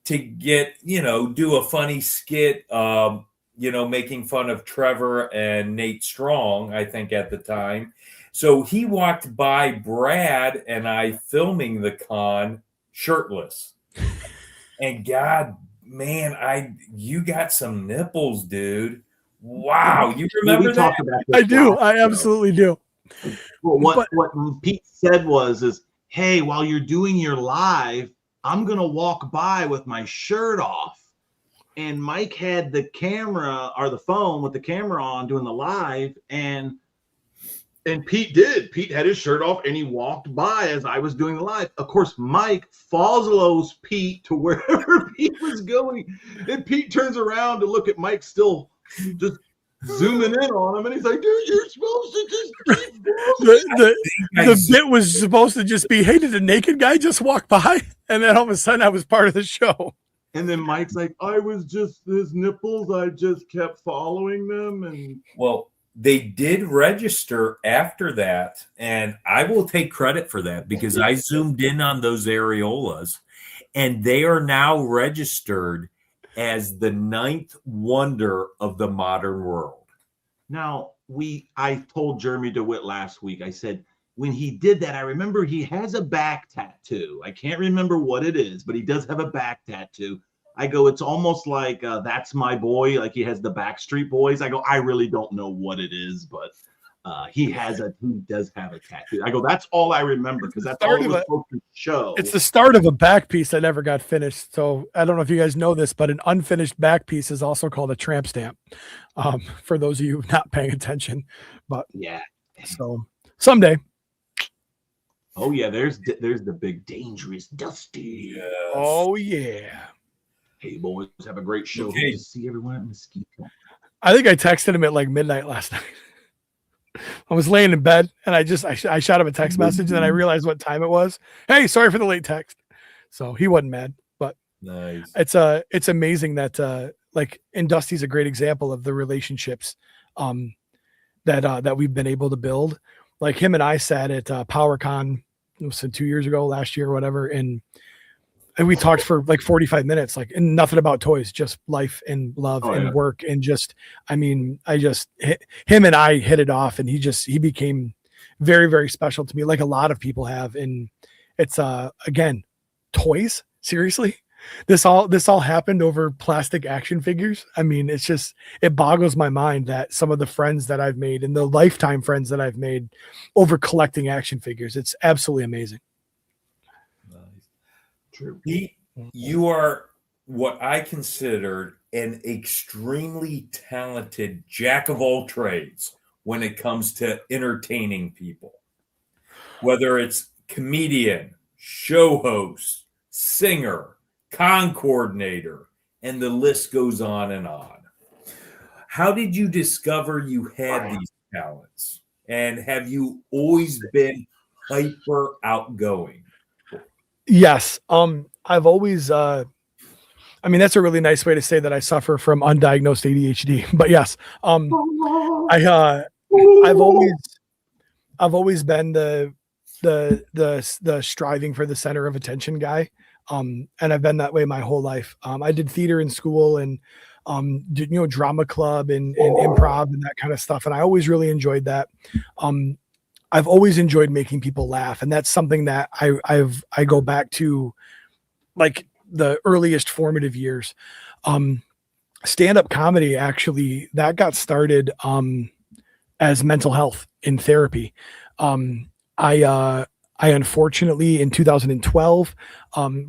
to get, do a funny skit, making fun of Trevor and Nate Strong, I think at the time. So he walked by Brad and I filming the con shirtless. And God, man, you got some nipples, dude. Wow. You remember that? I do. I absolutely do. Well, what Pete said is, hey, while you're doing your live, I'm going to walk by with my shirt off. And Mike had the camera or the phone with the camera on doing the live. And Pete did. Pete had his shirt off and he walked by as I was doing the live. Of course, Mike follows Pete to wherever Pete was going. And Pete turns around to look at Mike still just zooming in on him. And he's like, dude, you're supposed to just keep the bit was supposed to just be, hey, did the naked guy just walk by? And then all of a sudden I was part of the show. And then Mike's like, I was just his nipples. I just kept following them. And well, they did register after that, and I will take credit for that because I zoomed in on those areolas, and they are now registered as the 9th wonder of the modern world. Now, I told Jeremy DeWitt last week, I said, when he did that, I remember he has a back tattoo. I can't remember what it is, but he does have a back tattoo. I go, it's almost like That's My Boy. Like he has the Backstreet Boys. I go, I really don't know what it is, but he does have a tattoo. I go, that's all I remember because that's all it was supposed to show. It's the start of a back piece that never got finished. So I don't know if you guys know this, but an unfinished back piece is also called a tramp stamp. For those of you not paying attention, but yeah. So someday. Oh yeah, there's the big dangerous Dusty. Yes. Oh yeah. Hey boys, have a great show. Okay. Hope to see everyone at Muskecon. I think I texted him at like midnight last night. I was laying in bed and I shot him a text message and then I realized what time it was. Hey, sorry for the late text. So he wasn't mad, but nice. It's amazing that like, and Dusty's a great example of the relationships that we've been able to build. Like him and I sat at PowerCon, it was 2 years ago, last year, or whatever, and we talked for like 45 minutes, like, and nothing about toys, just life and love and work. And just, I mean, him and I hit it off, and he became very, very special to me, like a lot of people have. And it's, again, toys, seriously. This all happened over plastic action figures. I mean, it boggles my mind that some of the friends that I've made and the lifetime friends that I've made over collecting action figures. It's absolutely amazing. True. Pete, you are what I consider an extremely talented jack of all trades when it comes to entertaining people. Whether it's comedian, show host, singer, con coordinator, and the list goes on and on. How did you discover you had these talents? And have you always been hyper outgoing? Yes. I've always, I mean, that's a really nice way to say that I suffer from undiagnosed ADHD, but yes. I've always been the striving for the center of attention guy. And I've been that way my whole life. I did theater in school and, did, drama club and improv and that kind of stuff. And I always really enjoyed that. I've always enjoyed making people laugh. And that's something that I go back to, like, the earliest formative years. Stand-up comedy, actually, that got started as mental health in therapy. I unfortunately in 2012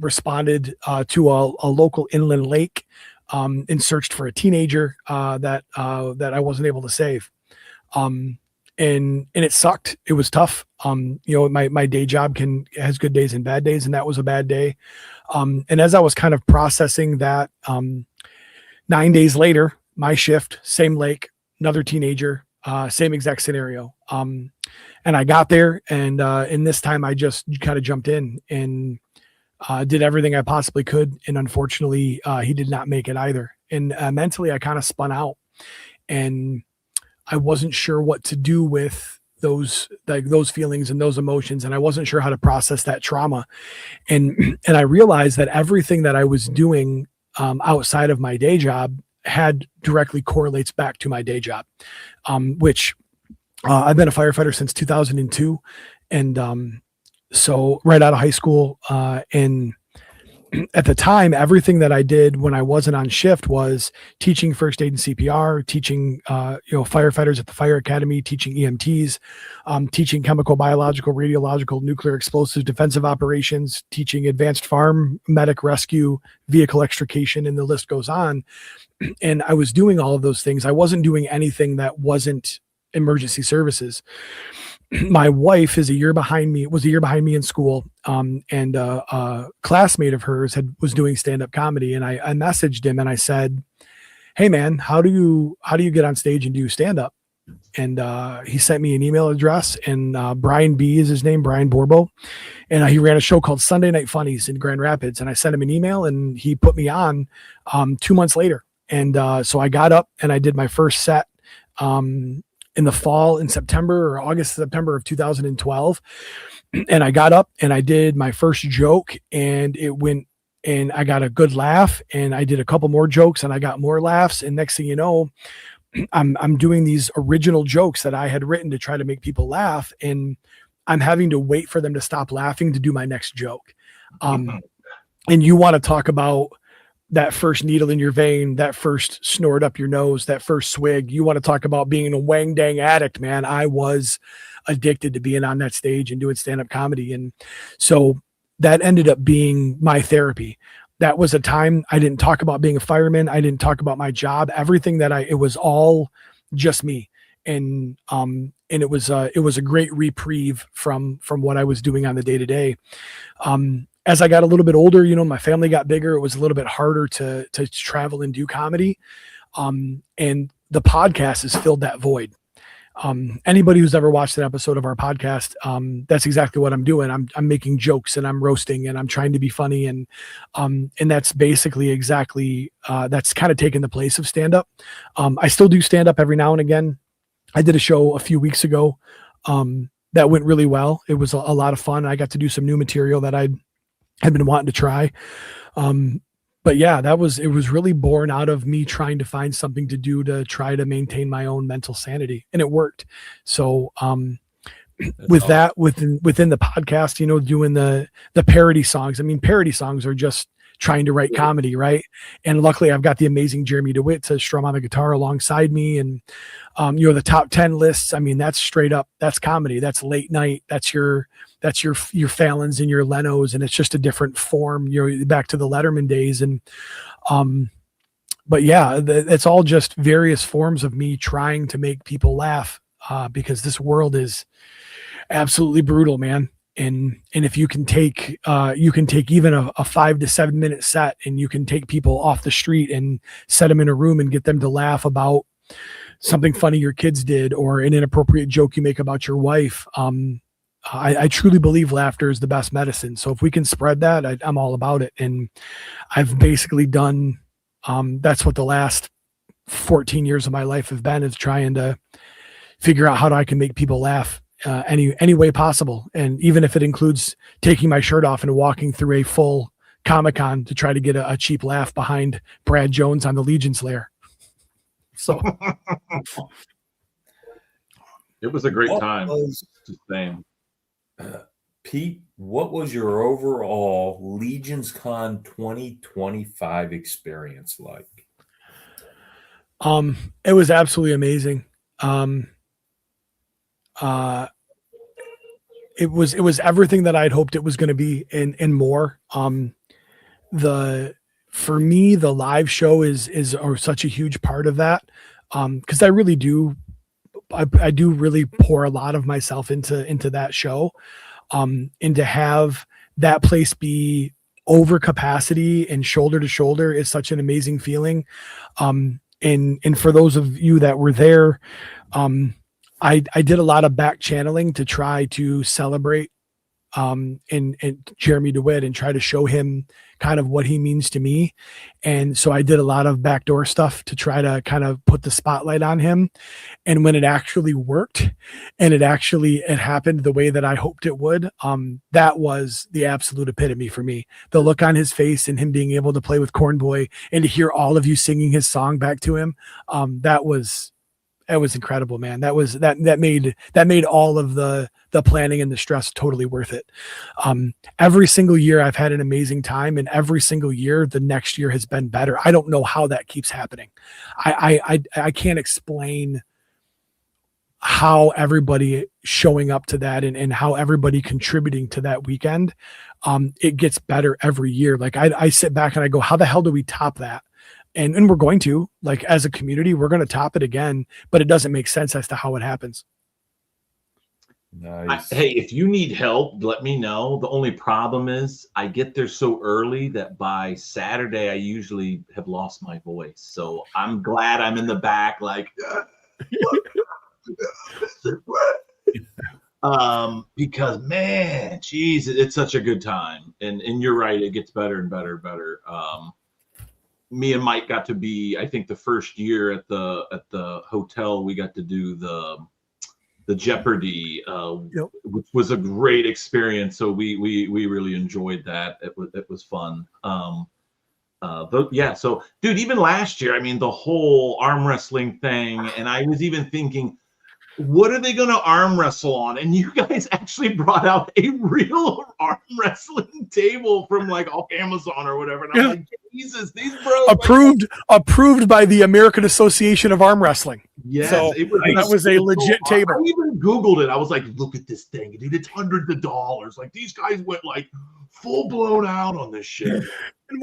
responded to a local inland lake and searched for a teenager that I wasn't able to save. And it sucked. It was tough. My day job has good days and bad days, and that was a bad day. And as I was kind of processing that, 9 days later, my shift, same lake, another teenager, same exact scenario. And I got there, and in this time I just kind of jumped in and did everything I possibly could. And unfortunately, he did not make it either. And mentally, I kind of spun out, and I wasn't sure what to do with those feelings and those emotions. And I wasn't sure how to process that trauma. And I realized that everything that I was doing outside of my day job had directly correlates back to my day job, which I've been a firefighter since 2002. And so right out of high school, and at the time, everything that I did when I wasn't on shift was teaching first aid and CPR, teaching, firefighters at the fire academy, teaching EMTs, teaching chemical, biological, radiological, nuclear, explosive, defensive operations, teaching advanced farm, medic rescue, vehicle extrication, and the list goes on. And I was doing all of those things. I wasn't doing anything that wasn't emergency services. My wife was a year behind me in school. And a classmate of hers was doing stand-up comedy. And I messaged him and I said, "Hey man, how do you get on stage and do stand-up?" And he sent me an email address, and Brian B is his name, Brian Borbo. And he ran a show called Sunday Night Funnies in Grand Rapids. And I sent him an email, and he put me on 2 months later. And so I got up and I did my first set in the fall, in September or August, September of 2012. And I got up and I did my first joke, and it went, and I got a good laugh, and I did a couple more jokes and I got more laughs. And next thing you know, I'm doing these original jokes that I had written to try to make people laugh. And I'm having to wait for them to stop laughing to do my next joke. And you want to talk about that first needle in your vein, that first snort up your nose, that first swig. You want to talk about being a wang dang addict, man. I was addicted to being on that stage and doing stand-up comedy. And so that ended up being my therapy. That was a time I didn't talk about being a fireman. I didn't talk about my job, everything it was all just me. And it was a great reprieve from what I was doing on the day to day. As I got a little bit older, my family got bigger. It was a little bit harder to travel and do comedy. And the podcast has filled that void. Anybody who's ever watched an episode of our podcast, that's exactly what I'm doing. I'm making jokes and I'm roasting and I'm trying to be funny. And that's basically exactly, that's kind of taken the place of stand up. I still do stand up every now and again. I did a show a few weeks ago, that went really well. It was a lot of fun. I got to do some new material that I had been wanting to try. But yeah, it was really born out of me trying to find something to do to try to maintain my own mental sanity, and it worked. So, with that, within the podcast, doing the parody songs. I mean, parody songs are just trying to write comedy, right? And luckily I've got the amazing Jeremy DeWitt to strum on the guitar alongside me. And, the top 10 lists, I mean, that's straight up, that's comedy. That's late night. That's your Fallons and your Lenos. And it's just a different form. You're back to the Letterman days. And, but yeah, it's all just various forms of me trying to make people laugh, because this world is absolutely brutal, man. And if you can take even a 5 to 7 minute set, and you can take people off the street and set them in a room and get them to laugh about something funny your kids did, or an inappropriate joke you make about your wife. I truly believe laughter is the best medicine. So if we can spread that, I'm all about it. And I've basically done, that's what the last 14 years of my life have been, is trying to figure out how I can make people laugh any way possible. And even if it includes taking my shirt off and walking through a full Comic-Con to try to get a cheap laugh behind Brad Jones on the Legion Slayer. So it was a great time. Pete, what was your overall Legions Con 2025 experience like? It was absolutely amazing. It was everything that I'd hoped it was going to be, and more. For me, the live show is such a huge part of that. Cause I really do, I do really pour a lot of myself into that show. And to have that place be over capacity and shoulder to shoulder is such an amazing feeling. And for those of you that were there, I did a lot of back channeling to try to celebrate and Jeremy DeWitt and try to show him kind of what he means to me. And so I did a lot of backdoor stuff to try to kind of put the spotlight on him. And when it actually worked and it happened the way that I hoped it would, that was the absolute epitome for me. The look on his face and him being able to play with Corn Boy and to hear all of you singing his song back to him. That was incredible, man. That made all of the planning and the stress totally worth it. Every single year I've had an amazing time, and every single year the next year has been better. I don't know how that keeps happening. I can't explain how everybody showing up to that and how everybody contributing to that weekend. It gets better every year. Like I sit back and I go, how the hell do we top that? And we're going to, like, as a community, we're going to top it again, but it doesn't make sense as to how it happens. Nice. Hey, if you need help, let me know. The only problem is I get there so early that by Saturday, I usually have lost my voice. So I'm glad I'm in the back, like, because, man, geez, it's such a good time. And you're right, it gets better and better and better. Me and Mike got to be, I think, the first year at the hotel, we got to do the Jeopardy, which was a great experience. So we really enjoyed that. It was fun. Yeah. So, dude, even last year, I mean, the whole arm wrestling thing, and I was even thinking, what are they going to arm wrestle on? And you guys actually brought out a real arm wrestling table from like off Amazon or whatever. And I'm like, Jesus, these bros approved by the American Association of Arm Wrestling. Yes, so that was a legit table. I even Googled it. I was like, look at this thing, dude. It's hundreds of dollars. Like these guys went like full blown out on this shit. And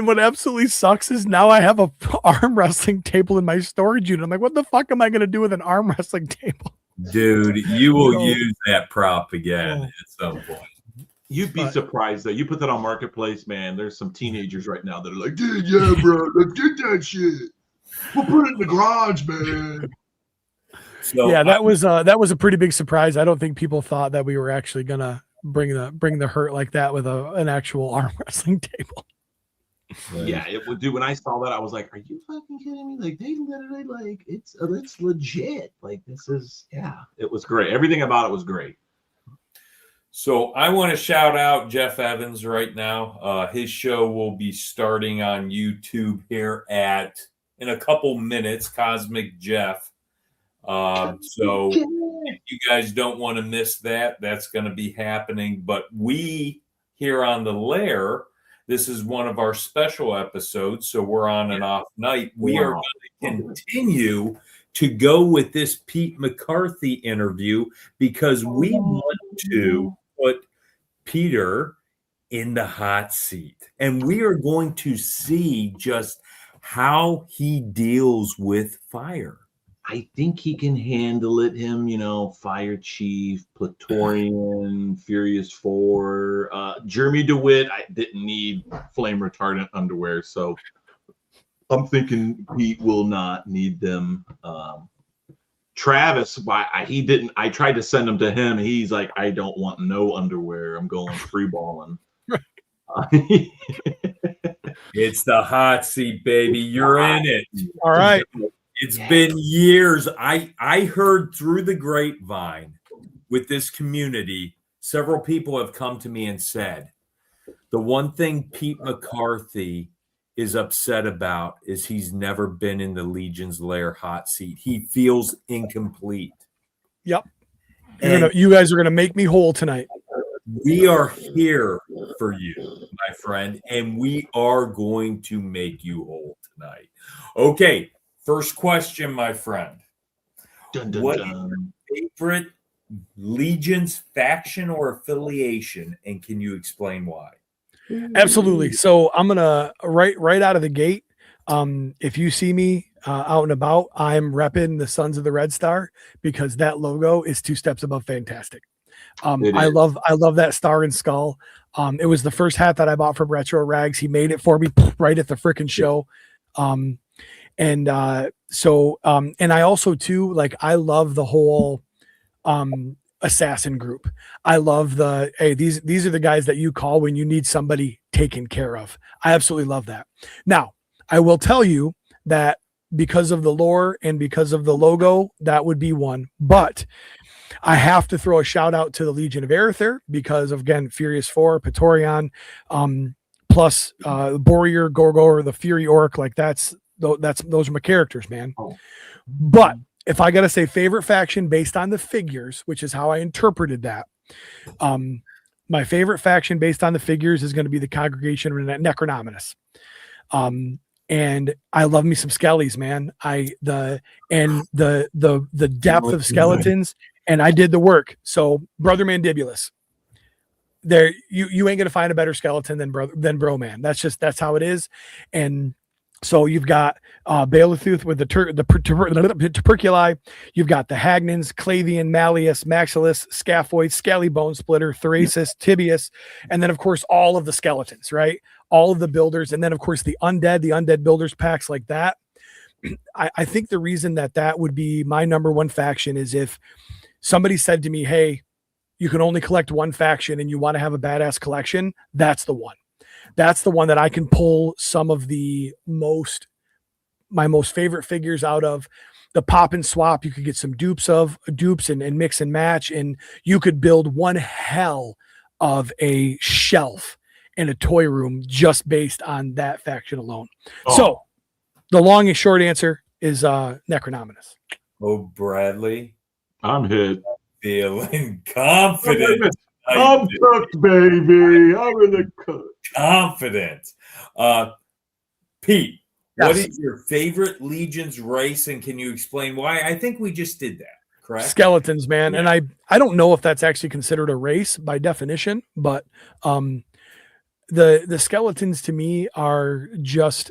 what absolutely sucks is now I have a arm wrestling table in my storage unit. I'm like, what the fuck am I going to do with an arm wrestling table? Dude, you will use that prop again at some point. You'd be surprised that you put that on Marketplace, man. There's some teenagers right now that are like, dude, yeah, bro, let's get that shit. We'll put it in the garage, man. So yeah, that was a pretty big surprise. I don't think people thought that we were actually gonna bring the hurt like that with an actual arm wrestling table. Yeah, it would do. When I saw that, I was like, "Are you fucking kidding me?" Like they literally like it's legit. Like this is it was great. Everything about it was great. So I want to shout out Jeff Evans right now. His show will be starting on YouTube here in a couple minutes. Cosmic Jeff. So if you guys don't want to miss that, that's going to be happening. But we here on the Lair. This is one of our special episodes, so we're on an off night. We are going to continue to go with this Pete McCarthy interview because we want to put Peter in the hot seat. And we are going to see just how he deals with fire. I think he can handle it. Him, Fire Chief, Praetorian, Furious 4, Jeremy DeWitt. I didn't need flame retardant underwear, so I'm thinking Pete will not need them. Travis, he didn't. I tried to send them to him. He's like, I don't want no underwear. I'm going free balling. It's the hot seat, baby. You're in it. All right. It's been years. I heard through the grapevine with this community, several people have come to me and said, the one thing Pete McCarthy is upset about is he's never been in the Legion's Lair hot seat. He feels incomplete. Yep. You guys are going to make me whole tonight. We are here for you, my friend, and we are going to make you whole tonight. Okay. First question, my friend. Dun, dun, what dun. is your favorite Legion's faction or affiliation, and can you explain why? Absolutely. So I'm gonna right out of the gate. If you see me out and about, I'm repping the Sons of the Red Star because that logo is 2 steps above fantastic. I love that star and skull. It was the first hat that I bought from Retro Rags. He made it for me right at the freaking show. And I also too, like, I love the whole, assassin group. I love these are the guys that you call when you need somebody taken care of. I absolutely love that. Now, I will tell you that because of the lore and because of the logo, that would be one, but I have to throw a shout out to the Legion of Aether because of, again, Furious 4, Praetorian, plus Borrier, Gorgor, the Fury Orc, like those are my characters, man. But if I got to say favorite faction based on the figures, which is how I interpreted that, my favorite faction based on the figures is going to be the Congregation of Necronominus. And I love me some skellies, man. The depth of skeletons, and I did the work. So Brother Mandibulus, there you ain't gonna find a better skeleton than Bro Man. That's how it is. And so you've got Balathuth with the tuberculi. You've got the Hagnans, Clavian, Malleus, Maximus, Scaphoid, Scaly Bone Splitter, Thracis, Tibius, and then of course all of the skeletons, right? All of the builders, and then of course the undead builders packs like that. I think the reason that would be my number one faction is if somebody said to me, "Hey, you can only collect one faction and you want to have a badass collection," that's the one. That's the one that I can pull some of my most favorite figures out of. The pop and swap, you could get some dupes and mix and match, and you could build one hell of a shelf in a toy room just based on that faction alone. So the long and short answer is Necronominus. Oh, Bradley. I'm hit. Feeling confident. I'm cooked, baby. I'm in the cook. Confident. Pete, Yes. What is your favorite Legion's race, and can you explain why? I think we just did that, correct? Skeletons, man. Yeah. And I don't know if that's actually considered a race by definition, but the skeletons to me are just,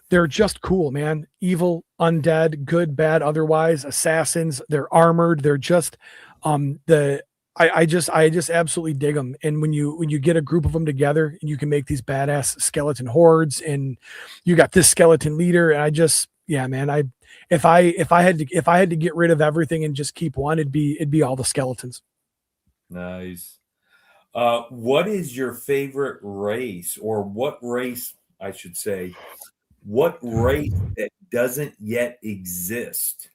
they're just cool, man. Evil, undead, good, bad, otherwise, assassins. They're armored. They're just I just absolutely dig them. And when you get a group of them together, and you can make these badass skeleton hordes, and you got this skeleton leader, and yeah, man. If I had to get rid of everything and just keep one, it'd be all the skeletons. Nice. What is your favorite race, or what race, I should say, what race that doesn't yet exist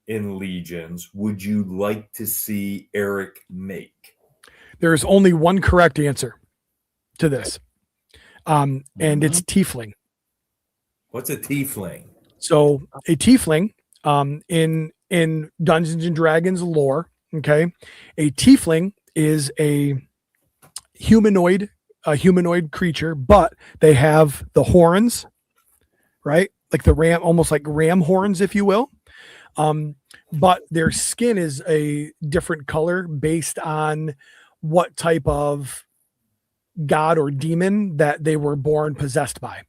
in Legions would you like to see Eric make? There is only one correct answer to this. And it's tiefling. What's a tiefling? So a tiefling, in Dungeons and Dragons lore, okay, a tiefling is a humanoid creature, but they have the horns, right? Like the ram, almost like ram horns, if you will. But their skin is a different color based on what type of god or demon that they were born possessed by.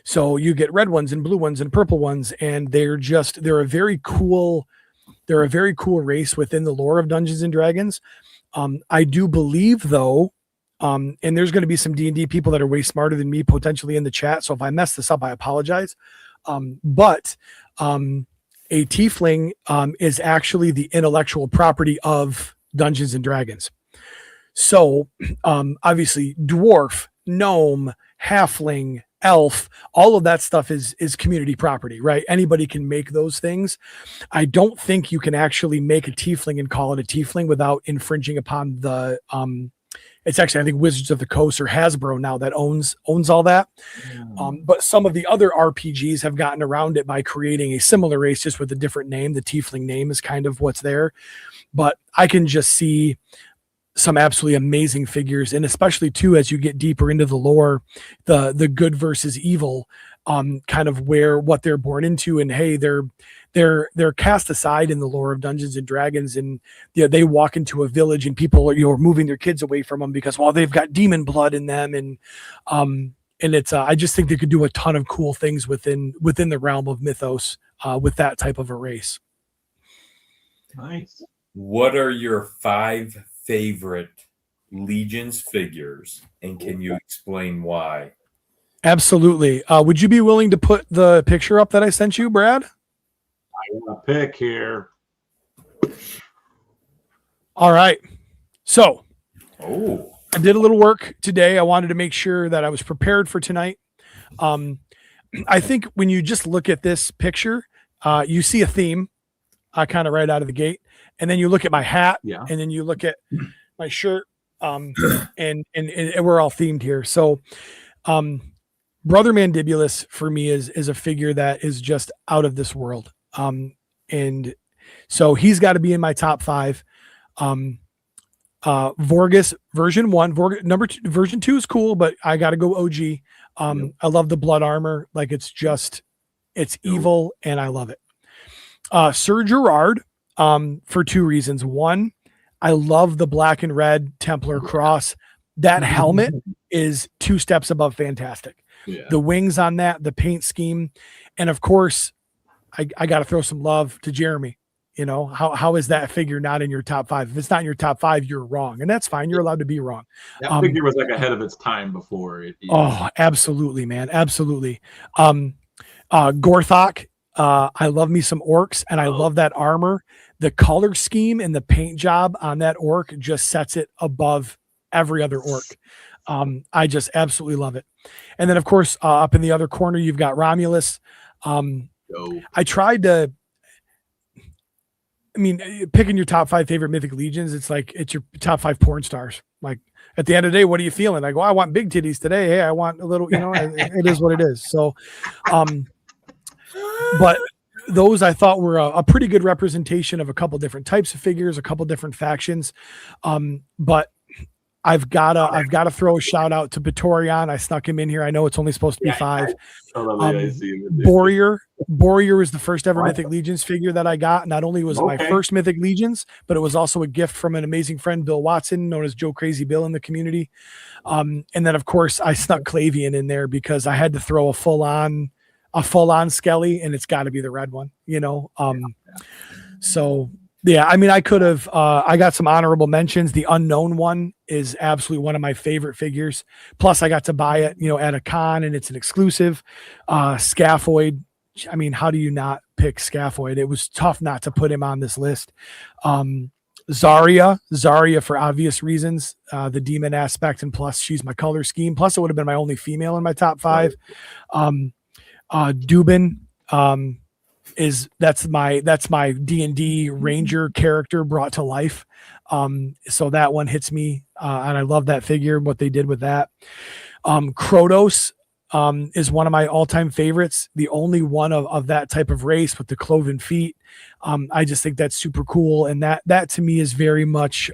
So you get red ones and blue ones and purple ones, and they're a very cool race within the lore of Dungeons and Dragons. I do believe though, and there's going to be some D&D people that are way smarter than me potentially in the chat. So if I mess this up, I apologize. But a tiefling is actually the intellectual property of Dungeons and Dragons. So obviously dwarf, gnome, halfling, elf, all of that stuff is community property, right? Anybody can make those things. I don't think you can actually make a tiefling and call it a tiefling without infringing upon the it's actually, I think, Wizards of the Coast or Hasbro now that owns all that. But some of the other RPGs have gotten around it by creating a similar race just with a different name. The tiefling name is kind of what's there. But I can just see some absolutely amazing figures, and especially too as you get deeper into the lore, the good versus evil, kind of what they're born into, and hey, they're cast aside in the lore of Dungeons and Dragons, and they walk into a village and people are moving their kids away from them because they've got demon blood in them, and it's I just think they could do a ton of cool things within the realm of mythos with that type of a race. Nice. What are your 5 favorite Legions figures, and can you explain why? Absolutely. Would you be willing to put the picture up that I sent you, Brad? I want a pick here. All right. So I did a little work today. I wanted to make sure that I was prepared for tonight. I think when you just look at this picture, you see a theme kind of right out of the gate. And then you look at my hat, and then you look at my shirt, and we're all themed here. So Brother Mandibulus for me is a figure that is just out of this world. And so he's got to be in my top 5. Vorgus version 1, number 2, version 2 is cool, but I got to go OG. I love the blood armor. Like it's evil, and I love it. Sir Gerard, for 2 reasons. One, I love the black and red Templar cross. That helmet is 2 steps above fantastic. Yeah. The wings on that, the paint scheme, and of course, I got to throw some love to Jeremy. How is that figure not in your top 5? If it's not in your top 5, you're wrong, and that's fine. You're allowed to be wrong. That figure was like ahead of its time before it. Oh, absolutely, man, absolutely. Gorthok. I love me some orcs, and I love that armor. The color scheme and the paint job on that orc just sets it above every other orc. I just absolutely love it. And then, of course, up in the other corner, you've got Romulus. I tried to, picking your top 5 favorite Mythic Legions, it's like it's your top 5 porn stars. Like at the end of the day, what are you feeling? I go, I want big titties today. Hey, I want a little, it is what it is. So, but those I thought were a pretty good representation of a couple different types of figures, a couple different factions. But I've gotta throw a shout out to Praetorian. I snuck him in here. I know it's only supposed to be 5. Borrier is the first ever Mythic Legions figure that I got. Not only was it my first Mythic Legions, but it was also a gift from an amazing friend, Bill Watson, known as Joe Crazy Bill in the community. And then of course I snuck Clavian in there because I had to throw a full on Skelly, and it's got to be the red one, So yeah, I mean, I could have, I got some honorable mentions. The Unknown one is absolutely one of my favorite figures. Plus I got to buy it, at a con, and it's an exclusive. Scaphoid. I mean, how do you not pick Scaphoid? It was tough not to put him on this list. Zarya for obvious reasons, the demon aspect, and plus she's my color scheme. Plus it would have been my only female in my top 5. Dubin, that's my D&D Ranger character brought to life. So that one hits me, and I love that figure, what they did with that. Krotos is one of my all-time favorites, the only one of that type of race with the cloven feet. I just think that's super cool, and that to me is very much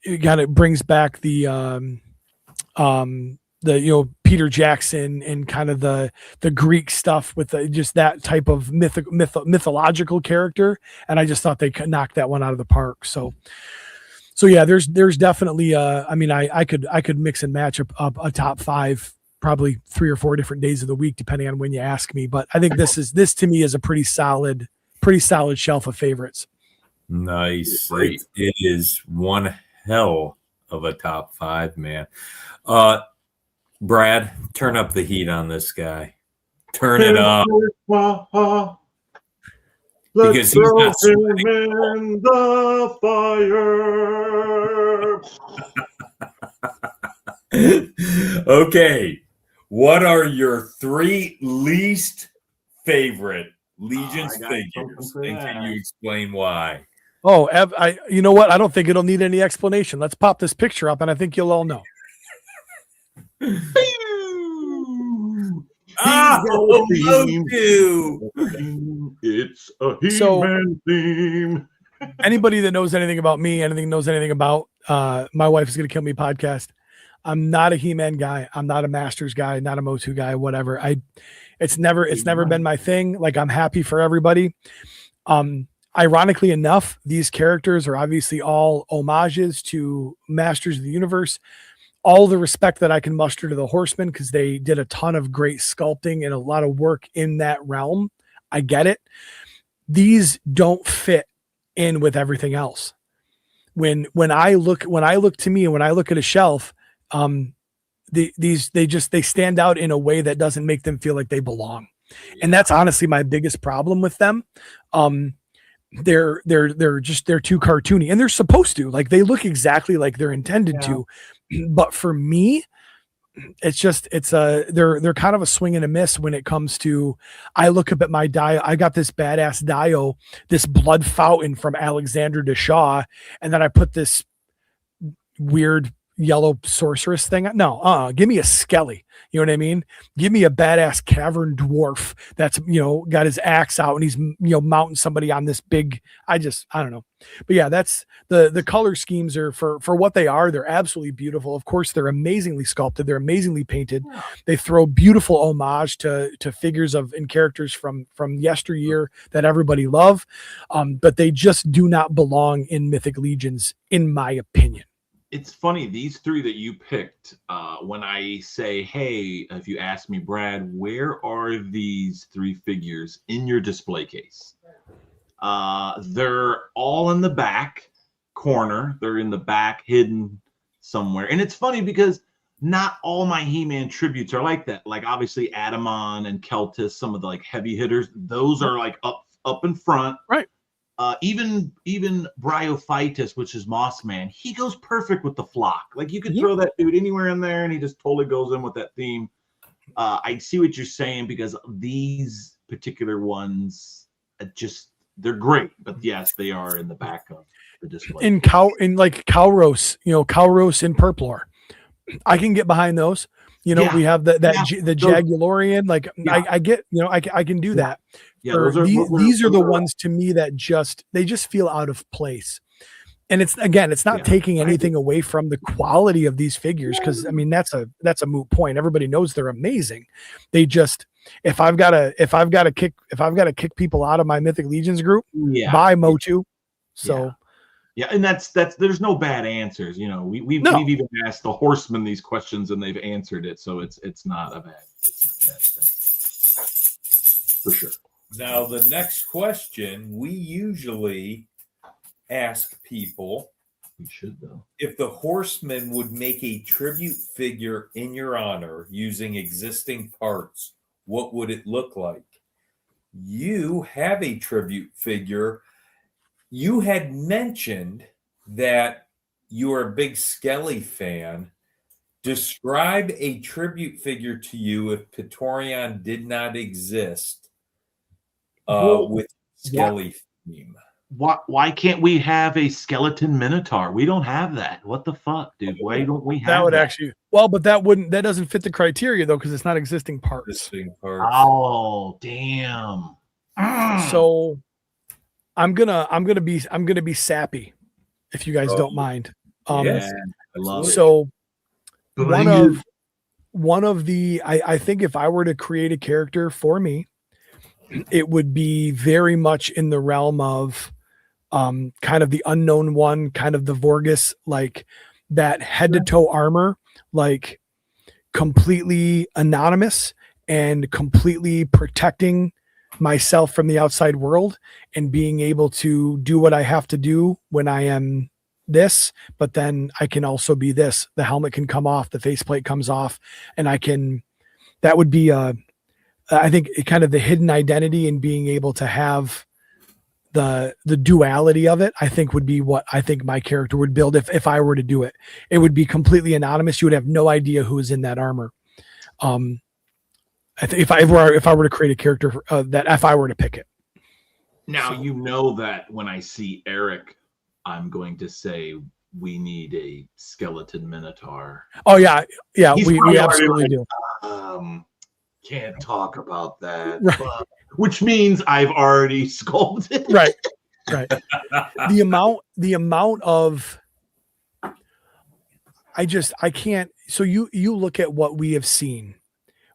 it brings back the Peter Jackson and kind of the Greek stuff with just that type of mythological character. And I just thought they could knock that one out of the park. So yeah, there's definitely I could mix and match a top 5, probably 3 or 4 different days of the week, depending on when you ask me. But I think this to me is a pretty solid shelf of favorites. Nice. It is one hell of a top 5, man. Brad, turn up the heat on this guy. Turn it up. Because he's not sweating. In the fire. Okay. What are your 3 least favorite Legions figures? And can you explain why? Oh, you know what? I don't think it'll need any explanation. Let's pop this picture up, and I think you'll all know. It's a He-Man theme. Anybody that knows anything about me, knows anything about My Wife Is Gonna Kill Me podcast, I'm not a He-Man guy. I'm not a Masters guy, not a Motu guy, whatever. It's never been my thing. Like, I'm happy for everybody. Ironically enough, these characters are obviously all homages to Masters of the Universe. All the respect that I can muster to the Horsemen, because they did a ton of great sculpting and a lot of work in that realm. I get it. These don't fit in with everything else. When I look to me, and when I look at a shelf, they stand out in a way that doesn't make them feel like they belong. Yeah. And that's honestly my biggest problem with them. They're too cartoony, and they're supposed to, like, they look exactly like they're intended to. But for me, they're kind of a swing and a miss when it comes to, I look up at my Dio. I got this badass Dio, this blood fountain from Alexander Deshaw, and then I put this weird yellow sorceress thing. No, give me a Skelly. You know what I mean? Give me a badass cavern dwarf that's, got his axe out and he's, mounting somebody on this big, I don't know. But yeah, that's the color schemes are for what they are. They're absolutely beautiful. Of course, they're amazingly sculpted. They're amazingly painted. They throw beautiful homage to figures and characters from yesteryear that everybody love. But they just do not belong in Mythic Legions, in my opinion. It's funny, these 3 that you picked, when I say, hey, if you ask me, Brad, where are these 3 figures in your display case? They're all in the back corner. They're in the back, hidden somewhere. And it's funny because not all my He-Man tributes are like that. Like, obviously, Adamon and Keltis, some of the heavy hitters, those are up in front. Right. Even Bryophytus, which is Mossman, he goes perfect with the flock. Like, you could throw that dude anywhere in there and he just totally goes in with that theme. I see what you're saying, because these particular ones they're great, but yes, they are in the back of the display. Calros, Calros in Purplor, I can get behind those. You know, Yeah. we have the Yeah. Jaguarian. Like Yeah. I get, you know, I can do that. Yeah, Or these are the those are- ones to me that they just feel out of place. And it's not Yeah, taking I anything away from the quality of these figures, because I mean that's a moot point. Everybody knows they're amazing. They just, if I've got to kick people out of my Mythic Legions group, yeah, buy Motu. So yeah, and that's there's no bad answers. You know, we've even asked the Horsemen these questions and they've answered it, so it's not a bad thing for sure. Now the next question we usually ask people, We should though. if the Horsemen would make a tribute figure in your honor using existing parts, what would it look like? You have a tribute figure. You had mentioned that you're a big Skelly fan. Describe a tribute figure to you if Praetorian did not exist with Skelly theme. Why can't we have a skeleton Minotaur? We don't have that. What the fuck, dude? Why don't we have that? Would actually, well, but that doesn't fit the criteria though, because it's not existing parts. Oh, damn. So I'm gonna be sappy, if you guys don't mind. Yeah, I love it. So one of the I think if I were to create a character for me, it would be very much in the realm of kind of the unknown one, kind of the Vorgus, like that head to toe armor, like completely anonymous and completely protecting myself from the outside world and being able to do what I have to do when I am this, but then I can also be this. The helmet can come off, the faceplate comes off, and that would be I think kind of the hidden identity and being able to have the duality of it, I think would be what I think my character would build if I were to do it. It would be completely anonymous. You would have no idea who is in that armor. I think if I were to create a character that if I were to pick it. Now, you know that when I see Eric, I'm going to say we need a skeleton Minotaur. Oh yeah. He's we absolutely do. Can't talk about that. Right. Which means I've already sculpted. Right. The amount of I can't. So you look at what we have seen,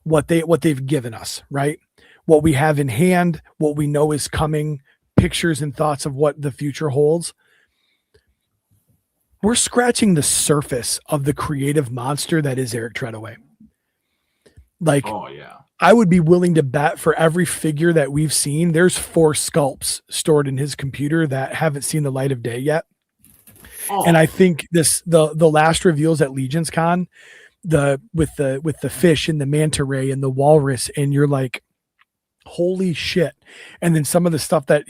what they've given us, right? What we have in hand, what we know is coming, pictures and thoughts of what the future holds. We're scratching the surface of the creative monster that is Eric Treadaway. Like, oh yeah. I would be willing to bet for every figure that we've seen, there's 4 sculpts stored in his computer that haven't seen the light of day yet. Oh. And I think the last reveals at Legions Con, with the fish and the manta ray and the walrus, and you're like, holy shit. And then some of the stuff that,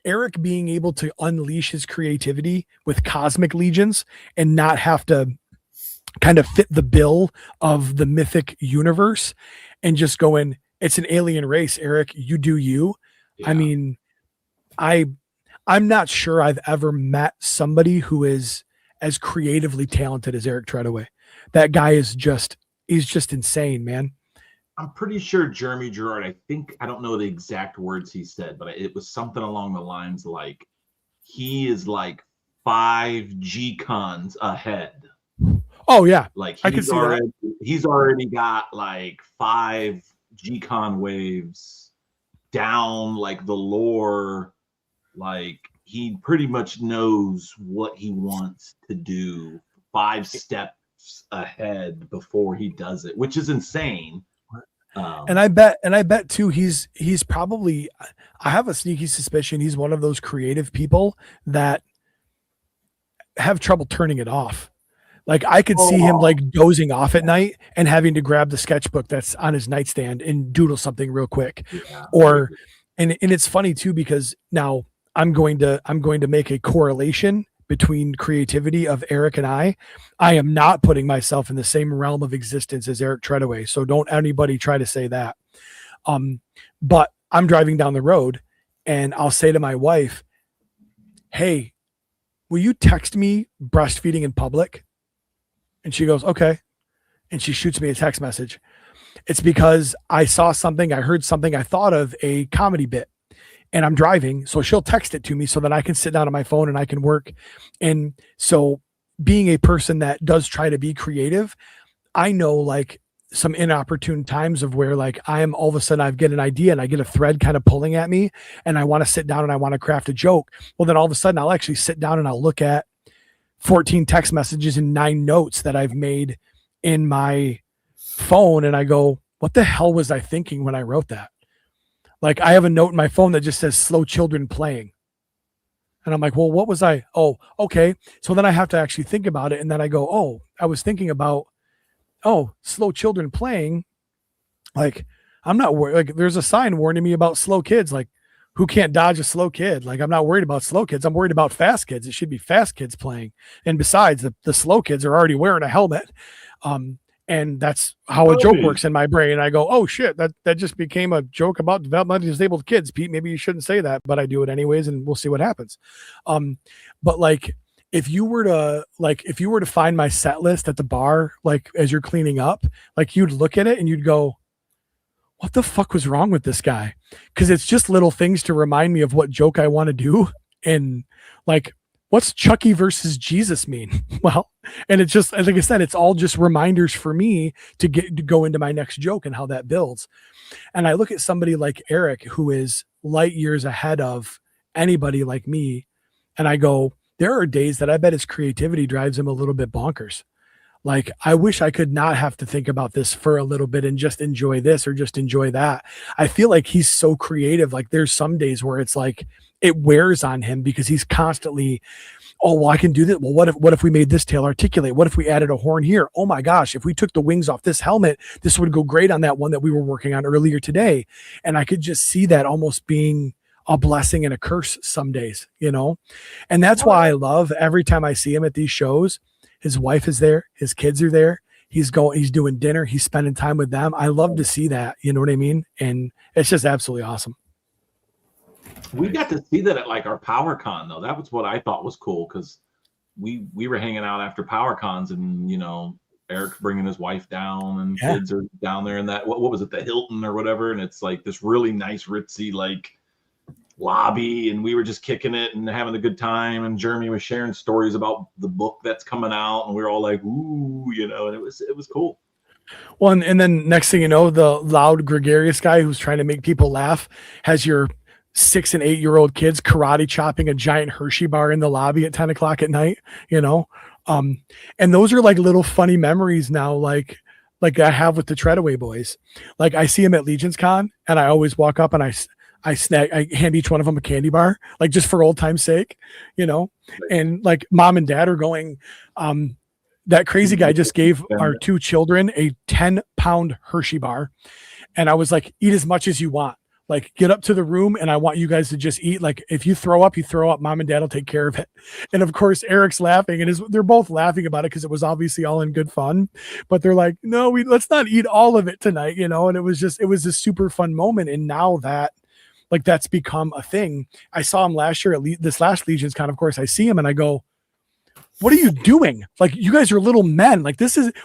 Eric being able to unleash his creativity with Cosmic Legions and not have to kind of fit the bill of the mythic universe and just going, it's an alien race, Eric, you do you. Yeah. I mean, I'm not sure I've ever met somebody who is as creatively talented as Eric Treadaway. That guy is he's just insane, man. I'm pretty sure Jeremy Gerard, I don't know the exact words he said, but it was something along the lines like he is like 5 G-Cons ahead. Oh yeah. Like he's already got like 5 G-Con waves down, like the lore. Like he pretty much knows what he wants to do 5 steps ahead before he does it, which is insane. And I bet too, he's probably, I have a sneaky suspicion he's one of those creative people that have trouble turning it off. Like I could see him like dozing off at night and having to grab the sketchbook that's on his nightstand and doodle something real quick. Yeah. And it's funny too, because now I'm going to make a correlation between creativity of Eric and I am not putting myself in the same realm of existence as Eric Treadaway. So don't anybody try to say that. But I'm driving down the road and I'll say to my wife, hey, will you text me breastfeeding in public? And she goes, okay. and she shoots me a text message. It's because I saw something, I heard something, I thought of a comedy bit, and I'm driving. So she'll text it to me so that I can sit down on my phone and I can work. And so being a person that does try to be creative, I know like some inopportune times of where like I am all of a sudden I get an idea and I get a thread kind of pulling at me and I want to sit down and I want to craft a joke. Well, then all of a sudden I'll actually sit down and I'll look at 14 text messages and 9 notes that I've made in my phone. And I go, what the hell was I thinking when I wrote that? Like I have a note in my phone that just says slow children playing. And I'm like, well, what was I? Oh, okay. So then I have to actually think about it. And then I go, oh, I was thinking about, slow children playing. Like I'm not worried. Like there's a sign warning me about slow kids. Like who can't dodge a slow kid? Like I'm not worried about slow kids. I'm worried about fast kids. It should be fast kids playing. And besides the slow kids are already wearing a helmet. And that's how a joke works in my brain. I go, oh shit, that just became a joke about developmentally disabled kids. Pete, maybe you shouldn't say that, but I do it anyways, and we'll see what happens. But like, if you were to find my set list at the bar, like as you're cleaning up, like you'd look at it and you'd go, what the fuck was wrong with this guy? Because it's just little things to remind me of what joke I want to do. And like, what's Chucky versus Jesus mean? Well, and it's just, like I said, it's all just reminders for me to go into my next joke and how that builds. And I look at somebody like Eric, who is light years ahead of anybody like me. And I go, there are days that I bet his creativity drives him a little bit bonkers. Like, I wish I could not have to think about this for a little bit and just enjoy this or just enjoy that. I feel like he's so creative. Like there's some days where it's like, it wears on him because he's constantly, oh, well, I can do that. Well, what if we made this tail articulate? What if we added a horn here? Oh my gosh, if we took the wings off this helmet, this would go great on that one that we were working on earlier today. And I could just see that almost being a blessing and a curse some days, you know? And that's why I love every time I see him at these shows. His wife is there, his kids are there. He's doing dinner, he's spending time with them. I love to see that, you know what I mean? And it's just absolutely awesome. We got to see that at like our PowerCon though. That was what I thought was cool because we were hanging out after PowerCons and you know Eric's bringing his wife down and kids are down there in that what was it, the Hilton or whatever, and it's like this really nice ritzy like lobby, and we were just kicking it and having a good time, and Jeremy was sharing stories about the book that's coming out, and we were all like, ooh, you know, and it was cool. Well, and then next thing you know, the loud gregarious guy who's trying to make people laugh has your 6 and 8 year old kids karate chopping a giant Hershey bar in the lobby at 10 o'clock at night, you know? And those are like little funny memories now, like I have with the Treadaway Boys. Like I see them at Legion's Con and I always walk up and I hand each one of them a candy bar, like just for old time's sake, you know? And like mom and dad are going, that crazy guy just gave our 2 children a 10-pound Hershey bar. And I was like, eat as much as you want. Like get up to the room and I want you guys to just eat. Like if you throw up, mom and dad will take care of it. And of course, Eric's laughing and they're both laughing about it because it was obviously all in good fun, but they're like, no, let's not eat all of it tonight, you know? And it was a super fun moment. And now that like that's become a thing. I saw him last year at this last Legion's Con. Of course I see him and I go, what are you doing? Like you guys are little men. Like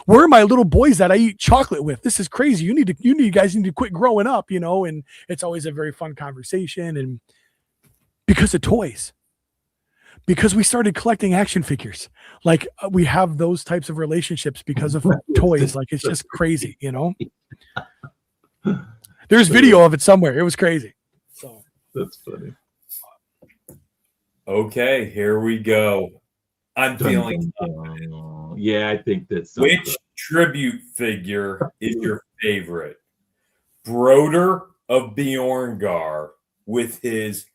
where are my little boys that I eat chocolate with? This is crazy. You guys need to quit growing up, you know? And it's always a very fun conversation. And because of toys, because we started collecting action figures, like we have those types of relationships because of toys. Like it's just crazy, you know? There's video of it somewhere. It was crazy. So that's funny. Okay, here we go. I'm feeling yeah, I think that's which tribute figure is your favorite? Broder of Bjorngar with his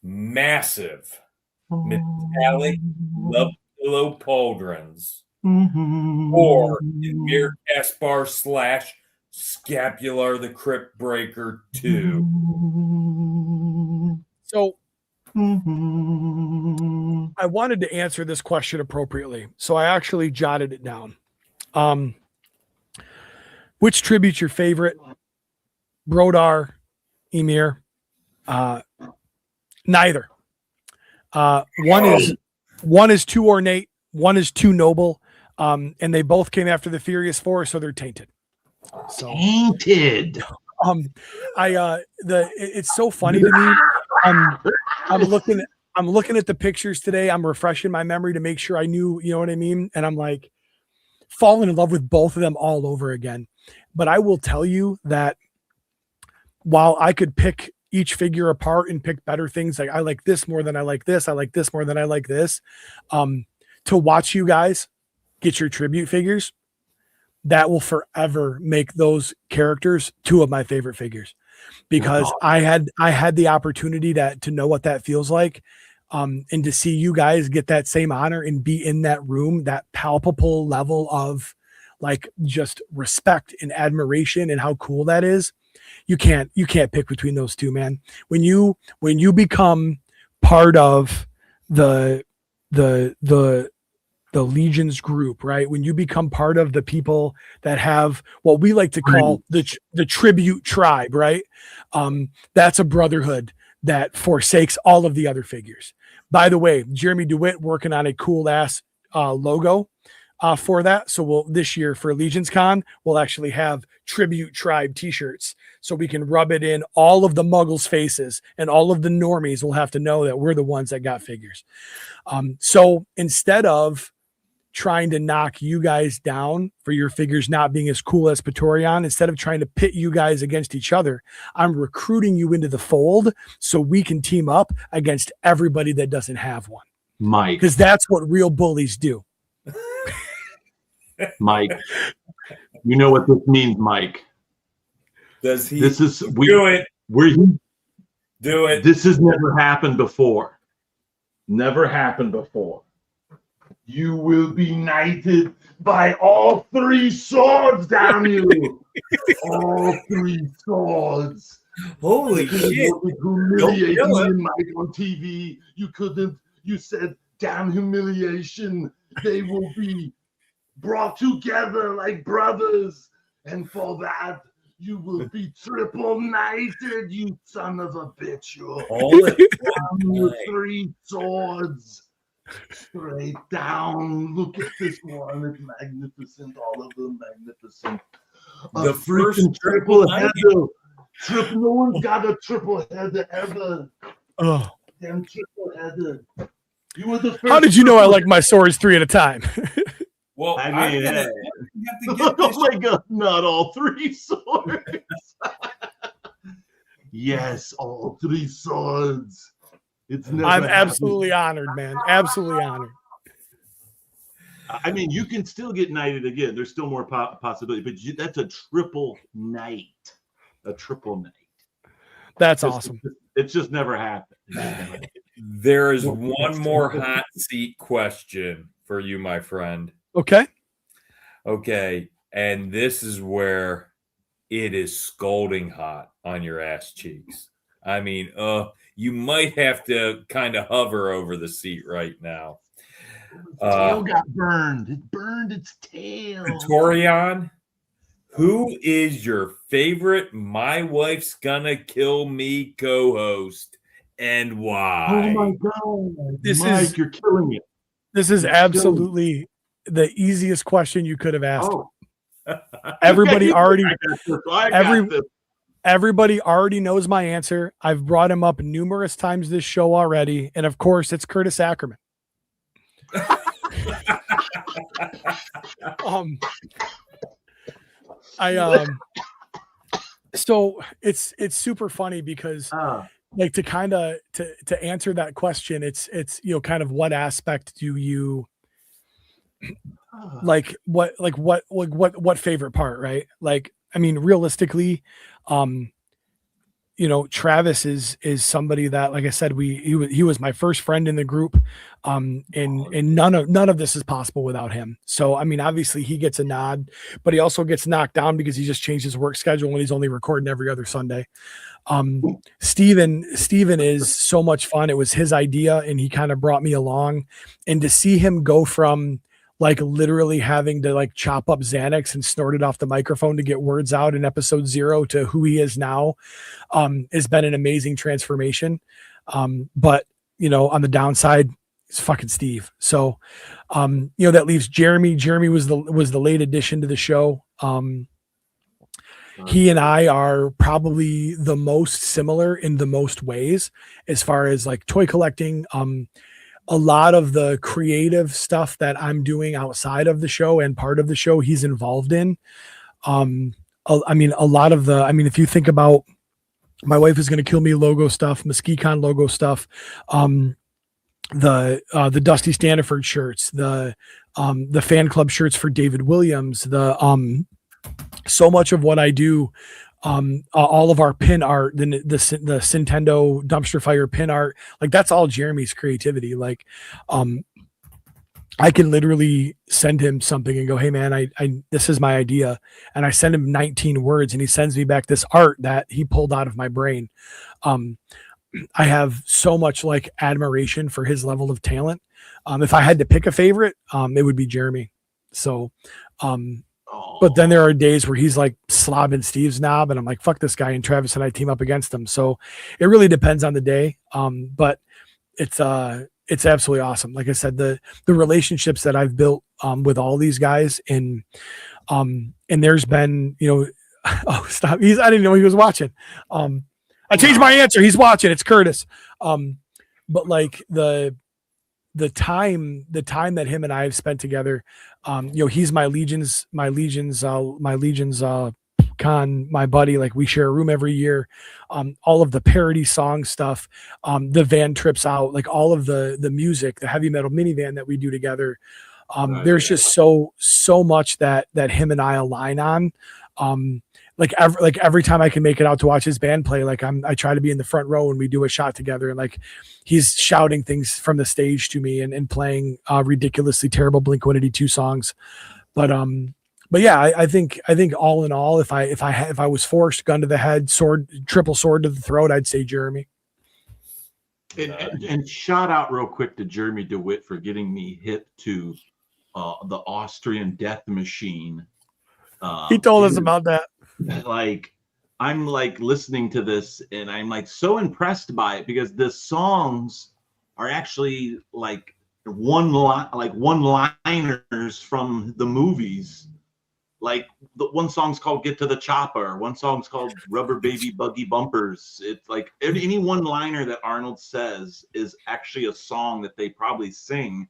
massive metallic love pillow pauldrons, or Mir Caspar / Scapular the Crypt Breaker 2. So I wanted to answer this question appropriately, so I actually jotted it down. Which tribute's your favorite? Brodar, Ymir? Neither. One is too ornate. One is too noble. And they both came after the Furious Four, so they're tainted. So Tainted. It's so funny to me. I'm looking at the pictures today. I'm refreshing my memory to make sure I knew, you know what I mean? And I'm like falling in love with both of them all over again. But I will tell you that while I could pick each figure apart and pick better things, like I like this more than I like this, I like this more than I like this, to watch you guys get your tribute figures, that will forever make those characters two of my favorite figures, because I had the opportunity to know what that feels like, and to see you guys get that same honor and be in that room, that palpable level of like just respect and admiration and how cool that is. You can't pick between those two, man. When you become part of the Legion's group, right? When you become part of the people that have what we like to call the tribute tribe, right? That's a brotherhood that forsakes all of the other figures. By the way, Jeremy DeWitt working on a cool ass logo for that. So this year for Legion's Con, we'll actually have tribute tribe t-shirts, so we can rub it in all of the muggles' faces, and all of the normies will have to know that we're the ones that got figures. So instead of trying to knock you guys down for your figures not being as cool as Praetorian, instead of trying to pit you guys against each other, I'm recruiting you into the fold so we can team up against everybody that doesn't have one. Mike. Because that's what real bullies do. Mike, you know what this means, Mike. Does he? Do it. Do it. This has never happened before. Never happened before. You will be knighted by all three swords, damn you! All three swords. Holy shit! Humiliating you, Mike, on TV. You couldn't. You said, "Damn humiliation." They will be brought together like brothers, and for that, you will be triple knighted, you son of a bitch. You're three swords. Straight down. Look at this one. It's magnificent. All of them magnificent. The first triple header. No one's got a triple header ever. Oh. Damn triple header. You were the first. How did you know I like my swords 3 at a time? Well, I mean, oh my God, not all three swords. Yes, all three swords. I'm absolutely honored, man. Absolutely honored. I mean, you can still get knighted again. There's still more possibility, but that's a triple knight. A triple knight. That's awesome. It's just never happened. There is one more hot seat question for you, my friend. Okay. And this is where it is scalding hot on your ass cheeks. I mean, you might have to kind of hover over the seat right now. Its tail got burned. It burned its tail. Praetorian, who is your favorite My Wife's Gonna Kill Me co-host, and why? Oh my God. Mike, you're killing it. This is absolutely the easiest question you could have asked. Everybody Everybody already knows my answer. I've brought him up numerous times this show already. And of course, it's Curtis Ackerman. So it's super funny because like to answer that question, it's kind of what aspect do you like what favorite part, right? Like, I mean, realistically, Travis is somebody that, like I said, he was my first friend in the group. And none of this is possible without him. So, I mean, obviously he gets a nod, but he also gets knocked down because he just changed his work schedule and he's only recording every other Sunday. Steven is so much fun. It was his idea and he kind of brought me along, and to see him go from like literally having to like chop up Xanax and snort it off the microphone to get words out in episode 0 to who he is now, has been an amazing transformation. But on the downside, fucking Steve. So, that leaves Jeremy. Jeremy was the late addition to the show. He and I are probably the most similar in the most ways as far as like toy collecting. A lot of the creative stuff that I'm doing outside of the show and part of the show, he's involved in. A lot of if you think about My Wife Is Going to Kill Me logo stuff, Muskecon logo stuff, the Dusty Standiford shirts, the fan club shirts for David Williams, so much of what I do, all of our pin art, the Nintendo dumpster fire pin art, like that's all Jeremy's creativity. Like, I can literally send him something and go, hey man, I this is my idea. And I send him 19 words and he sends me back this art that he pulled out of my brain. I have so much like admiration for his level of talent. If I had to pick a favorite, it would be Jeremy. So, but then there are days where he's like slobbing Steve's knob and I'm like, fuck this guy. And Travis and I team up against him. So it really depends on the day. But it's absolutely awesome. Like I said, the relationships that I've built, with all these guys and there's been, oh, stop. I didn't know he was watching. I changed my answer. He's watching. It's Curtis. But like the time that him and I have spent together, he's my Legions con, my buddy. Like we share a room every year. All of the parody song stuff, the van trips out, like all of the music, the heavy metal minivan that we do together. There's just so much that him and I align on. Every time I can make it out to watch his band play, like I try to be in the front row and we do a shot together and like he's shouting things from the stage to me and playing ridiculously terrible Blink-182 songs. But yeah, I think all in all, if I was forced, gun to the head, triple sword to the throat, I'd say Jeremy. And shout out real quick to Jeremy DeWitt for getting me hip to the Austrian Death Machine. He told us about that. Like I'm like listening to this and I'm like so impressed by it because the songs are actually like one-liners from the movies. Like the one song's called Get to the Chopper, one song's called Rubber Baby Buggy Bumpers. It's like any one-liner that Arnold says is actually a song that they probably sing.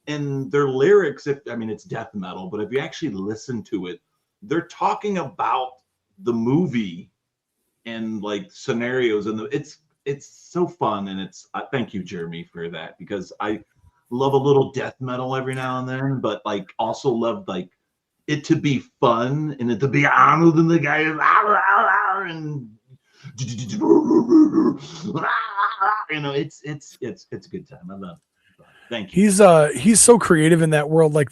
And their lyrics, it's death metal, but if you actually listen to it, they're talking about the movie and like scenarios and it's so fun. And thank you, Jeremy, for that, because I love a little death metal every now and then, but like also love like it to be fun and it to be Arnold and the guy and it's a good time. I love it. Thank you. He's so creative in that world. Like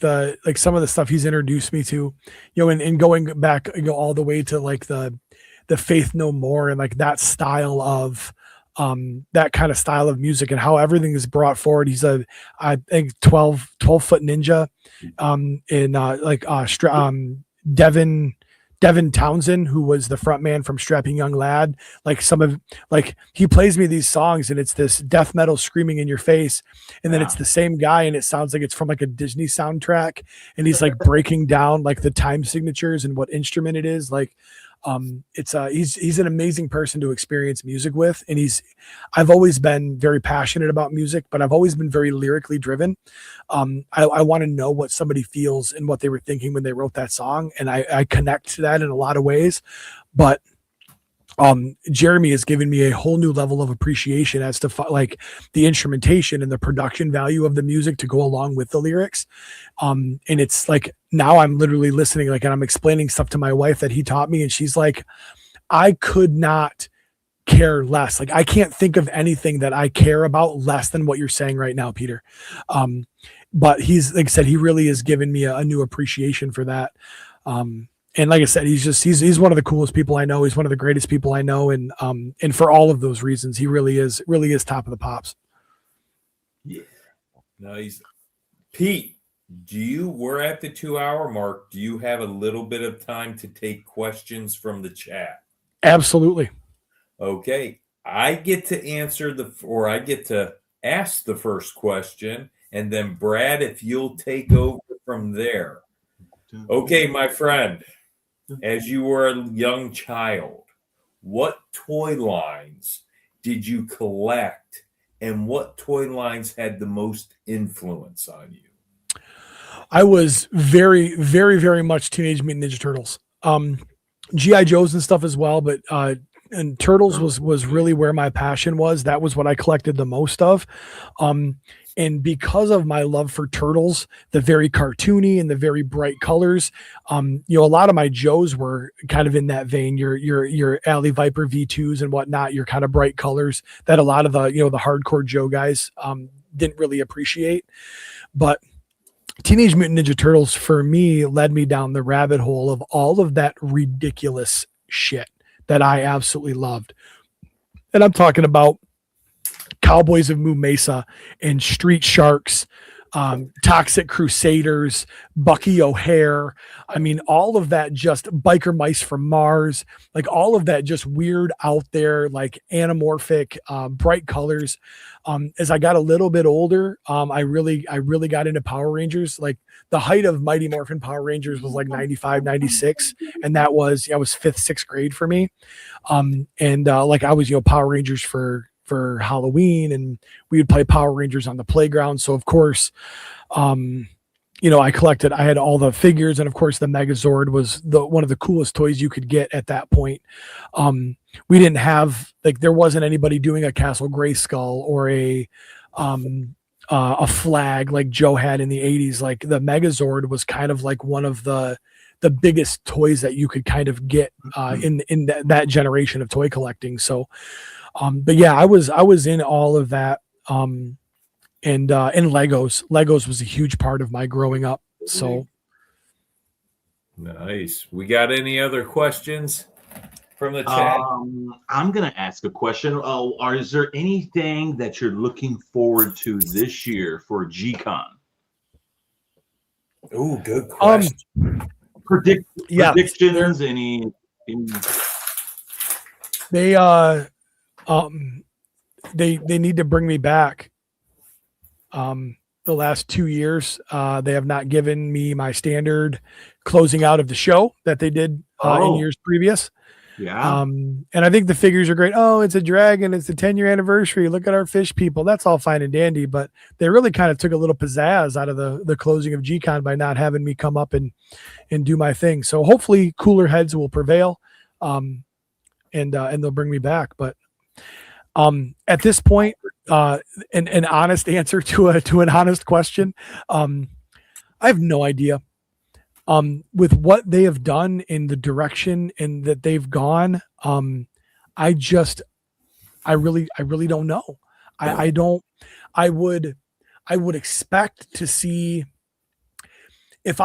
some of the stuff he's introduced me to, and going back, all the way to like the Faith No More and like that style of, that kind of style of music and how everything is brought forward. He's I think 12 foot ninja, Devin Townsend, who was the front man from Strapping Young Lad. He plays me these songs and it's this death metal screaming in your face. And then it's the same guy and it sounds like it's from like a Disney soundtrack. And he's like breaking down like the time signatures and what instrument it is. Like, he's an amazing person to experience music with. And I've always been very passionate about music, but I've always been very lyrically driven. I want to know what somebody feels and what they were thinking when they wrote that song. And I connect to that in a lot of ways, but Jeremy has given me a whole new level of appreciation as to like the instrumentation and the production value of the music to go along with the lyrics. And it's like, now I'm literally listening, like, and I'm explaining stuff to my wife that he taught me. And she's like, I could not care less. Like, I can't think of anything that I care about less than what you're saying right now, Peter. But he's, like I said, he really has given me a new appreciation for that. And like I said, he's one of the coolest people I know. He's one of the greatest people I know. And for all of those reasons, he really is top of the pops. Yeah. Nice. Pete, we're at the 2-hour mark. Do you have a little bit of time to take questions from the chat? Absolutely. Okay. I get to answer I get to ask the first question, and then Brad, if you'll take over from there. Okay, my friend, as you were a young child, what toy lines did you collect, and what toy lines had the most influence on you? I was very, very, very much Teenage Mutant Ninja Turtles. G.I. Joes and stuff as well, but and Turtles was really where my passion was. That was what I collected the most of. And because of my love for Turtles, the very cartoony and the very bright colors, a lot of my Joes were kind of in that vein. Your Alley Viper V2s and whatnot, your kind of bright colors that a lot of the hardcore Joe guys didn't really appreciate. But Teenage Mutant Ninja Turtles for me led me down the rabbit hole of all of that ridiculous shit that I absolutely loved. And I'm talking about Cowboys of Moo Mesa and Street Sharks, Toxic Crusaders, Bucky O'Hare. I mean, all of that, just Biker Mice from Mars, like all of that just weird out there, like anamorphic, bright colors. As I got a little bit older, I really got into Power Rangers. Like the height of Mighty Morphin Power Rangers was like 95, 96. And that was 5th, 6th grade for me. Like I was, Power Rangers for Halloween, and we would play Power Rangers on the playground. So of course, I had all the figures, and of course the Megazord was one of the coolest toys you could get at that point. We didn't have, there wasn't anybody doing a Castle Grayskull or a flag like Joe had in the 80s. Like the Megazord was kind of like one of the biggest toys that you could kind of get in that generation of toy collecting. So but yeah, I was in all of that. And Legos was a huge part of my growing up. So nice. We got any other questions from the chat? I'm going to ask a question. Is there anything that you're looking forward to this year for GCon? Oh, good question. Predictions? Any? They need to bring me back. The last 2 years, they have not given me my standard closing out of the show that they did in years previous. Yeah. And I think the figures are great. Oh, it's a dragon. It's the 10-year anniversary. Look at our fish people. That's all fine and dandy, but they really kind of took a little pizzazz out of the closing of GCon by not having me come up and do my thing. So hopefully cooler heads will prevail. And they'll bring me back. But at this point, an honest answer to an honest question, I have no idea. With what they have done in the direction and that they've gone, I really don't know. I would expect to see if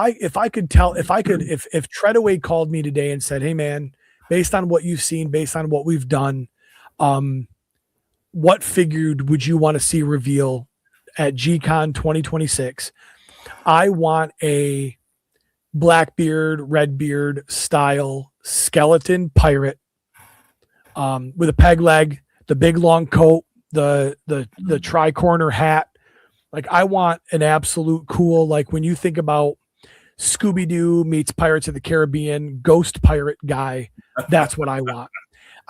Treadaway called me today and said, "Hey man, based on what you've seen, based on what we've done, what figure would you want to see reveal at GCon 2026? I want a Blackbeard, Redbeard style skeleton pirate with a peg leg, the big long coat, the tri-corner hat. Like I want an absolute cool, like when you think about Scooby-Doo meets Pirates of the Caribbean, ghost pirate guy, that's what I want.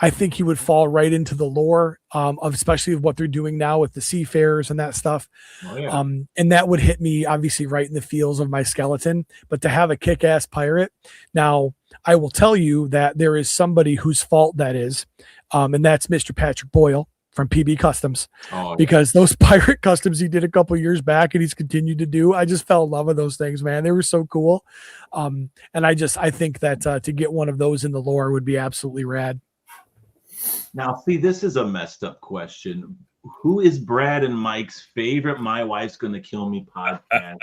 I think he would fall right into the lore of especially of what they're doing now with the seafarers and that stuff. Oh, yeah. And that would hit me obviously right in the feels of my skeleton. But to have a kick-ass pirate, now I will tell you that there is somebody whose fault that is, and that's Mr. Patrick Boyle from PB Customs, because those pirate customs he did a couple years back and he's continued to do, I just fell in love with those things, man. They were so cool. And I think that to get one of those in the lore would be absolutely rad. Now, see, this is a messed up question. Who is Brad and Mike's favorite My Wife's Gonna Kill Me podcast?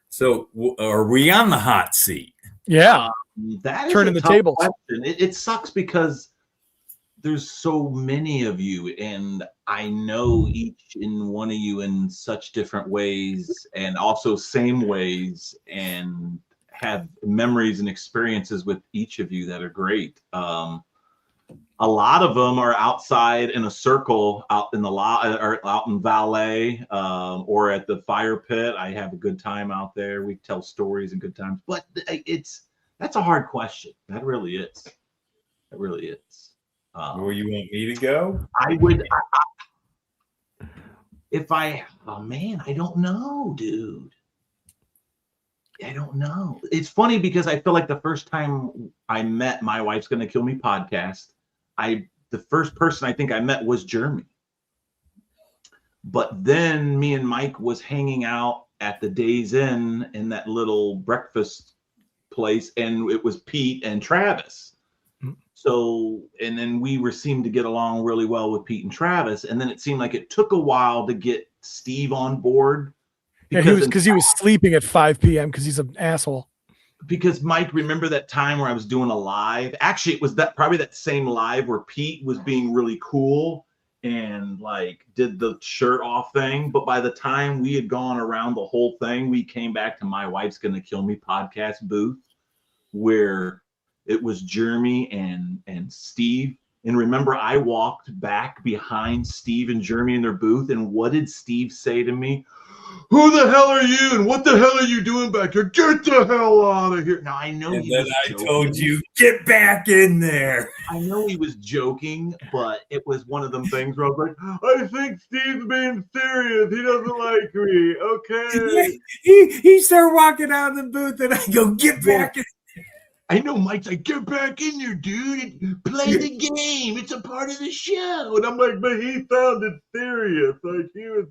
So are we on the hot seat? Yeah. That is turning the tables. It sucks because there's so many of you, and I know each and one of you in such different ways and also same ways, and have memories and experiences with each of you that are great. a lot of them are outside in a circle out in the or out in Valet or at the fire pit. I have a good time out there. We tell stories and good times, but that's a hard question. That really is. It really is. Where you want me to go? I would, oh man, I don't know, dude. I don't know. It's funny because I feel like the first time I met My Wife's Gonna Kill Me podcast, the first person I think I met was Jeremy. But then me and Mike was hanging out at the Days Inn in that little breakfast place, and it was Pete and Travis. So, and then we seemed to get along really well with Pete and Travis, and then it seemed like it took a while to get Steve on board. Yeah, he was sleeping at 5 p.m. because he's an asshole. Because Mike, remember that time where I was doing a live? Actually, it was probably that same live where Pete was being really cool and like did the shirt off thing. But by the time we had gone around the whole thing, we came back to My Wife's Gonna Kill Me podcast booth where it was Jeremy and Steve. And remember, I walked back behind Steve and Jeremy in their booth. And what did Steve say to me? Who the hell are you? And what the hell are you doing back here? Get the hell out of here. Now, I know I told you, get back in there. I know he was joking, but it was one of them things where I was like, I think Steve's being serious. He doesn't like me. Okay. He started walking out of the booth, and I go, get back in. I know Mike's like, get back in there, dude, and play the game. It's a part of the show. And I'm like, but he sounded serious. Like he was.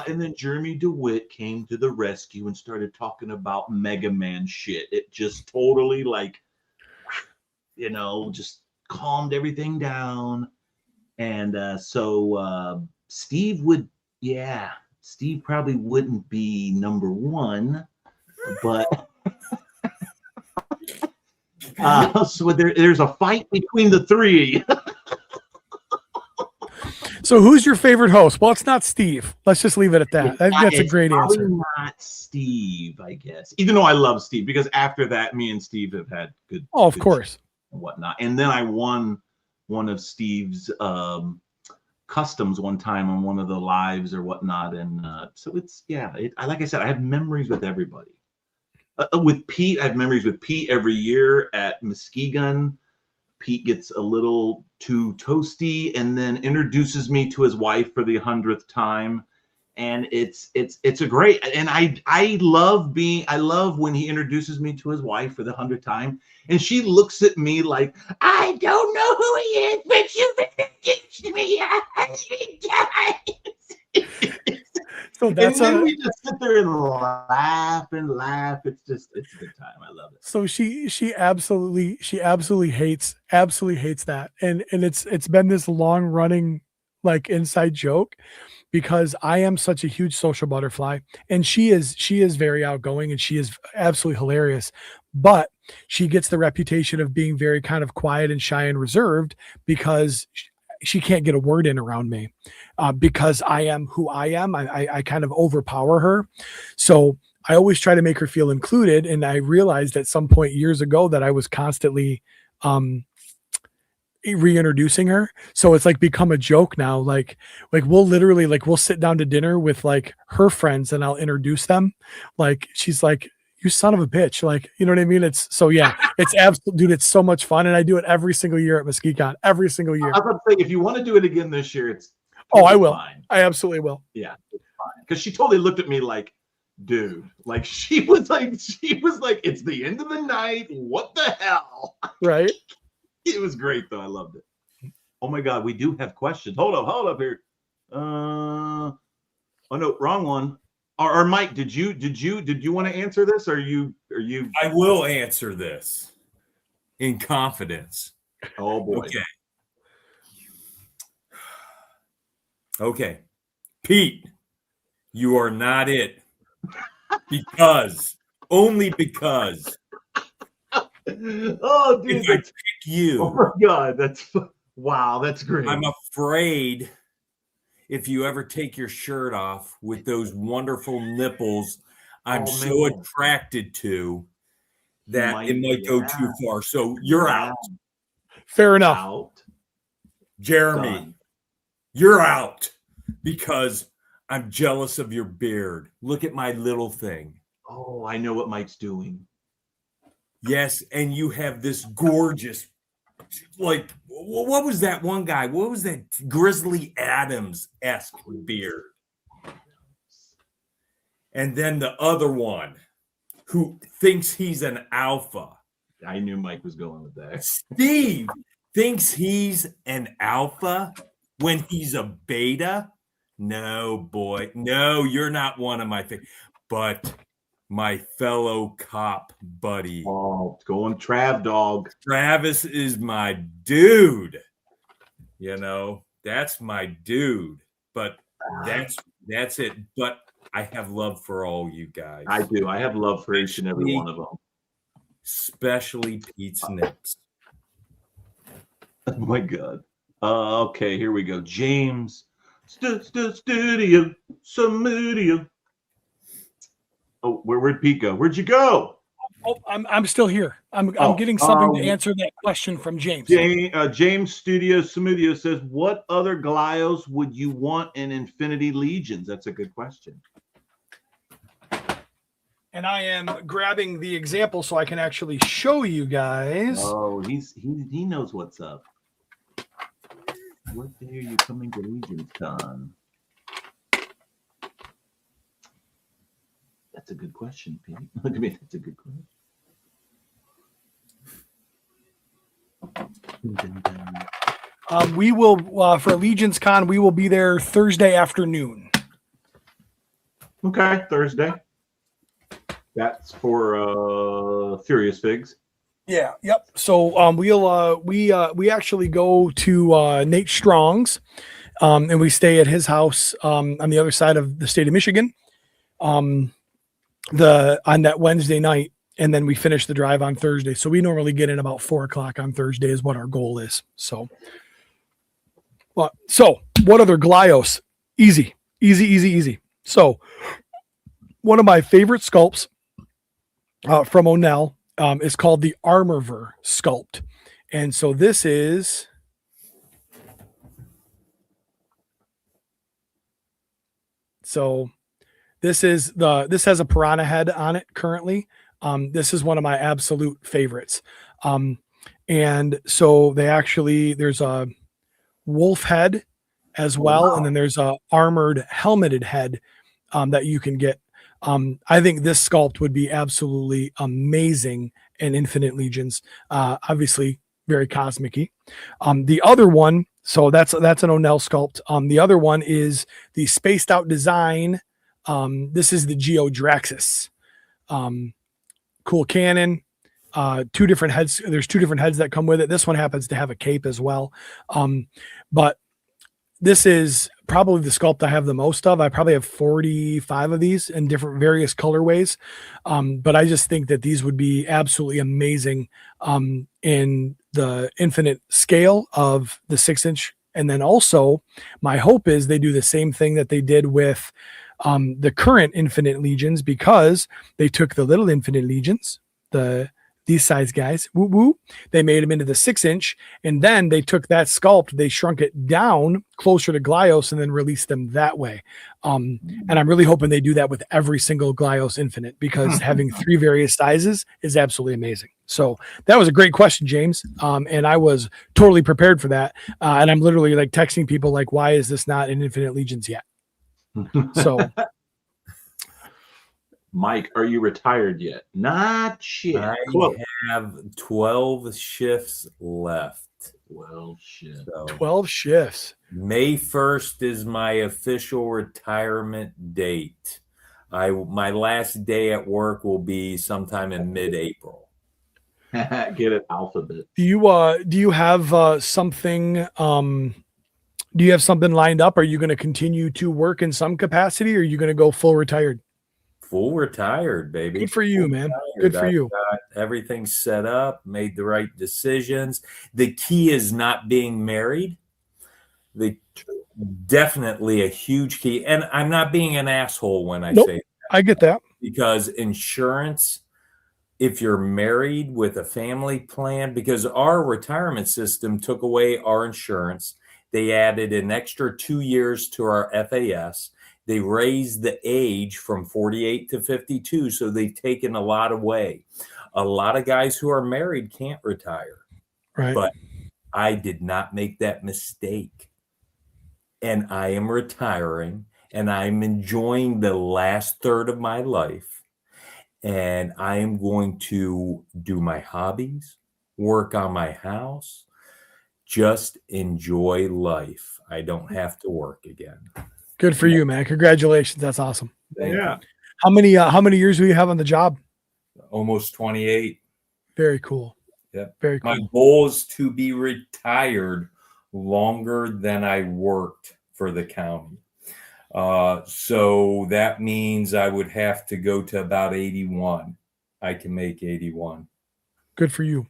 And then Jeremy DeWitt came to the rescue and started talking about Mega Man shit. It just totally just calmed everything down. And so Steve probably wouldn't be number one, but so there's a fight between the three. So who's your favorite host? Well, it's not Steve. Let's just leave it at that. I think that's a great answer. Not Steve, I guess. Even though I love Steve, because after that, me and Steve have had good. Oh, of course. And whatnot. And then I won one of Steve's customs one time on one of the lives or whatnot. And so it's, like I said, I have memories with everybody. With Pete, I have memories with Pete every year at Muskecon. Pete gets a little too toasty and then introduces me to his wife for the 100th time. And it's a great, and I love when he introduces me to his wife for the 100th time. And she looks at me like, I don't know who he is, but you've introduced me 100 times. So that's and then we just sit there and laugh and laugh. It's a good time. I love it. So she absolutely hates that. And it's been this long running like inside joke because I am such a huge social butterfly and she is very outgoing and she is absolutely hilarious. But she gets the reputation of being very kind of quiet and shy and reserved because she can't get a word in around me because I am who I am. I kind of overpower her. So I always try to make her feel included. And I realized at some point years ago that I was constantly reintroducing her. So it's like become a joke now. Like we'll literally we'll sit down to dinner with like her friends and I'll introduce them. Like she's like, you son of a bitch. Like, you know what I mean? It's absolute, dude. It's so much fun. And I do it every single year at Muskecon, every single year. I was about to say, if you want to do it again this year, it's I will. Fine. I absolutely will. Yeah, it's fine. Because she totally looked at me like, dude, like she was like, it's the end of the night. What the hell? Right. It was great though. I loved it. Oh my God, we do have questions. Hold up here. Oh no, wrong one. Or Mike, did you want to answer this? Are you? I will answer this in confidence. Oh boy. Okay. Pete, you are not it. Only because. Oh, dude. If I pick you. Oh my God, that's great. I'm afraid. If you ever take your shirt off with those wonderful nipples, I'm so attracted to that it might go too far. So you're out. Fair enough. Jeremy, Done. you're out because I'm jealous of your beard. Look at my little thing. Oh, I know what Mike's doing. Yes, and you have this gorgeous, like, what was that one guy? What was that Grizzly Adams-esque beard? And then the other one who thinks he's an alpha. I knew Mike was going with that. Steve thinks he's an alpha when he's a beta. No, boy. No, you're not one of my things. But my fellow cop buddy. Oh, going Trav dog. Travis is my dude. You know, that's my dude. But that's it. But I have love for all you guys. I do. I have love for each and every one of them. Especially Pete's Nips. Oh my God. Okay, here we go. James Studio. Oh, where'd Pete go? Where'd you go? Oh, I'm still here. I'm getting something to answer that question from James. James Studio Samudio says, what other Glyos would you want in Infinity Legions? That's a good question. And I am grabbing the example so I can actually show you guys. Oh, he knows what's up. What day are you coming to Legions Con? That's a good question, Pete. Look at me. That's a good question. We will, for Legions Con, we will be there Thursday afternoon. Okay, Thursday. That's for Furious Figs. Yeah. Yep. So we actually go to Nate Strong's, and we stay at his house on the other side of the state of Michigan. On that Wednesday night, and then we finish the drive on Thursday. So we normally get in about 4:00 on Thursday is what our goal is. So what other Glyos? Easy. So one of my favorite sculpts from Onell is called the Armorver sculpt. And so this is this has a piranha head on it currently. This is one of my absolute favorites. And so there's a wolf head as well. Wow. And then there's a armored helmeted head that you can get. I think this sculpt would be absolutely amazing in Infinite Legions. Obviously very cosmic-y. The other one, so that's an Onell sculpt. The other one is the spaced out design. This is the Geodraxis. Cool cannon. Two different heads. There's two different heads that come with it. This one happens to have a cape as well. But this is probably the sculpt I have the most of. I probably have 45 of these in different various colorways. But I just think that these would be absolutely amazing in the infinite scale of the 6-inch. And then also my hope is they do the same thing that they did with the current Infinite Legions, because they took the little Infinite Legions, these size guys, they made them into the 6-inch, and then they took that sculpt, they shrunk it down closer to Glyos, and then released them that way. And I'm really hoping they do that with every single Glyos Infinite, because having 3 various sizes is absolutely amazing. So that was a great question, James. And I was totally prepared for that. And I'm literally like texting people like, why is this not in Infinite Legions yet? So Mike, are you retired yet? Not yet. I have 12 shifts left. 12 shifts. So 12 shifts. May 1st is my official retirement date. My last day at work will be sometime in mid-April. Get it, alphabet. Do you have something? Do you have something lined up? Are you going to continue to work in some capacity, or are you going to go full retired? Full retired, baby. Good for you, full man. Retired. Good for you. Got everything set up, made the right decisions. The key is not being married. Definitely a huge key. And I'm not being an asshole when I say that. I get that. Because insurance, if you're married with a family plan, because our retirement system took away our insurance They added an extra 2 years to our FAS. They raised the age from 48 to 52, so they've taken a lot away. A lot of guys who are married can't retire. Right. But I did not make that mistake. And I am retiring, and I'm enjoying the last third of my life. And I am going to do my hobbies, work on my house, just enjoy life. I don't have to work again. Good for you, man. Congratulations. That's awesome. Thank you. How many years do you have on the job? Almost 28. Very cool. Yeah. Very cool. My goal is to be retired longer than I worked for the county. So that means I would have to go to about 81. I can make 81. Good for you.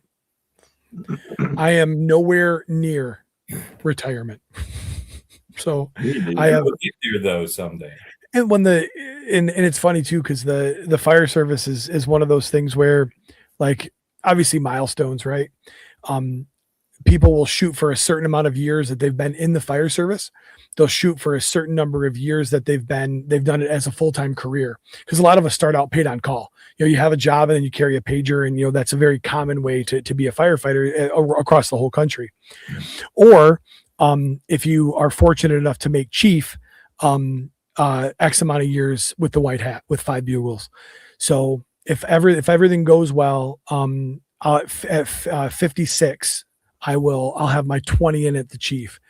I am nowhere near retirement. So I have get there though someday. And when and it's funny too, because the fire service is one of those things where, like, obviously milestones, right? People will shoot for a certain amount of years that they've been in the fire service. They'll shoot for a certain number of years that they've done it as a full-time career. Because a lot of us start out paid on call. You have a job and then you carry a pager, and that's a very common way to be a firefighter across the whole country. Or if you are fortunate enough to make chief, X amount of years with the white hat with 5 bugles. So if everything goes well, at 56, I'll have my 20 in at the chief.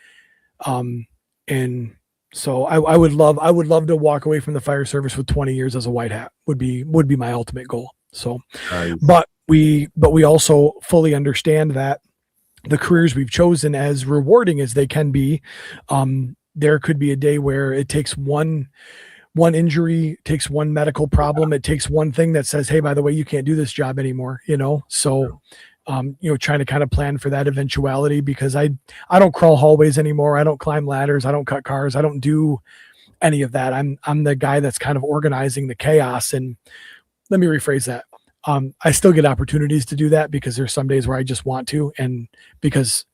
And so I would love to walk away from the fire service with 20 years as a white hat would be my ultimate goal. So, Nice. but we also fully understand that the careers we've chosen, as rewarding as they can be, there could be a day where it takes one injury, takes one medical problem. It takes one thing that says, hey, by the way, you can't do this job anymore, So, trying to kind of plan for that eventuality, because I don't crawl hallways anymore. I don't climb ladders. I don't cut cars. I don't do any of that. I'm the guy that's kind of organizing the chaos. And let me rephrase that. I still get opportunities to do that because there's some days where I just want to, and because,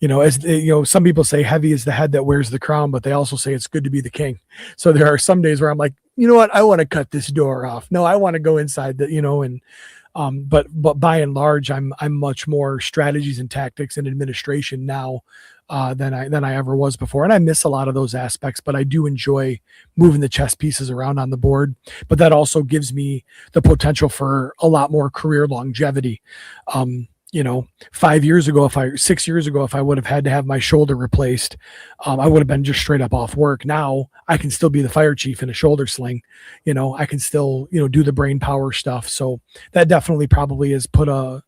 some people say heavy is the head that wears the crown, but they also say it's good to be the king. So there are some days where I'm like, you know what? I want to cut this door off. No, I want to go inside but by and large, I'm much more strategies and tactics and administration now than I ever was before. And I miss a lot of those aspects, but I do enjoy moving the chess pieces around on the board. But that also gives me the potential for a lot more career longevity. 6 years ago, if I would have had to have my shoulder replaced, I would have been just straight up off work. Now I can still be the fire chief in a shoulder sling. I can still, do the brain power stuff. So that definitely probably has put a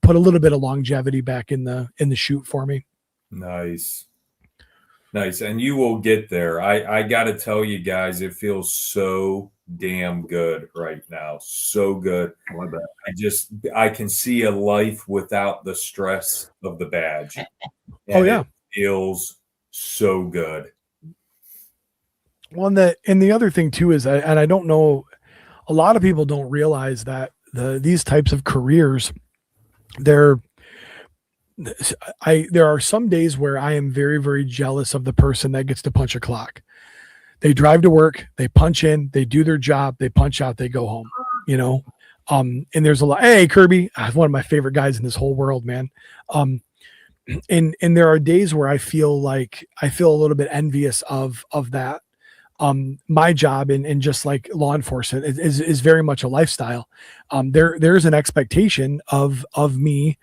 little bit of longevity back in the shoot for me. Nice. And you will get there. I got to tell you guys, it feels so damn good right now. So good. I can see a life without the stress of the badge. And yeah. It feels so good. Well, and the other thing too is, I don't know, a lot of people don't realize that these types of careers, there are some days where I am very, very jealous of the person that gets to punch a clock. They drive to work, they punch in, they do their job, they punch out, they go home, and there's a lot. Hey, Kirby, one of my favorite guys in this whole world, man. And there are days where I feel a little bit envious of that. My job and just like law enforcement is very much a lifestyle. There's an expectation of me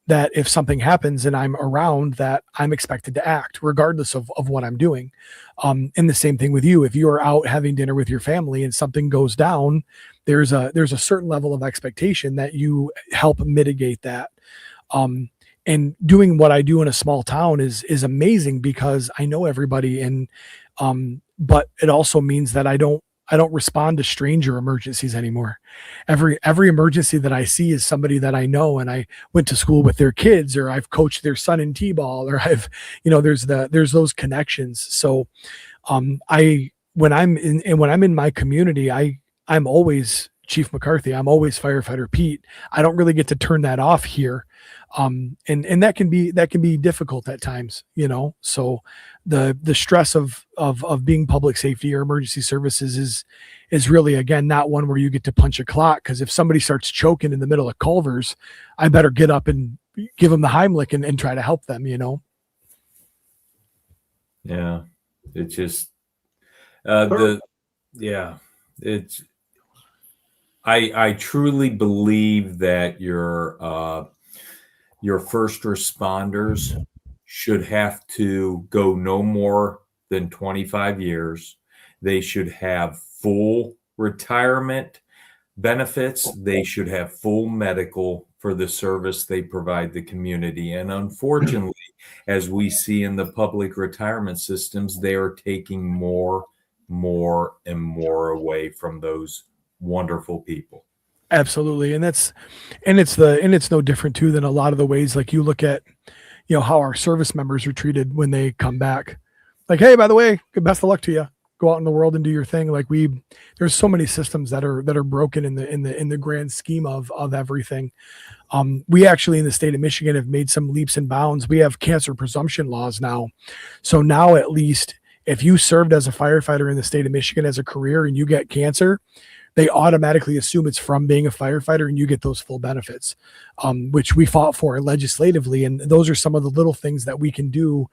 that if something happens and I'm around, that I'm expected to act regardless of what I'm doing. And the same thing with you. If you are out having dinner with your family and something goes down, there's a certain level of expectation that you help mitigate that. And doing what I do in a small town is amazing because I know everybody, and but it also means that I don't respond to stranger emergencies anymore. Every emergency that I see is somebody that I know, and I went to school with their kids, or I've coached their son in T-ball, or there's those connections. So, when I'm in my community, I'm always Chief McCarthy. I'm always Firefighter Pete. I don't really get to turn that off here. And that can be difficult at times, so the stress of being public safety or emergency services is really, again, not one where you get to punch a clock. Because if somebody starts choking in the middle of Culver's, I better get up and give them the Heimlich and try to help them, Yeah, it's just it's. I truly believe that your first responders should have to go no more than 25 years. They should have full retirement benefits. They should have full medical for the service they provide the community. And unfortunately, as we see in the public retirement systems, they are taking more and more away from those wonderful people. Absolutely. And it's no different too than a lot of the ways, like you look at, how our service members are treated when they come back. Like, hey, by the way, good best of luck to you. Go out in the world and do your thing. Like there's so many systems that are broken in the grand scheme of everything. We actually in the state of Michigan have made some leaps and bounds. We have cancer presumption laws now. So now at least if you served as a firefighter in the state of Michigan as a career and you get cancer, they automatically assume it's from being a firefighter and you get those full benefits, which we fought for legislatively. And those are some of the little things that we can do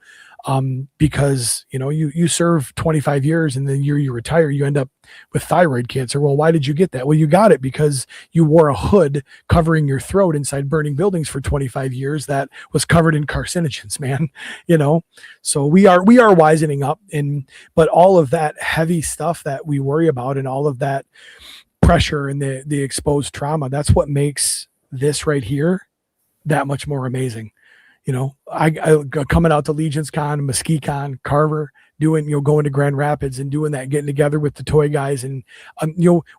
because, you serve 25 years and the year you retire, you end up with thyroid cancer. Well, why did you get that? Well, you got it because you wore a hood covering your throat inside burning buildings for 25 years that was covered in carcinogens, man. So we are wisening up, but all of that heavy stuff that we worry about and all of that pressure and the exposed trauma, that's what makes this right here that much more amazing. I coming out to Legions Con, Muskecon, Carver, doing, going to Grand Rapids and doing that, getting together with the toy guys. And,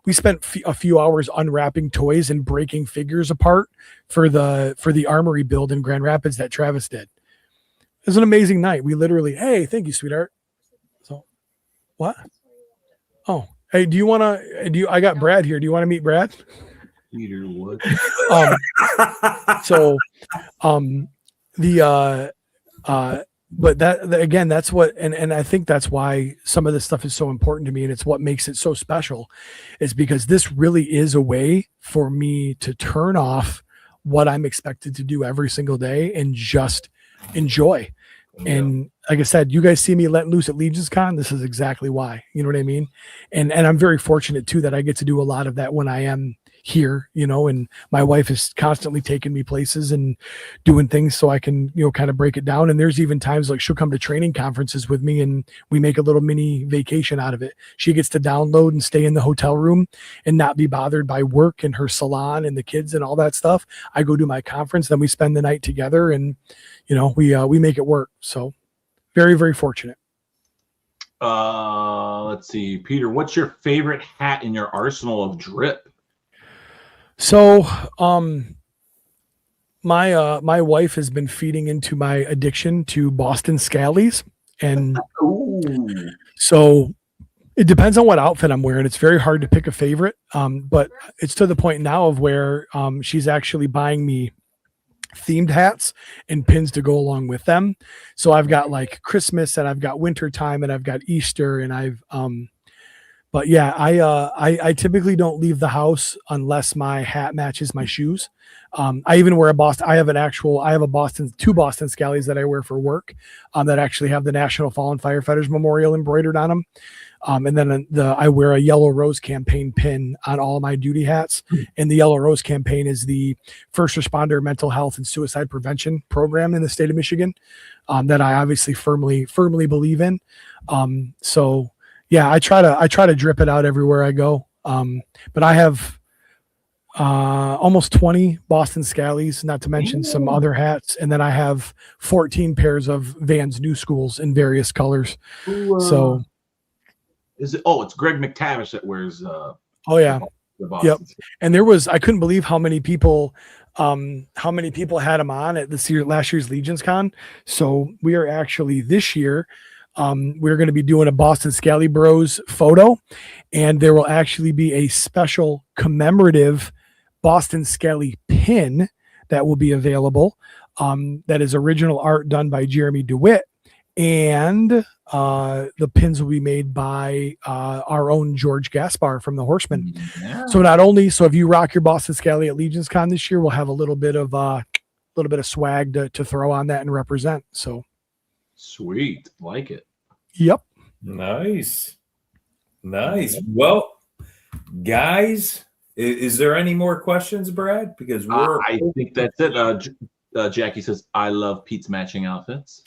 we spent a few hours unwrapping toys and breaking figures apart for the armory build in Grand Rapids that Travis did. It was an amazing night. We literally, hey, thank you, sweetheart. So what? Oh, hey, I got Brad here. Do you want to meet Brad? Peter Wood. But again, that's what, and I think that's why some of this stuff is so important to me. And it's what makes it so special is because this really is a way for me to turn off what I'm expected to do every single day and just enjoy. Yeah. And like I said, you guys see me let loose at Legions Con. This is exactly why, you know what I mean? And I'm very fortunate too, that I get to do a lot of that when I am here, and my wife is constantly taking me places and doing things so I can, kind of break it down. And there's even times like she'll come to training conferences with me and we make a little mini vacation out of it. She gets to download and stay in the hotel room and not be bothered by work and her salon and the kids and all that stuff. I go do my conference, then we spend the night together and, we make it work. So very, very fortunate. Let's see, Peter, what's your favorite hat in your arsenal of drip? So, my wife has been feeding into my addiction to Boston Scallies. And so it depends on what outfit I'm wearing. It's very hard to pick a favorite. But it's to the point now of where, she's actually buying me themed hats and pins to go along with them. So I've got like Christmas and I've got winter time and I've got Easter and but yeah, I typically don't leave the house unless my hat matches my shoes. I even wear two Boston Scallies that I wear for work, that actually have the National Fallen Firefighters Memorial embroidered on them. And then I wear a Yellow Rose Campaign pin on all of my duty hats. And the Yellow Rose Campaign is the first responder mental health and suicide prevention program in the state of Michigan, that I obviously firmly believe in. So yeah, I try to drip it out everywhere I go. But I have almost 20 Boston Scallies, not to mention some other hats. And then I have 14 pairs of Vans New Schools in various colors. So is it? Oh, it's Greg McTavish that wears. Oh yeah. Yep. And I couldn't believe how many people had them on at last year's Legions Con. So we are actually this year, we're going to be doing a Boston Scally Bros photo, and there will actually be a special commemorative Boston Scally pin that will be available. That is original art done by Jeremy DeWitt. And the pins will be made by our own George Gaspar from the Horsemen. Yeah. So not only, so if you rock your Boston Scally at Legions Con this year, we'll have a little bit of swag to throw on that and represent. So sweet, like it. Yep. Nice. Well, guys, is there any more questions, Brad? Because I think that's it. Jackie says, "I love Pete's matching outfits."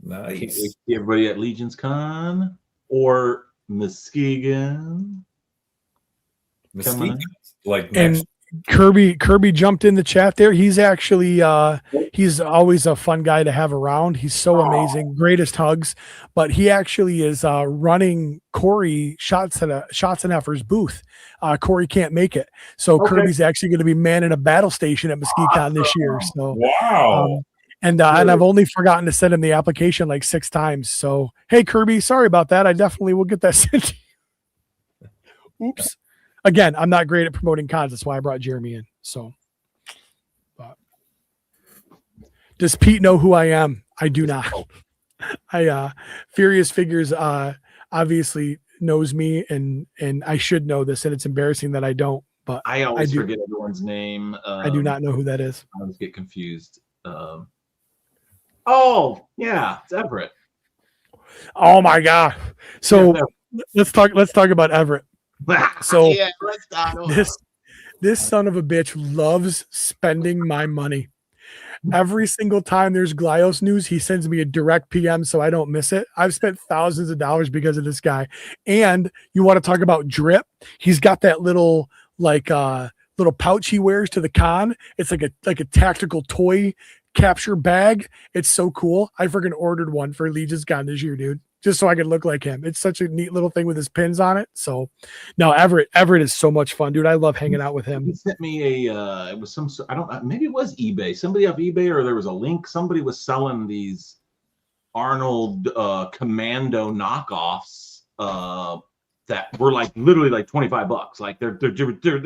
Nice. Everybody at Legions Con or Muskecon. Like next. And Kirby jumped in the chat there. He's actually he's always a fun guy to have around. He's so amazing. Greatest hugs. But he actually is running Corey Schotzeneffer's booth. Corey can't make it. So Kirby's actually going to be manning a battle station at Muskecon this year. So wow. And I've only forgotten to send him the application like 6 times. So, hey, Kirby, sorry about that. I definitely will get that sent to you. Oops. Again, I'm not great at promoting cons. That's why I brought Jeremy in. So, but does Pete know who I am? I do not. Furious Figures obviously knows me, and I should know this, and it's embarrassing that I don't. But I always forget everyone's name. I do not know who that is. I always get confused. Oh yeah, it's Everett. Oh my god! So let's talk about Everett. So yeah, let's talk about this son of a bitch loves spending my money. Every single time there's Glios news, he sends me a direct PM so I don't miss it. I've spent thousands of dollars because of this guy. And you want to talk about drip? He's got that little little pouch he wears to the con. It's like a tactical toy capture bag. It's so cool. I freaking ordered one for Legion's Con this year, dude, just so I could look like him. It's such a neat little thing with his pins on it. So no, Everett is so much fun, dude. I love hanging out with him. He sent me it was maybe it was eBay, somebody off eBay, or there was a link. Somebody was selling these Arnold Commando knockoffs that were like literally like $25. Like they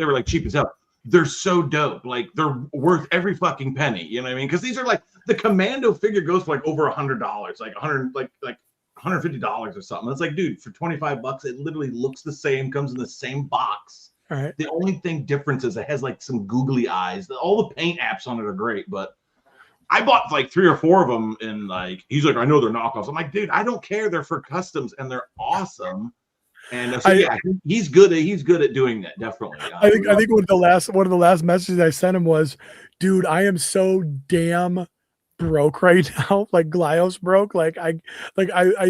were like cheap as hell. They're so dope. Like they're worth every fucking penny. You know what I mean? Because these are like the Commando figure goes for like over $100, like $150 or something. It's like, dude, for $25, it literally looks the same, comes in the same box. All right. The only difference is it has like some googly eyes. All the paint apps on it are great, but I bought like 3 or 4 of them, and like he's like, I know they're knockoffs. I'm like, dude, I don't care. They're for customs and they're awesome. And so he's good at doing that. Definitely. I think one of the last messages I sent him was, dude, I am so damn broke right now. Like Glios broke. Like I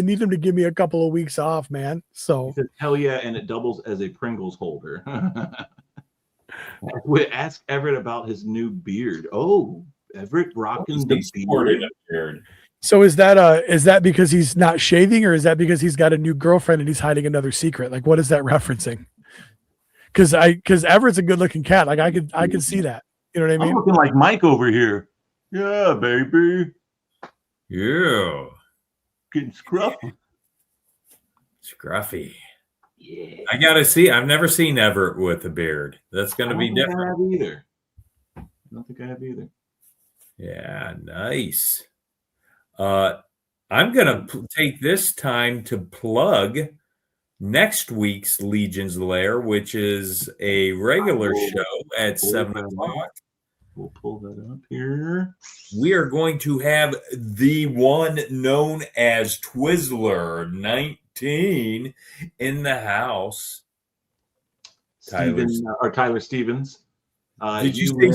need him to give me a couple of weeks off, man. So he said, hell yeah, and it doubles as a Pringles holder. We ask Everett about his new beard. Oh, Everett rocking the beard. So is that because he's not shaving, or is that because he's got a new girlfriend and he's hiding another secret? Like, what is that referencing? Because Everett's a good looking cat. Like I could see that. You know what I mean? I'm looking like Mike over here. Yeah, baby. Yeah. Getting scruffy. Scruffy. Yeah. I gotta see. I've never seen Everett with a beard. That's gonna be different. I don't think I have either. Yeah, nice. I'm gonna take this time to plug next week's Legion's Lair, which is a regular show at 7 o'clock. We'll pull that up here. We are going to have the one known as Twizzler 19 in the house. Tyler Stevens. Did you say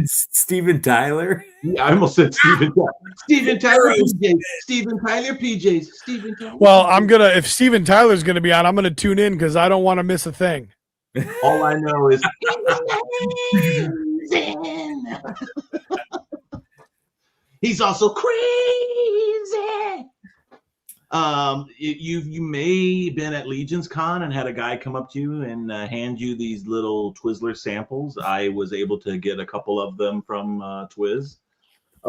Steven Tyler? Yeah, I almost said Steven. Steven Tyler PJs. Steven Tyler PJs. Steven Tyler. Well, if Steven Tyler's gonna be on, I'm gonna tune in because I don't want to miss a thing. All I know is he's also crazy. You may have been at Legion's Con and had a guy come up to you and hand you these little Twizzler samples. I was able to get a couple of them from Twiz.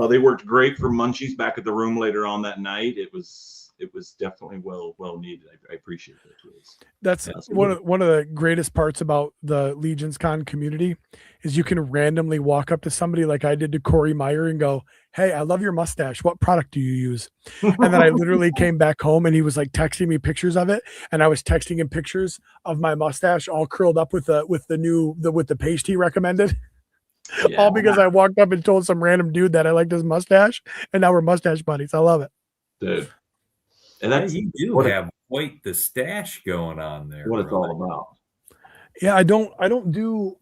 They worked great for munchies back at the room later on that night. It was it was definitely well needed. I appreciate that. That's one of the greatest parts about the Legions Con community is you can randomly walk up to somebody like I did to Corey Meyer and go, "Hey, I love your mustache. What product do you use?" And then I literally came back home and he was like texting me pictures of it, and I was texting him pictures of my mustache all curled up with the paste he recommended. Yeah, all because I walked up and told some random dude that I liked his mustache, and now we're mustache buddies. I love it, dude. And that's you do have quite the stash going on there. What it's all about. Yeah, I don't do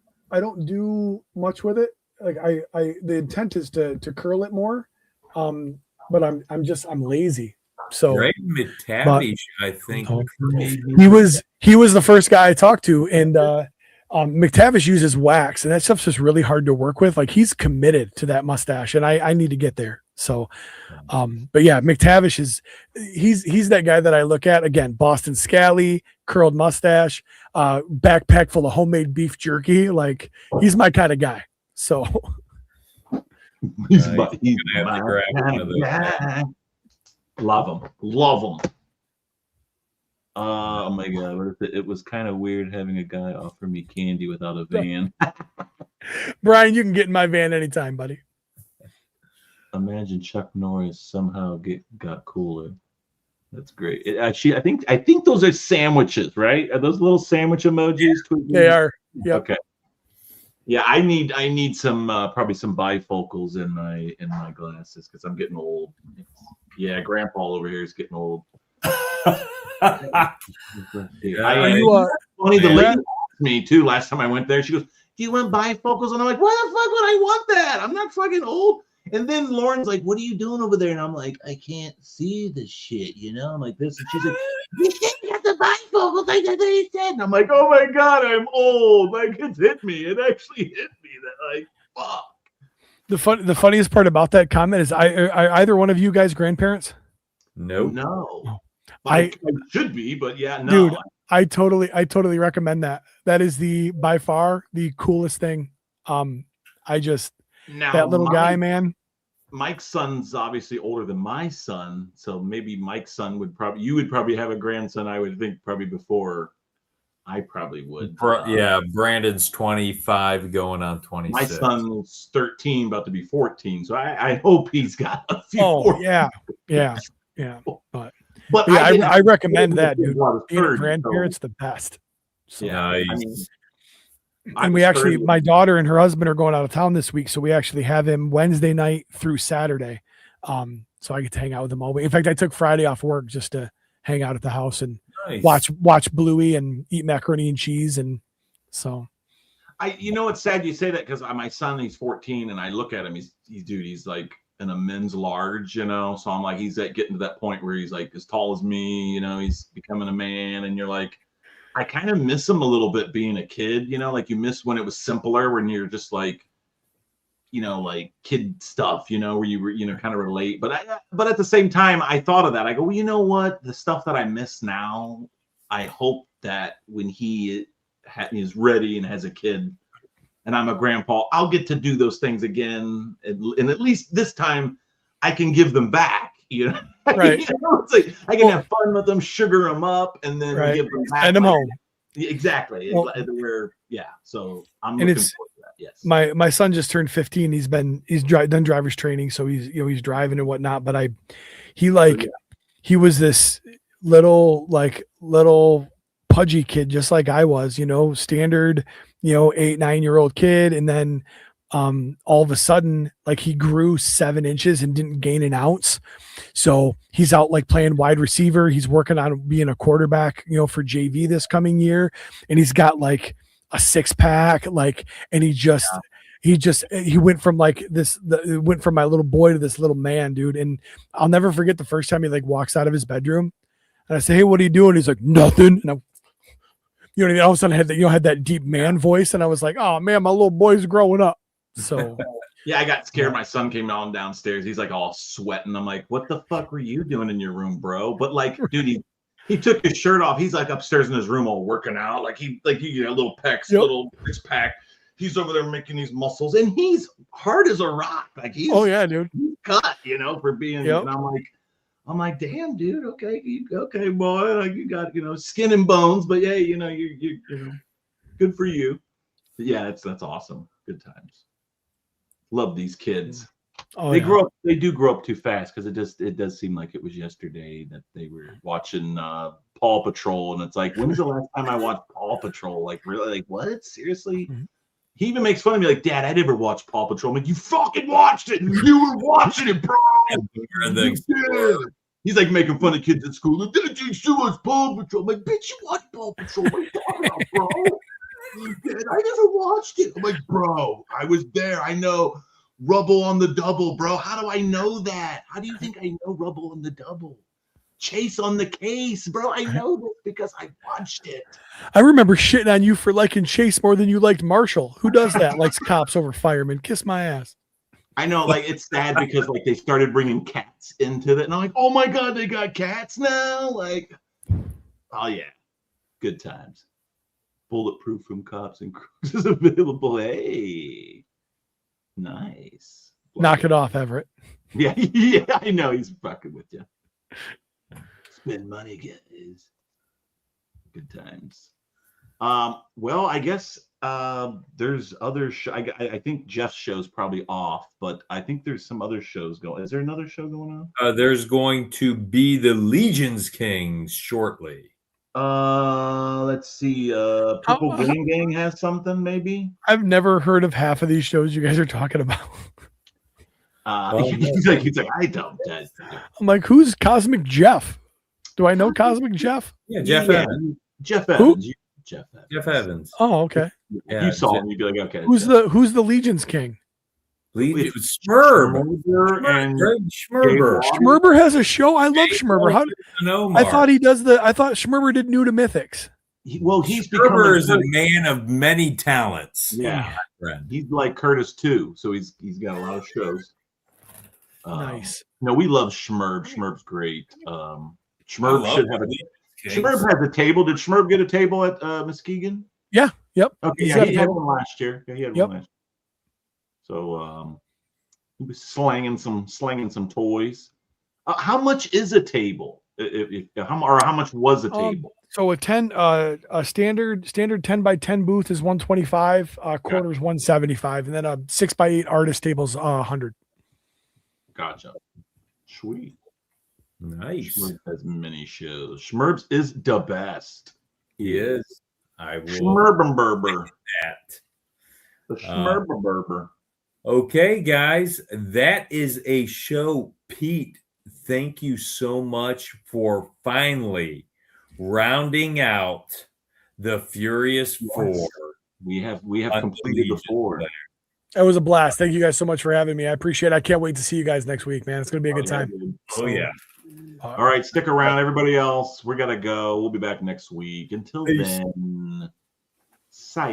much with it. Like the intent is to curl it more, but I'm lazy. So Greg McTavish, I think he was the first guy I talked to, and McTavish uses wax, and that stuff's just really hard to work with. Like he's committed to that mustache, and I need to get there. So, but yeah, McTavish he's that guy that I look at again. Boston Scally, curled mustache, backpack full of homemade beef jerky. Like he's my kind of guy. So he's my kind of guy. Love him. Oh my God! What if it was kind of weird having a guy offer me candy without a van? Brian, you can get in my van anytime, buddy. Imagine Chuck Norris somehow got cooler. That's great. I think those are sandwiches, right? Are those little sandwich emojis? They are. Yep. Okay. Yeah, I need some probably some bifocals in my glasses because I'm getting old. Yeah, Grandpa over here is getting old. The lady asked me too last time I went there. She goes, "Do you want bifocals?" And I'm like, "Why the fuck would I want that? I'm not fucking old." And then Lauren's like, "What are you doing over there?" And I'm like, "I can't see the shit, you know." I'm like this, and she's like, "You can't have the bifocals like that he said." And I'm like, "Oh my God, I'm old. Like it's hit me. It actually hit me. That like fuck." The funniest part about that comment is, are either one of you guys grandparents? No. I should be, but yeah, no. Dude, I totally recommend that. That is by far the coolest thing. That little guy, man. Mike's son's obviously older than my son, so maybe Mike's son would probably have a grandson. I would think probably before I probably would. Yeah, Brandon's 25 going on 26. My son's 13, about to be 14, so I hope he's got a few. Oh, yeah. But yeah, I recommend that, dude. Being a grandparent's the best. So, yeah, and we actually, my daughter and her husband are going out of town this week, so we actually have him Wednesday night through Saturday. So I get to hang out with him all week. In fact, I took Friday off work just to hang out at the house and watch Bluey and eat macaroni and cheese. And so, it's sad you say that because my son, he's 14, and I look at him, he's like in a men's large, so I'm like, he's getting to that point where he's like as tall as me, he's becoming a man, and you're like, I kind of miss him a little bit being a kid, like you miss when it was simpler, when you're just like, like kid stuff, where you were, kind of relate. But at the same time, I thought of that. I go, well, you know what? The stuff that I miss now, I hope that when he is ready and has a kid and I'm a grandpa, I'll get to do those things again. And at least this time I can give them back, Right. It's like I can have fun with them, sugar them up, and then give them back. Send them home. Exactly. So I'm looking forward to that. Yes. My son just turned 15. He's done driver's training, so he's driving and whatnot. But he was this little pudgy kid, just like I was, standard, 8-9-year-old kid, and then all of a sudden, like he grew 7 inches and didn't gain an ounce. So he's out like playing wide receiver. He's working on being a quarterback, for JV this coming year. And he's got like a 6-pack, and he went from like went from my little boy to this little man, dude. And I'll never forget the first time he walks out of his bedroom and I say, "Hey, what are you doing?" He's like, "Nothing." And what I mean? All of a sudden I had that deep man voice. And I was like, "Oh man, my little boy's growing up." So yeah, I got scared. My son came downstairs. He's like all sweating. I'm like, "What the fuck were you doing in your room, bro?" But dude, he took his shirt off. He's like upstairs in his room all working out. He little pecs, little 6-pack. He's over there making these muscles, and he's hard as a rock. He's yeah, dude. He's cut, for being. Yep. And I'm like, I'm like, damn, dude. Okay, boy. Like you got, skin and bones, but yeah, you good for you. But yeah, that's awesome. Good times. Love these kids. Oh, They do grow up too fast because it does seem like it was yesterday that they were watching Paw Patrol, and it's like, when's the last time I watched Paw Patrol? Like, really? Like, what? Seriously? Mm-hmm. He even makes fun of me, like, Dad, I never watched Paw Patrol. I'm like, you fucking watched it. You were watching it, bro. He's like making fun of kids at school. Like, Dad, you should watch Paw Patrol. I'm like, bitch, you watch Paw Patrol. What are you talking about, bro? Dad, I never watched it. I'm like, bro, I was there. I know. Rubble on the Double, bro. How do I know that? How do you think I know Rubble on the Double? Chase on the Case, bro. I know this because I watched it. I remember shitting on you for liking Chase more than you liked Marshall. Who does that? Likes cops over firemen. Kiss my ass. I know, like, it's sad because, like, they started bringing cats into it. And I'm like, oh, my God, they got cats now? Like, oh, yeah. Good times. Bulletproof from Cops and Crooks is available. Hey. Nice. Knock it off, Everett. Yeah, I know he's fucking with you. Spend money, guys. Good times. Well, I guess there's other I think Jeff's show's probably off, but I think there's some other shows going. Is there another show going on? There's going to be the Legion's Kings shortly. Let's see. Purple Green Gang has something, maybe. I've never heard of half of these shows you guys are talking about. He's like, I don't. I'm like, who's Cosmic Jeff? Do I know Cosmic Jeff? Yeah, Jeff Evans. Jeff Evans. Who? Jeff Evans. Oh, okay. Yeah, you saw him, you'd be like, okay. Who's the Legion's King? Schmerber and Schmerber. Schmerber has a show. I love Schmerber. I thought Schmerber did New to Mythics. Schmerber is a man of many talents. Yeah, he's like Curtis too, so he's got a lot of shows. Nice. No, we love Schmerb. Schmerb's great. Schmerb should have Schmerb has a table. Did Schmerb get a table at Muskecon? Yeah. Yep. Okay. Yeah, he had one last year. Yeah, he had one last year. So he was slanging some toys. How much is a table? How much was a table? So a standard 10 by 10 booth is 125, quarters 175, and then a 6 by 8 artist table's 100. Gotcha. Sweet. Nice. Schmerb has many shows. Schmerb's is the best. He is. I will. Schmerbenberber. That. The Schmerbenberber. Okay, guys, that is a show. Pete, thank you so much for finally rounding out the Furious Four. We have completed the 4. It was a blast. Thank you guys so much for having me. I appreciate it. I can't wait to see you guys next week, man. It's going to be a good time. Oh, yeah. All right, stick around, everybody else. We're going to go. We'll be back next week. Until then,